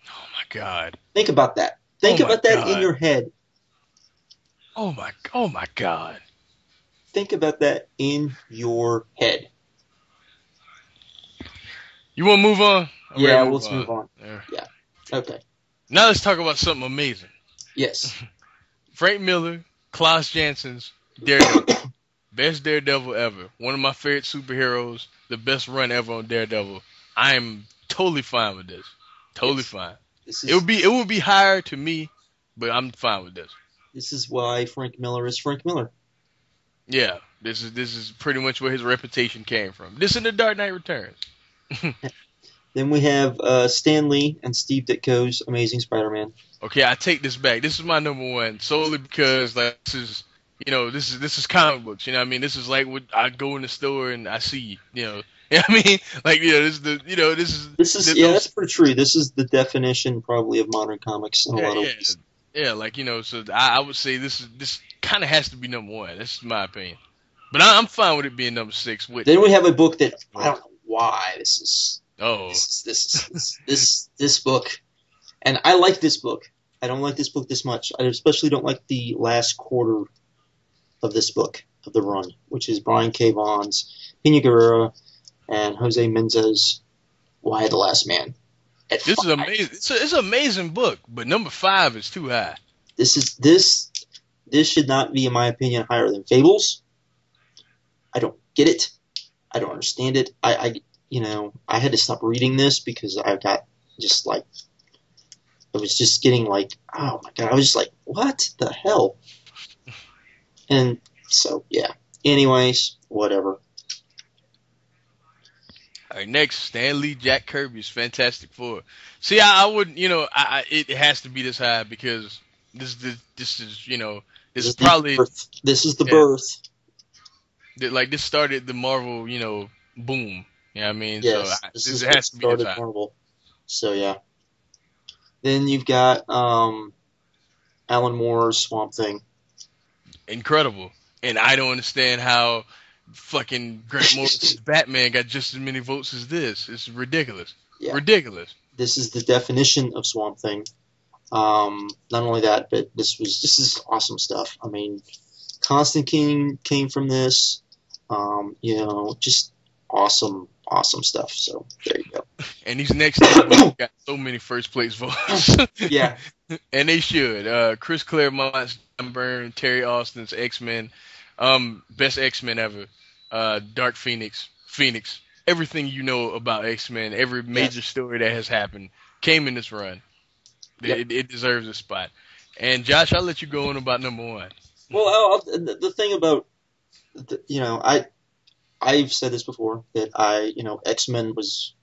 Oh my God.
Think about that. Think about that in your head.
Oh my God.
Think about that in your head.
You want to move on?
Yeah, let's move on. Yeah. Okay.
Now let's talk about something amazing.
Yes.
Frank Miller, Klaus Jansson's Daredevil. Best Daredevil ever. One of my favorite superheroes. The best run ever on Daredevil. I am totally fine with this. Totally fine. It would be higher to me, but I'm fine with this.
This is why Frank Miller is Frank Miller.
Yeah, this is pretty much where his reputation came from. This and The Dark Knight Returns.
Then we have Stan Lee and Steve Ditko's Amazing Spider-Man.
Okay, I take this back. This is my number one solely because this is comic books. You know what I mean? This is like what I go in the store and I see. You know what I mean? Like, this is
that's pretty true. This is the definition probably of modern comics in a lot of ways.
Yeah, like so I would say this kind of has to be number one. That's my opinion. But I'm fine with it being number 6. With
Then we have a book that I don't know why
oh,
this book, and I like this book. I don't like this book this much. I especially don't like the last quarter of this book of the run, which is Brian K. Vaughan's Pina Guerrera and Jose Mendez, Why the Last Man.
this is amazing. It's an amazing book, but number 5 is too high.
This should not be, in my opinion, higher than Fables. I don't get it. I don't understand it. I had to stop reading this because I got just like, I was just getting like, oh my god, I was just like, what the hell? And so, yeah. Anyways, whatever.
All right, next, Stan Lee, Jack Kirby's Fantastic Four. See, I wouldn't, it has to be this high because this is this is probably
this is the birth.
Like this started the Marvel, boom. You know what I mean?
Yes,
so it has to be this high.
Marvel. So yeah. Then you've got Alan Moore's Swamp Thing.
Incredible. And I don't understand how fucking Grant Morrison's Batman got just as many votes as this. It's ridiculous. Yeah. Ridiculous.
This is the definition of Swamp Thing. Not only that, but this is awesome stuff. I mean, Constantine came from this. Just awesome stuff. So there you go.
And these next two got so many first place votes.
Yeah.
And they should. Chris Claremont's John Byrne, Terry Austin's X-Men, best X-Men ever. Dark Phoenix, everything you know about X-Men, every major story that has happened came in this run. Yep. It deserves a spot. And Josh, I'll let you go on about number 1.
Well, the thing about, I've said this before that X-Men was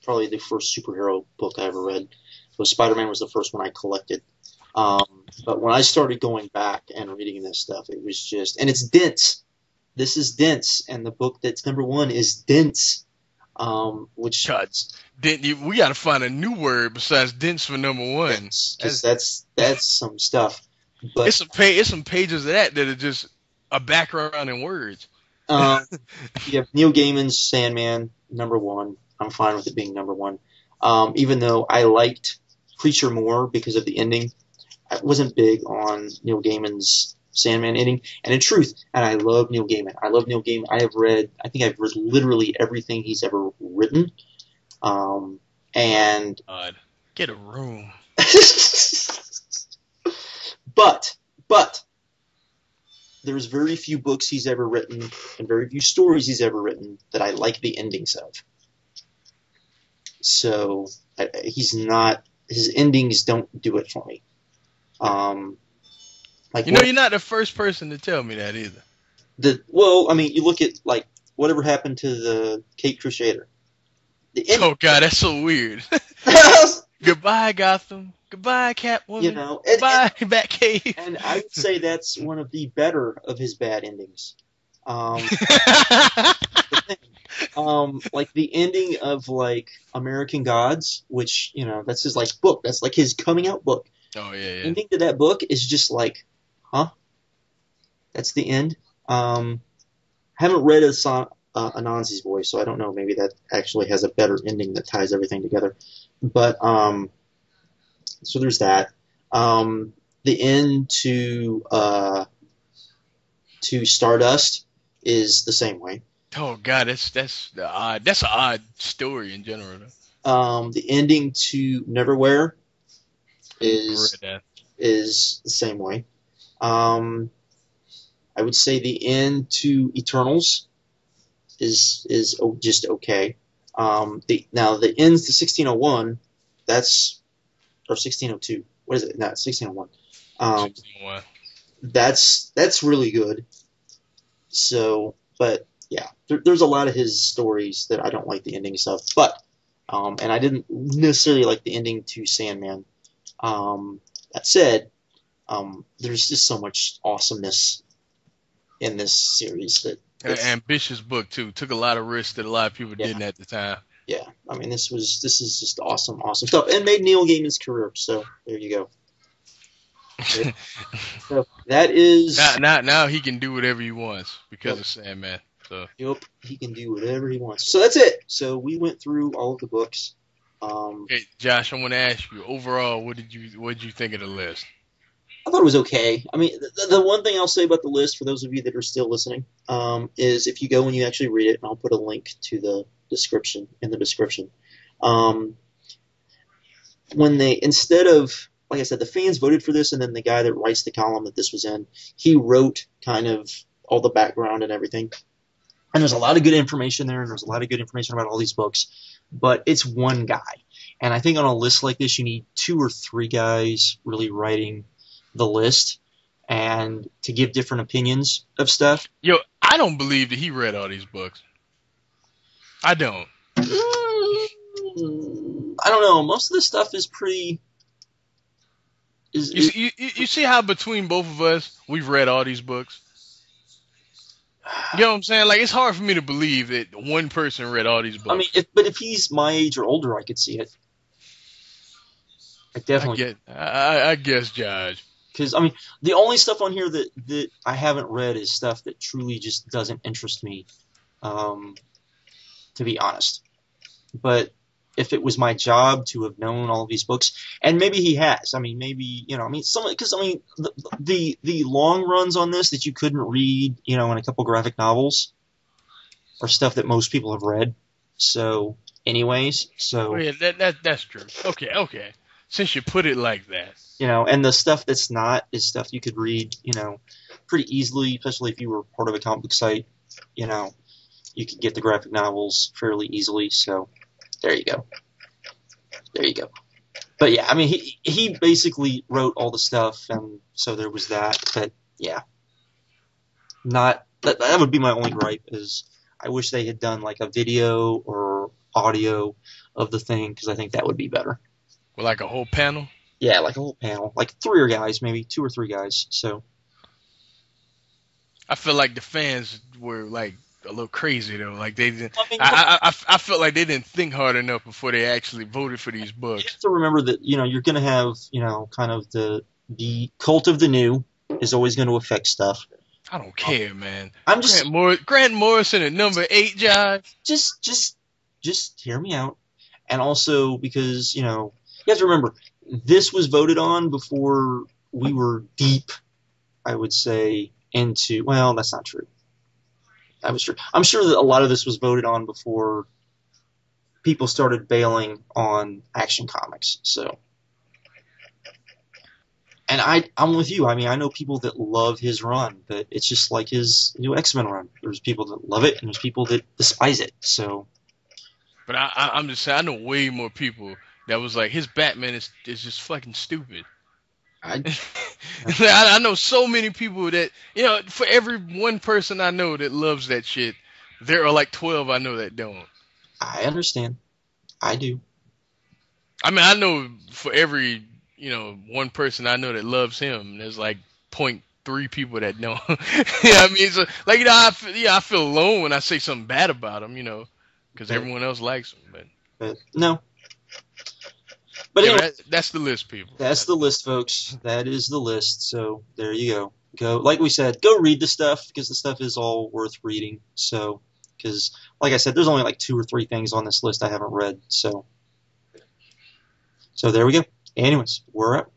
probably the first superhero book I ever read. So Spider-Man was the first one I collected. But when I started going back and reading this stuff, it was just, and it's dense. This is dense, and the book that's number 1 is dense. Which
we got to find a new word besides dense for number 1.
Because that's some stuff. But
it's some pages of that are just a background in words.
You have Neil Gaiman's Sandman, number 1. I'm fine with it being number 1. Even though I liked Preacher more because of the ending, I wasn't big on Neil Gaiman's Sandman ending. And in truth, and I love Neil Gaiman. I think I've read literally everything he's ever written. And
God, get a room.
But there's very few books he's ever written and very few stories he's ever written that I like the endings of. So his endings don't do it for me.
You're not the first person to tell me that either.
You look at like whatever happened to the Caped Crusader.
Oh God, that's so weird. Goodbye, Gotham. Goodbye, Catwoman. Goodbye, Batcave.
And I would say that's one of the better of his bad endings. Like the ending of like American Gods, which that's his like book. That's like his coming out book.
Oh yeah.
The ending to that book is just like, huh? That's the end. I haven't read Anansi's voice, so I don't know. Maybe that actually has a better ending that ties everything together. But so there's that. The end to Stardust is the same way.
Oh God, that's an odd story in general.
The ending to Neverwhere is the same way. I would say the end to Eternals is just okay. Now the ends to 1601, or 1602. What is it? No, 1601.
1601.
That's really good. So, but yeah, there's a lot of his stories that I don't like the endings of. But and I didn't necessarily like the ending to Sandman. That said, there's just so much awesomeness in this series that
an ambitious book too. Took a lot of risks that a lot of people didn't at the time.
Yeah, I mean this is just awesome stuff, and made Neil Gaiman's career. So there you go. Okay. So that is.
Now he can do whatever he wants because
Yep.
of Sandman. So
Yep. He can do whatever he wants. So that's it. So we went through all of the books.
hey, Josh, I want to ask you overall, what did you think of the list?
I thought it was okay. I mean, the one thing I'll say about the list for those of you that are still listening is if you go and you actually read it, and I'll put a link to the description in the description. Um, when they instead of like I said, the fans voted for this, and then the guy that writes the column that this was in, he wrote kind of all the background and everything. And there's a lot of good information there, and there's a lot of good information about all these books. But it's one guy, and I think on a list like this, you need 2 or 3 guys really writing the list and to give different opinions of stuff.
Yo, I don't believe that he read all these books. I don't.
I don't know. Most of the stuff is pretty.
You see how between both of us we've read all these books. You know what I'm saying? Like it's hard for me to believe that one person read all these books.
I mean, if he's my age or older, I could see it. I definitely.
I guess, Josh.
Because I mean, the only stuff on here that I haven't read is stuff that truly just doesn't interest me, to be honest. But if it was my job to have known all of these books, and maybe he has. I mean, maybe I mean, because I mean, the long runs on this that you couldn't read, in a couple graphic novels, are stuff that most people have read. So, anyways,
Oh, yeah, that's true. Okay. Since you put it like that.
And the stuff that's not is stuff you could read, pretty easily, especially if you were part of a comic book site. You could get the graphic novels fairly easily. So there you go. But yeah, I mean, he basically wrote all the stuff, and so there was that. But yeah, not that would be my only gripe is I wish they had done like a video or audio of the thing because I think that would be better.
Well, like a whole panel.
Yeah, like a whole panel, like 3 guys, maybe 2 or 3 guys. So
I feel like the fans were like a little crazy though. Like they didn't. I felt like they didn't think hard enough before they actually voted for these
you
books.
have to remember that you're going to have kind of the cult of the new is always going to affect stuff.
I don't care, man.
I'm just
Grant Morrison at number 8, Josh.
just hear me out, and also because you have to remember this was voted on before we were deep, I would say, into. Well, that's not true. That was true. I'm sure that a lot of this was voted on before people started bailing on Action Comics. So, and I'm with you. I mean, I know people that love his run, but it's just like his new X-Men run. There's people that love it, and there's people that despise it. So,
but I'm just saying, I know way more people that was like his Batman is just fucking stupid. I know so many people that for every one person I know that loves that shit, there are like 12 I know that don't.
I understand. I do.
I mean, I know for every one person I know that loves him, there's like 0.3 people that don't. I mean, so like I feel alone when I say something bad about him, because everyone else likes him.
But no. But
yeah,
anyway,
that's the list, people.
That's the list, folks. That is the list. So there you go. Go, like we said, go read the stuff because the stuff is all worth reading. So, because like I said, there's only like 2 or 3 things on this list I haven't read. So there we go. Anyways, we're up.